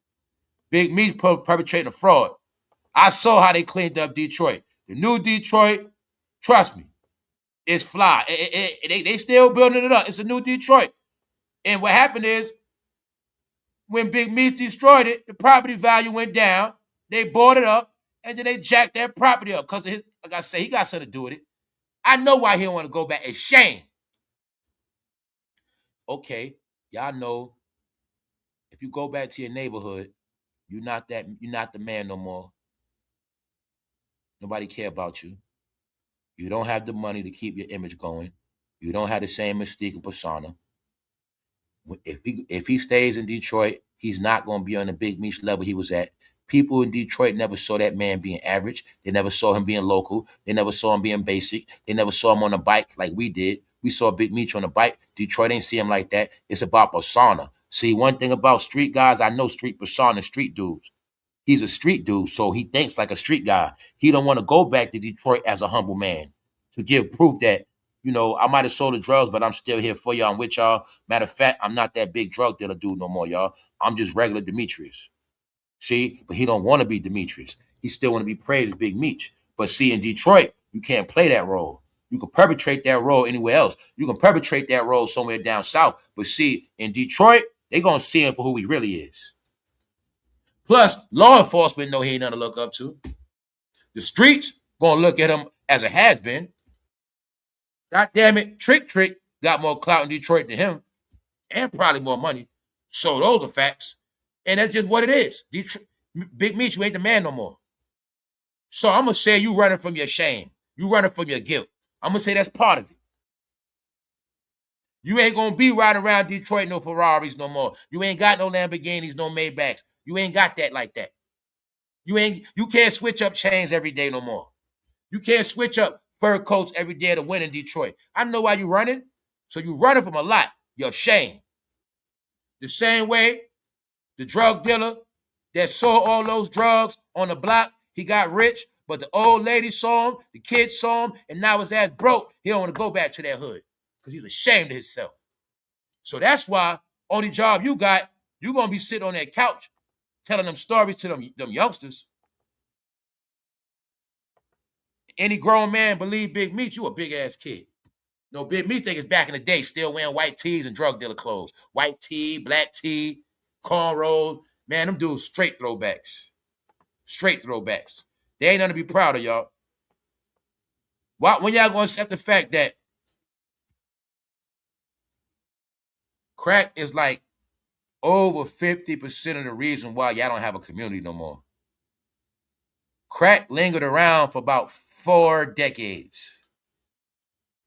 Big Meech perpetrating a fraud. I saw how they cleaned up Detroit. The new Detroit, trust me, it's fly. They still building it up. It's a new Detroit. And what happened is, when Big Meech destroyed it, the property value went down. They bought it up, and then they jacked that property up. Because, like I say, he got something to do with it. I know why he don't want to go back. It's shame. Okay, y'all know, if you go back to your neighborhood, you're not the man no more. Nobody care about you. You don't have the money to keep your image going. You don't have the same mystique and persona. If he stays in Detroit, he's not going to be on the Big Meech level he was at. People in Detroit never saw that man being average. They never saw him being local. They never saw him being basic. They never saw him on a bike like we did. We saw Big Meech on a bike. Detroit ain't see him like that. It's about persona. See, one thing about street guys, I know street persona, street dudes. He's a street dude, so he thinks like a street guy. He don't want to go back to Detroit as a humble man to give proof that, I might have sold the drugs, but I'm still here for y'all. I'm with y'all. Matter of fact, I'm not that big drug dealer dude no more, y'all. I'm just regular Demetrius. See, but he don't want to be Demetrius. He still want to be praised as Big Meech. But see, in Detroit, you can't play that role. You can perpetrate that role anywhere else. You can perpetrate that role somewhere down south. But see, in Detroit, they going to see him for who he really is. Plus, law enforcement know he ain't nothing to look up to. The streets going to look at him as a has-been. God damn it, Trick got more clout in Detroit than him, and probably more money. So those are facts. And that's just what it is. Detroit, Big Meech, you ain't the man no more. So I'm going to say you running from your shame. You running from your guilt. I'm going to say that's part of it. You ain't going to be riding around Detroit no Ferraris no more. You ain't got no Lamborghinis, no Maybachs. You ain't got that like that. You can't switch up chains every day no more. You can't switch up fur coats every day to win in Detroit. I know why you running. So you running from a lot. You're ashamed. The same way the drug dealer that saw all those drugs on the block, he got rich, but the old lady saw him, the kids saw him, and now his ass broke. He don't want to go back to that hood because he's ashamed of himself. So that's why only job you got, you're going to be sitting on that couch telling them stories to them youngsters. Any grown man believe Big Meech, you a big-ass kid. No, Big Meech think it's back in the day, still wearing white tees and drug dealer clothes. White tee, black tee, cornrows. Man, them dudes straight throwbacks. Straight throwbacks. They ain't nothing to be proud of, y'all. When y'all going to accept the fact that crack is like over 50% of the reason why y'all don't have a community no more? Crack lingered around for about 4 decades.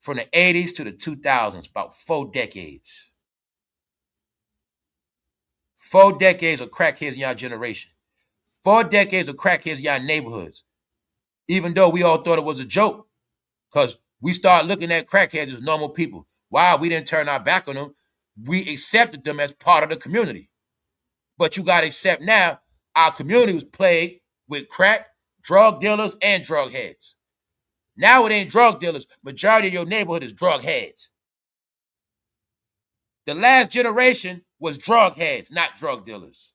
From the 80s to the 2000s, about 4 decades. 4 decades of crackheads in y'all generation. 4 decades of crackheads in y'all neighborhoods. Even though we all thought it was a joke, because we started looking at crackheads as normal people. Why? We didn't turn our back on them. We accepted them as part of the community. But you got to accept now, our community was plagued with crack, drug dealers, and drug heads. Now it ain't drug dealers. Majority of your neighborhood is drug heads. The last generation was drug heads, not drug dealers.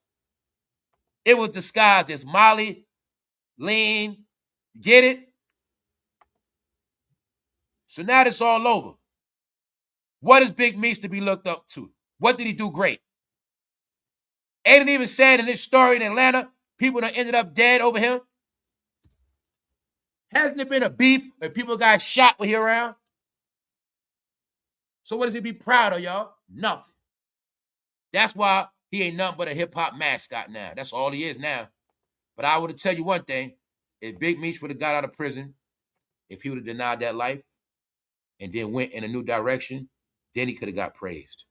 It was disguised as Molly, lean, get it? So now it's all over. What is Big Meech to be looked up to? What did he do great? Ain't it even said in this story in Atlanta, people that ended up dead over him? Hasn't it been a beef where people got shot when he around? So what does he be proud of, y'all? Nothing. That's why he ain't nothing but a hip-hop mascot now. That's all he is now. But I would tell you one thing. If Big Meech would have got out of prison, if he would have denied that life and then went in a new direction, then he could have got praised.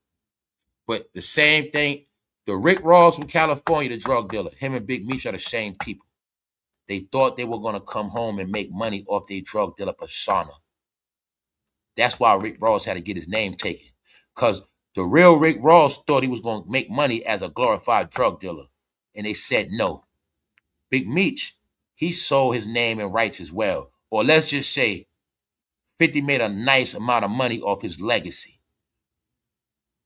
But the same thing, the rickross from California, the drug dealer, him and Big Meech are the same people. They thought they were going to come home and make money off their drug dealer persona. That's why Rick Ross had to get his name taken. Because the real Rick Ross thought he was going to make money as a glorified drug dealer. And they said no. Big Meech, he sold his name and rights as well. Or let's just say 50 made a nice amount of money off his legacy.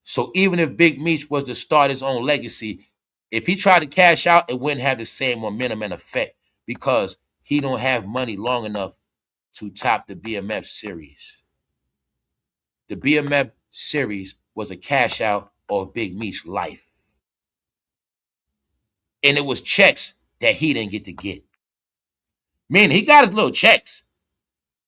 So even if Big Meech was to start his own legacy, If he tried to cash out, it wouldn't have the same momentum and effect because he don't have money long enough to top the BMF series. The BMF series was a cash out of Big Meech's life. And it was checks that he didn't get to get. Meaning he got his little checks.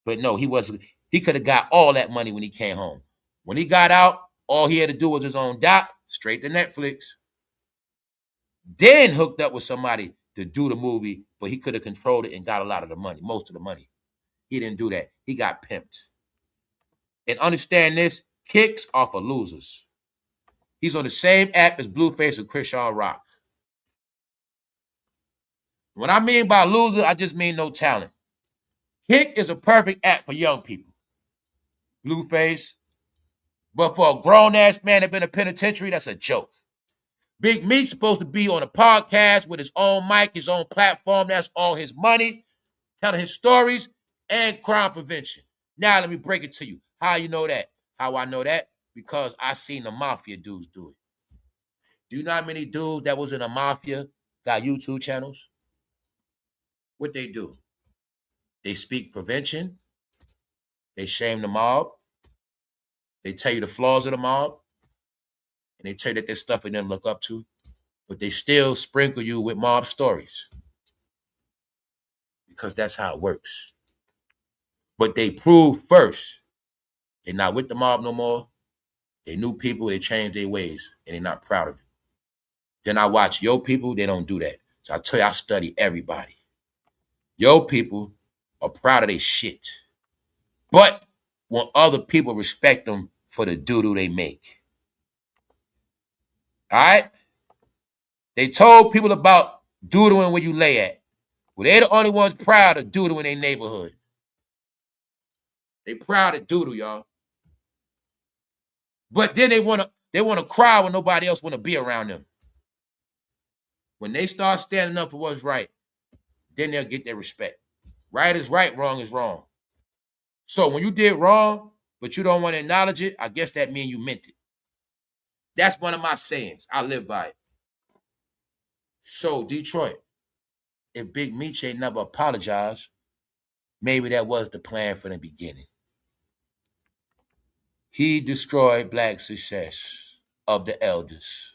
But no, he wasn't. He could have got all that money when he came home. When he got out, all he had to do was his own doc, straight to Netflix. Then hooked up with somebody to do the movie, but he could have controlled it and got a lot of the money, most of the money. He didn't do that. He got pimped. And understand this, kicks are for losers. He's on the same app as Blueface and chriseanrock. What I mean by loser, I just mean no talent. Kick is a perfect app for young people. Blueface. But for a grown-ass man that been in a penitentiary, that's a joke. Big Meech's supposed to be on a podcast with his own mic, his own platform. That's all his money, telling his stories and crime prevention. Now let me break it to you. How you know that? How I know that? Because I seen the mafia dudes do it. Do you know how many dudes that was in the mafia got YouTube channels? What they do? They speak prevention. They shame the mob. They tell you the flaws of the mob. And they tell you that there's stuff they didn't look up to. But they still sprinkle you with mob stories. Because that's how it works. But they prove first, they're not with the mob no more. They new people, they changed their ways, and they're not proud of it. Then I watch your people, they don't do that. So I tell you, I study everybody. Your people are proud of their shit, but want other people respect them for the doo-doo they make. All right? They told people about doodooing where you lay at. Well, they're the only ones proud of doodoo in their neighborhood. They proud of doodoo, y'all. But then they want to cry when nobody else want to be around them. When they start standing up for what's right, then they'll get their respect. Right is right, wrong is wrong. So when you did wrong, but you don't want to acknowledge it, I guess that means you meant it. That's one of my sayings. I live by it. So, Detroit, if Big Meech ain't never apologized, maybe that was the plan from the beginning. He destroyed black success of the elders.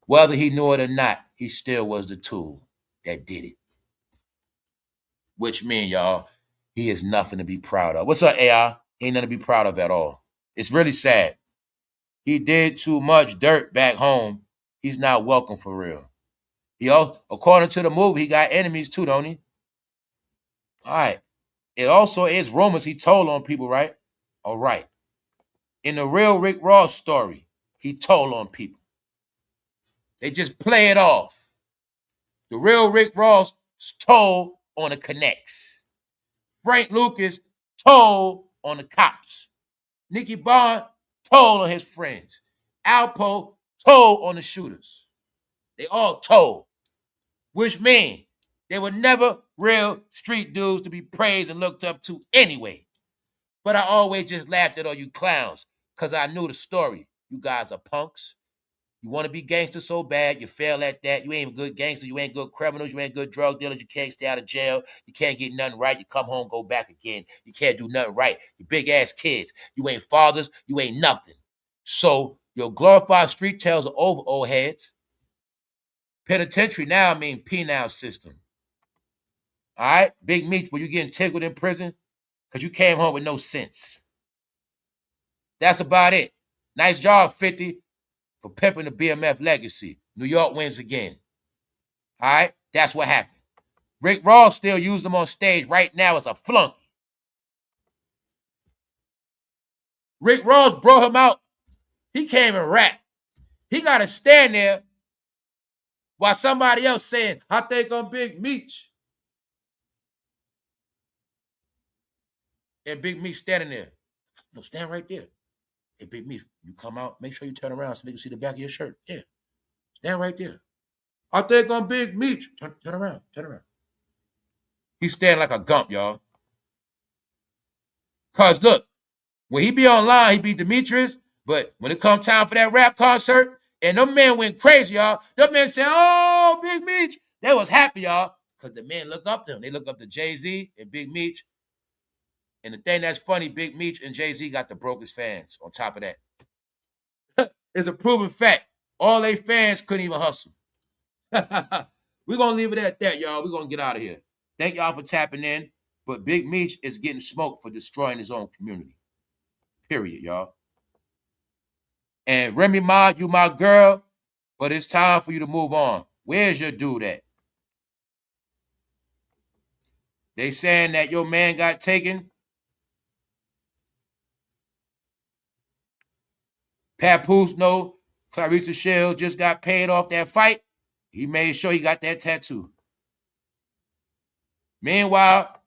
Whether he knew it or not, he still was the tool that did it. Which means, y'all, he is nothing to be proud of. What's up, AI? He ain't nothing to be proud of at all. It's really sad. He did too much dirt back home. He's not welcome for real. According to the movie, he got enemies too, don't he? All right. It also is rumors he told on people, right? All right. In the real Rick Ross story, he told on people. They just play it off. The real Rick Ross told on the connects. Frank Lucas told on the cops. Nicky Bond told on his friends. Alpo told on the shooters. They all told. Which means they were never real street dudes to be praised and looked up to anyway. But I always just laughed at all you clowns because I knew the story. You guys are punks. You want to be gangsters so bad, you fail at that. You ain't good gangsters, you ain't good criminals, you ain't good drug dealers, you can't stay out of jail, you can't get nothing right, you come home, go back again. You can't do nothing right. You big ass kids. You ain't fathers, you ain't nothing. So your glorified street tales are over, old heads. Penitentiary now mean penal system. All right? Big Meech, were you getting tickled in prison? Because you came home with no sense. That's about it. Nice job, 50. For pimping the BMF legacy. New York wins again. All right? That's what happened. Rick Ross still used him on stage right now as a flunky. Rick Ross brought him out. He came and rapped. He got to stand there while somebody else saying, I think I'm Big Meech. And Big Meech standing there. No, stand right there. Hey, Big Meech, you come out, make sure you turn around so they can see the back of your shirt. Yeah. Stand right there. I think I'm Big Meech. Turn around. Turn around. He's standing like a gump, y'all. Because look, when he be online, he be Demetrius. But when it come time for that rap concert, And them men went crazy, y'all. Them men said, oh, Big Meech. They was happy, y'all, because the men look up to them. They look up to Jay-Z and Big Meech. And the thing that's funny, Big Meech and Jay-Z got the brokest fans on top of that. It's a proven fact. All they fans couldn't even hustle. We're going to leave it at that, y'all. We're going to get out of here. Thank y'all for tapping in. But Big Meech is getting smoked for destroying his own community. Period, y'all. And Remy Ma, you my girl, but it's time for you to move on. Where's your dude at? They saying that your man got taken. Papoose, no, claressashields just got paid off that fight. He made sure he got that tattoo. Meanwhile,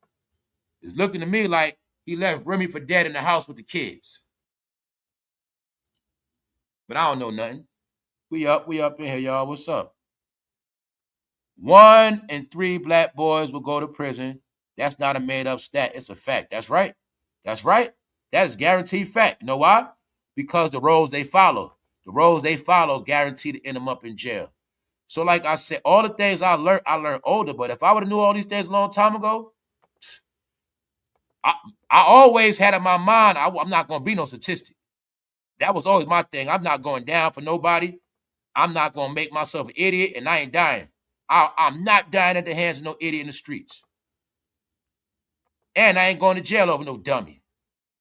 it's looking to me like he left Remy for dead in the house with the kids. But I don't know nothing. We up in here, y'all. What's up? 1 in 3 black boys will go to prison. That's not a made-up stat. It's a fact. That's right. That's right. That is guaranteed fact. You know why? Because the roles they follow. The roles they follow guarantee to end them up in jail. So like I said, all the things I learned older. But if I would have knew all these things a long time ago, I always had in my mind, I'm not going to be no statistic. That was always my thing. I'm not going down for nobody. I'm not going to make myself an idiot, and I ain't dying. I'm not dying at the hands of no idiot in the streets. And I ain't going to jail over no dummy.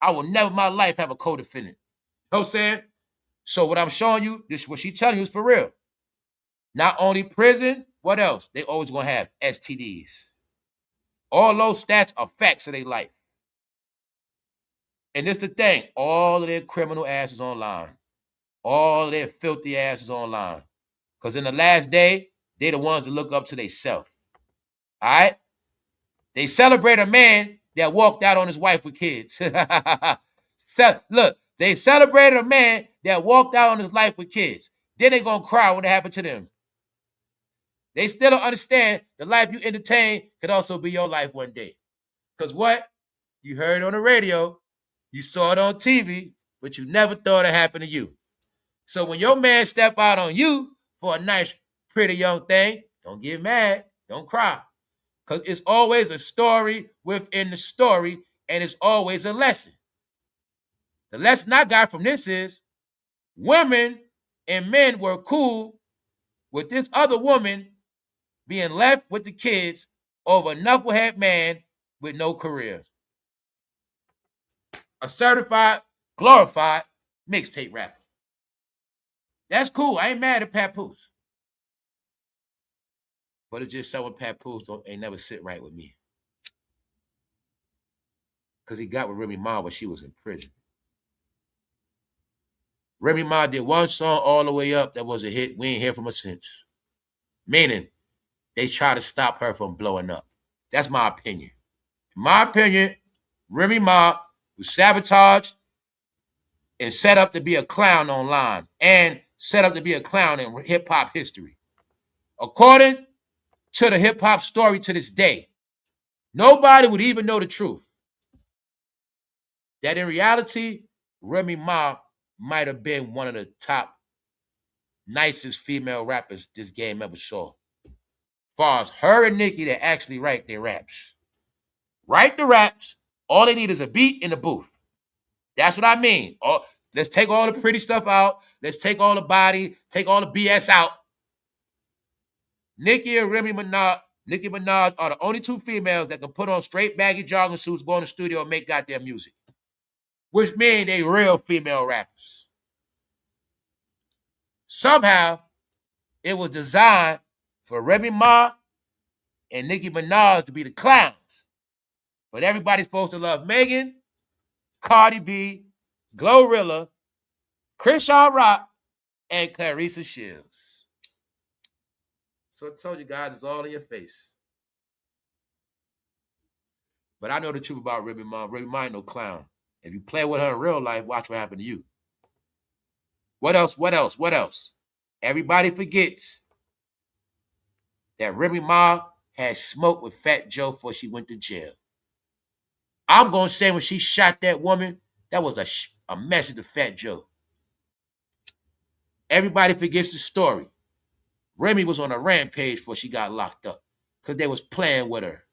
I will never in my life have a co-defendant. You know what I'm saying? So what I'm showing you, this what she telling you is for real. Not only prison, what else? They always going to have STDs. All those stats are facts of their life. And this the thing, all of their criminal asses online. All of their filthy asses online. Because in the last day, they the ones that look up to themselves. All right? They celebrate a man that walked out on his wife with kids. Look, they celebrated a man that walked out on his life with kids. Then they going to cry when it happened to them. They still don't understand the life you entertain could also be your life one day. Because what? You heard it on the radio, you saw it on TV, but you never thought it happened to you. So when your man step out on you for a nice, pretty young thing, don't get mad, don't cry. Because it's always a story within the story, and it's always a lesson. The lesson I got from this is women and men were cool with this other woman being left with the kids over a knucklehead man with no career. A certified, glorified mixtape rapper. That's cool. I ain't mad at Papoose. But it's just someone Papoose ain't never sit right with me. Because he got with Remy Ma when she was in prison. Remy Ma did one song all the way up that was a hit. We ain't hear from her since. Meaning, they try to stop her from blowing up. That's my opinion. In my opinion, Remy Ma was sabotaged and set up to be a clown online and set up to be a clown in hip-hop history. According to the hip-hop story to this day, nobody would even know the truth. That in reality, Remy Ma might have been one of the top nicest female rappers this game ever saw. As far as her and Nicki that actually write their raps. Write the raps. All they need is a beat in the booth. That's what I mean. Let's take all the pretty stuff out. Let's take all the body, take all the BS out. Nicki and Nicki Minaj are the only 2 females that can put on straight baggy jogging suits, go in the studio and make goddamn music. Which means they real female rappers. Somehow, it was designed for Remy Ma and Nicki Minaj to be the clowns. But everybody's supposed to love Megan, Cardi B, Glorilla, chriseanrock, and claressashields. So I told you guys, it's all in your face. But I know the truth about Remy Ma. Remy Ma ain't no clown. If you play with her in real life, watch what happened to you. What else? Everybody forgets that Remy Ma had smoked with Fat Joe before she went to jail. I'm going to say when she shot that woman, that was a message to Fat Joe. Everybody forgets the story. Remy was on a rampage before she got locked up because they was playing with her.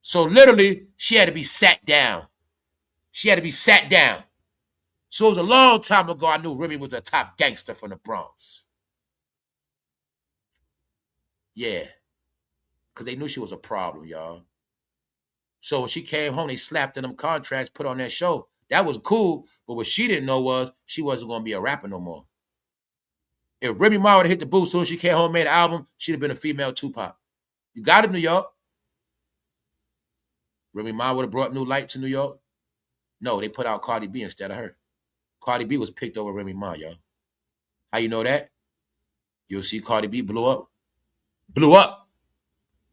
So literally, she had to be sat down. She had to be sat down. So it was a long time ago I knew Remy was a top gangster from the Bronx. Yeah. Because they knew she was a problem, y'all. So when she came home, they slapped in them contracts, put on that show. That was cool, but what she didn't know was she wasn't going to be a rapper no more. If Remy Ma would have hit the booth as soon as she came home and made an album, she'd have been a female Tupac. You got it, New York. Remy Ma would have brought new light to New York. No, they put out Cardi B instead of her. Cardi B was picked over Remy Ma, y'all. How you know that? You'll see Cardi B blew up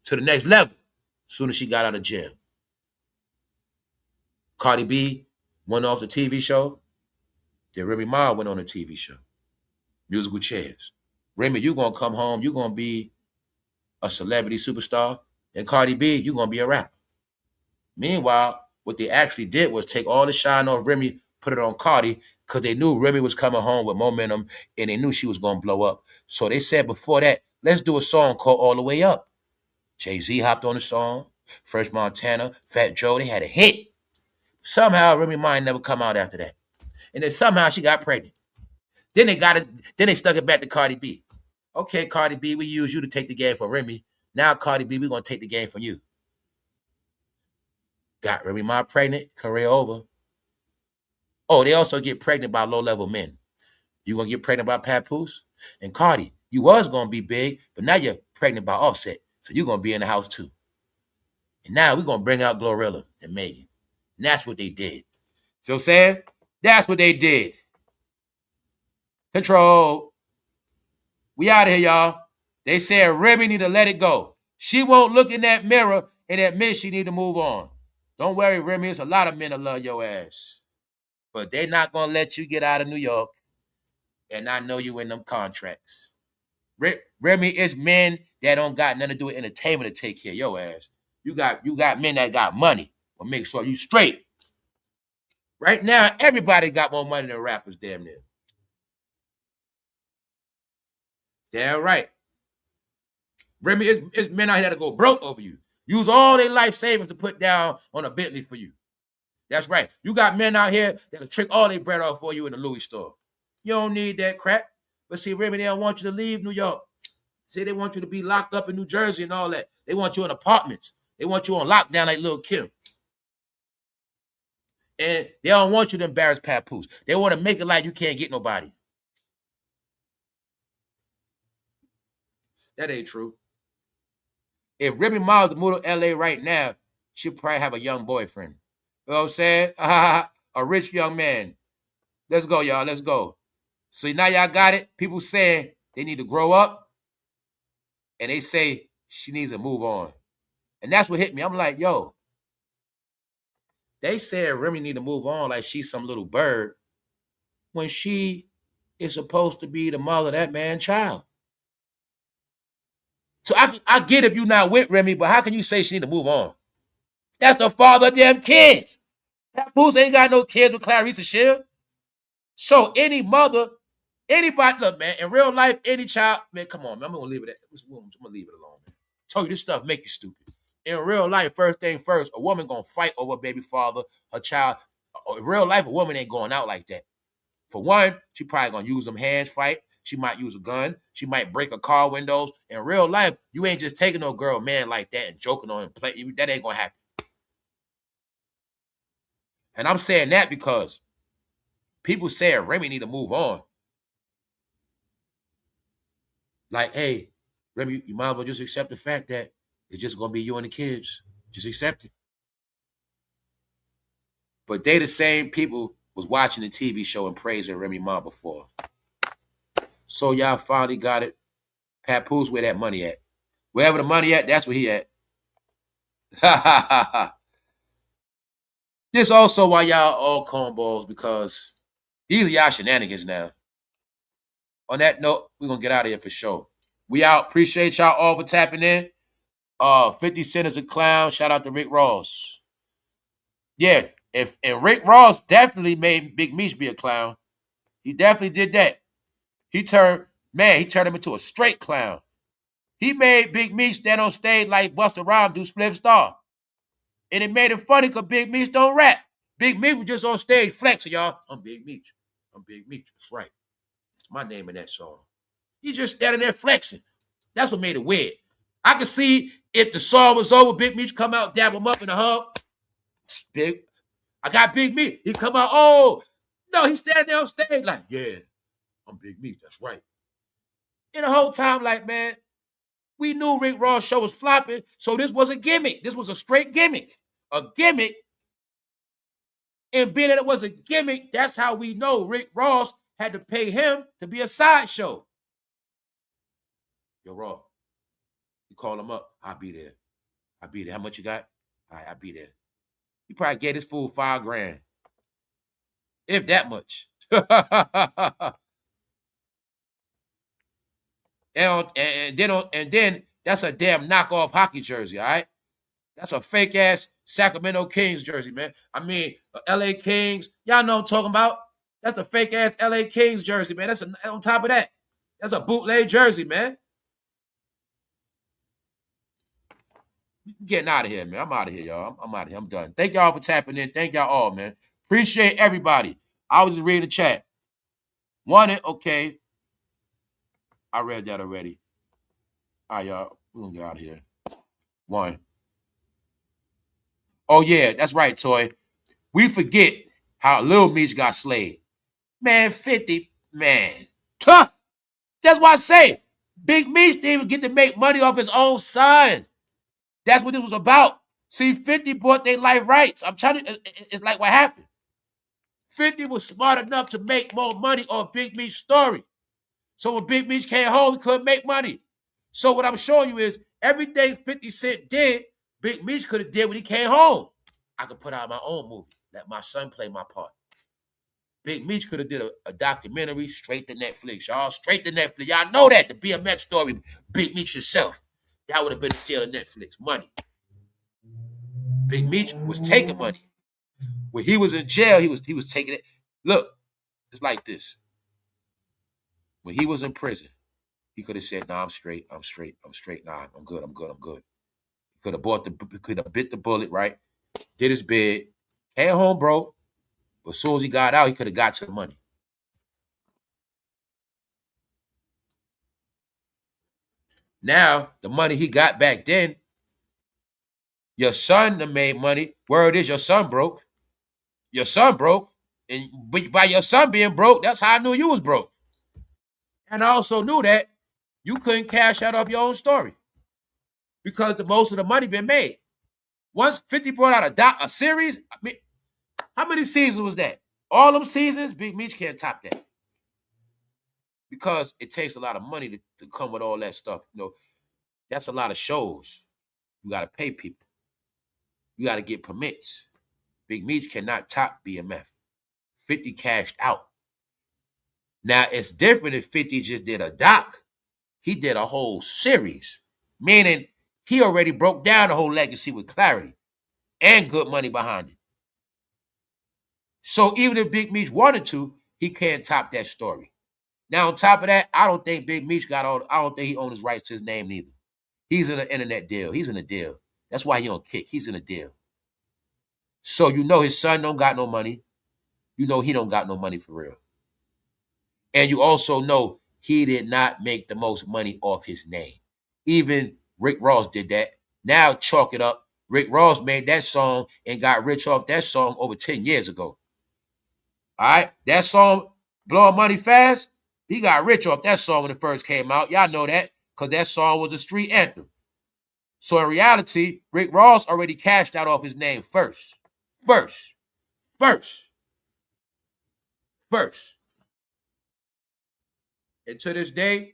to the next level as soon as she got out of jail. Cardi B went off the TV show. Then Remy Ma went on a TV show. Musical chairs. Remy, you going to come home. You're going to be a celebrity superstar. And Cardi B, you're going to be a rapper. Meanwhile, what they actually did was take all the shine off Remy, put it on Cardi, because they knew Remy was coming home with momentum and they knew she was going to blow up. So they said before that, let's do a song called All the Way Up. Jay-Z hopped on the song. Fresh Montana, Fat Joe, they had a hit. Somehow Remy Ma never come out after that. And then somehow she got pregnant. Then they stuck it back to Cardi B. Okay, Cardi B, we use you to take the game from Remy. Now, Cardi B, we're going to take the game from you. Got Remy Ma pregnant, career over. Oh, they also get pregnant by low-level men. You going to get pregnant by Papoose? And Cardi, you was going to be big, but now you're pregnant by Offset. So you're going to be in the house too. And now we're going to bring out Glorilla and Megan. And that's what they did. See what I'm saying? That's what they did. Control. We out of here, y'all. They said Remy need to let it go. She won't look in that mirror and admit she need to move on. Don't worry, Remy. There's a lot of men that love your ass. But they're not going to let you get out of New York. And I know you in them contracts. Remy, it's men that don't got nothing to do with entertainment to take care of your ass. You got men that got money. But make sure you straight. Right now, everybody got more money than rappers, damn near. Damn right. Remy, it's men out here that go broke over you. Use all their life savings to put down on a Bentley for you. That's right. You got men out here that'll trick all their bread off for you in the Louis store. You don't need that crap. But see, Remy, they don't want you to leave New York. See, they want you to be locked up in New Jersey and all that. They want you in apartments. They want you on lockdown like Lil Kim. And they don't want you to embarrass Papoose. They want to make it like you can't get nobody. That ain't true. If Remy Ma was to move to LA right now, she'll probably have a young boyfriend. You know what I'm saying? A rich young man. Let's go, y'all. Let's go. So now y'all got it. People saying they need to grow up. And they say she needs to move on. And that's what hit me. I'm like, yo, they said Remy need to move on like she's some little bird when she is supposed to be the mother of that man's child. So I get if you're not with Remy, but how can you say she need to move on? That's the father of them kids. Papoose ain't got no kids with claressashields. So any mother, anybody, look, man, in real life, any child, man, come on, man, I'm going to leave it at, I'm going to leave it alone, man. I told you this stuff make you stupid. In real life, first thing first, a woman going to fight over a baby father, her child. In real life, a woman ain't going out like that. For one, she probably going to use them hands fight. She might use a gun. She might break a car windows. In real life, you ain't just taking no girl, man, like that and joking on him. That ain't going to happen. And I'm saying that because people say Remy need to move on. Like, hey, Remy, you might as well just accept the fact that it's just going to be you and the kids. Just accept it. But they the same people was watching the TV show and praising Remy Ma before. So y'all finally got it. Papoose, where that money at? Wherever the money at, that's where he at. Ha ha ha ha. This also why y'all all cornballs, because these are y'all shenanigans now. On that note, we're going to get out of here for sure. We out. Appreciate y'all all for tapping in. 50 Cent is a clown. Shout out to Rick Ross. Yeah, and Rick Ross definitely made Big Meech be a clown. He definitely did that. He turned him into a straight clown. He made Big Meech stand on stage like Busta Rhymes do Split Star. And it made it funny because Big Meech don't rap. Big Meech was just on stage flexing, y'all. I'm Big Meech. I'm Big Meech. That's right. That's my name in that song. He just standing there flexing. That's what made it weird. I could see if the song was over, Big Meech come out, dab him up in the hug. I got Big Meech. He come out, oh, no, he's standing there on stage like, yeah, I'm Big Meech. That's right. And the whole time, like, man, we knew Rick Ross' show was flopping, so this was a gimmick. This was a straight gimmick. A gimmick. And being that it was a gimmick, that's how we know Rick Ross had to pay him to be a sideshow. Yo, Raw, you call him up, I'll be there. I'll be there. How much you got? All right, I'll be there. You probably gave this fool $5,000. If that much. and then that's a damn knockoff hockey jersey, all right? That's a fake ass Sacramento Kings jersey, man. I mean, LA Kings, y'all know what I'm talking about. That's a fake ass LA Kings jersey, man. That's on top of that. That's a bootleg jersey, man. Getting out of here, man. I'm out of here, y'all. I'm out of here. I'm done. Thank y'all for tapping in. Thank y'all all, man. Appreciate everybody. I was just reading the chat. Okay. I read that already. All right, y'all. We're going to get out of here. One. Oh, yeah. That's right, Toy. We forget how Lil Meech got slayed. Man, 50, man. Huh. That's why I say Big Meech didn't even get to make money off his own son. That's what this was about. See, 50 bought their life rights. I'm telling you, it's like what happened. 50 was smart enough to make more money off Big Meech's story. So when Big Meech came home, he couldn't make money. So what I'm showing you is everything 50 Cent did, Big Meech could have did when he came home. I could put out my own movie. Let my son play my part. Big Meech could have did a documentary straight to Netflix, y'all. Straight to Netflix. Y'all know that, the BMF story, Big Meech himself. That would have been the deal of Netflix. Money. Big Meech was taking money. When he was in jail, he was taking it. Look, it's like this. When he was in prison, he could have said, "Nah, I'm straight. Nah, I'm good. He could have bit the bullet, right? Did his bid, came home broke, but as soon as he got out, he could have got to the money. Now, the money he got back then, your son that made money. Word is your son broke. Your son broke. And by your son being broke, that's how I knew you was broke. And I also knew that you couldn't cash out off your own story because the most of the money been made. Once 50 brought out a series, I mean, how many seasons was that? All them seasons, Big Meech can't top that because it takes a lot of money to come with all that stuff. You know, that's a lot of shows. You got to pay people. You got to get permits. Big Meech cannot top BMF. 50 cashed out. Now, it's different if 50 just did a doc. He did a whole series, meaning he already broke down the whole legacy with clarity and good money behind it. So even if Big Meech wanted to, he can't top that story. Now, on top of that, I don't think Big Meech I don't think he owns his rights to his name neither. He's in an internet deal. He's in a deal. That's why he on Kick. He's in a deal. So you know his son don't got no money. You know he don't got no money for real. And you also know he did not make the most money off his name. Even Rick Ross did that. Now chalk it up. Rick Ross made that song and got rich off that song over 10 years ago. All right? That song, Blowing Money Fast, he got rich off that song when it first came out. Y'all know that because that song was a street anthem. So in reality, Rick Ross already cashed out off his name first. And to this day,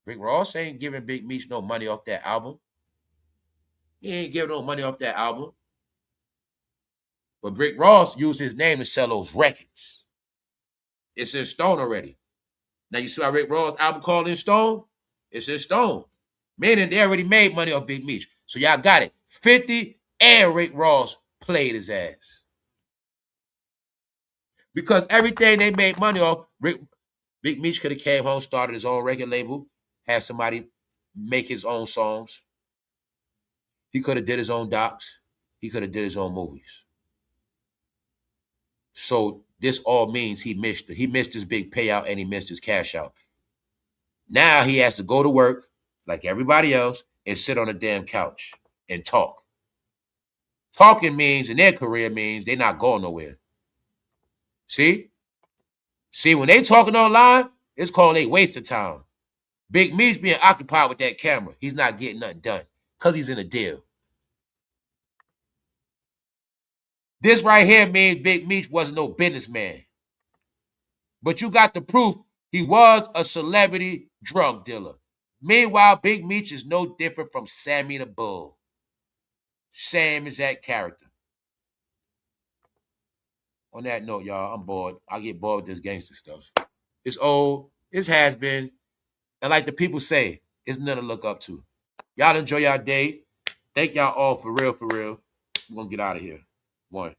Rick Ross ain't giving Big Meech no money off that album. He ain't giving no money off that album. But Rick Ross used his name to sell those records. It's in stone already. Now you see how Rick Ross' album called In Stone? It's in stone. Meaning they already made money off Big Meech. So y'all got it. 50 and Rick Ross played his ass. Because everything they made money off, Big Meech could have came home, started his own record label, had somebody make his own songs. He could have did his own docs. He could have did his own movies. So this all means he missed his big payout and he missed his cash out. Now he has to go to work like everybody else and sit on a damn couch and talk. Talking means in their career means they're not going nowhere. See, when they talking online, it's called a waste of time. Big Me's being occupied with that camera. He's not getting nothing done because he's in a deal. This right here means Big Meech wasn't no businessman. But you got the proof he was a celebrity drug dealer. Meanwhile, Big Meech is no different from Sammy the Bull. Same exact character. On that note, y'all, I'm bored. I get bored with this gangster stuff. It's old. It has been. And like the people say, it's nothing to look up to. Y'all enjoy y'all day. Thank y'all all for real, for real. We're going to get out of here. One.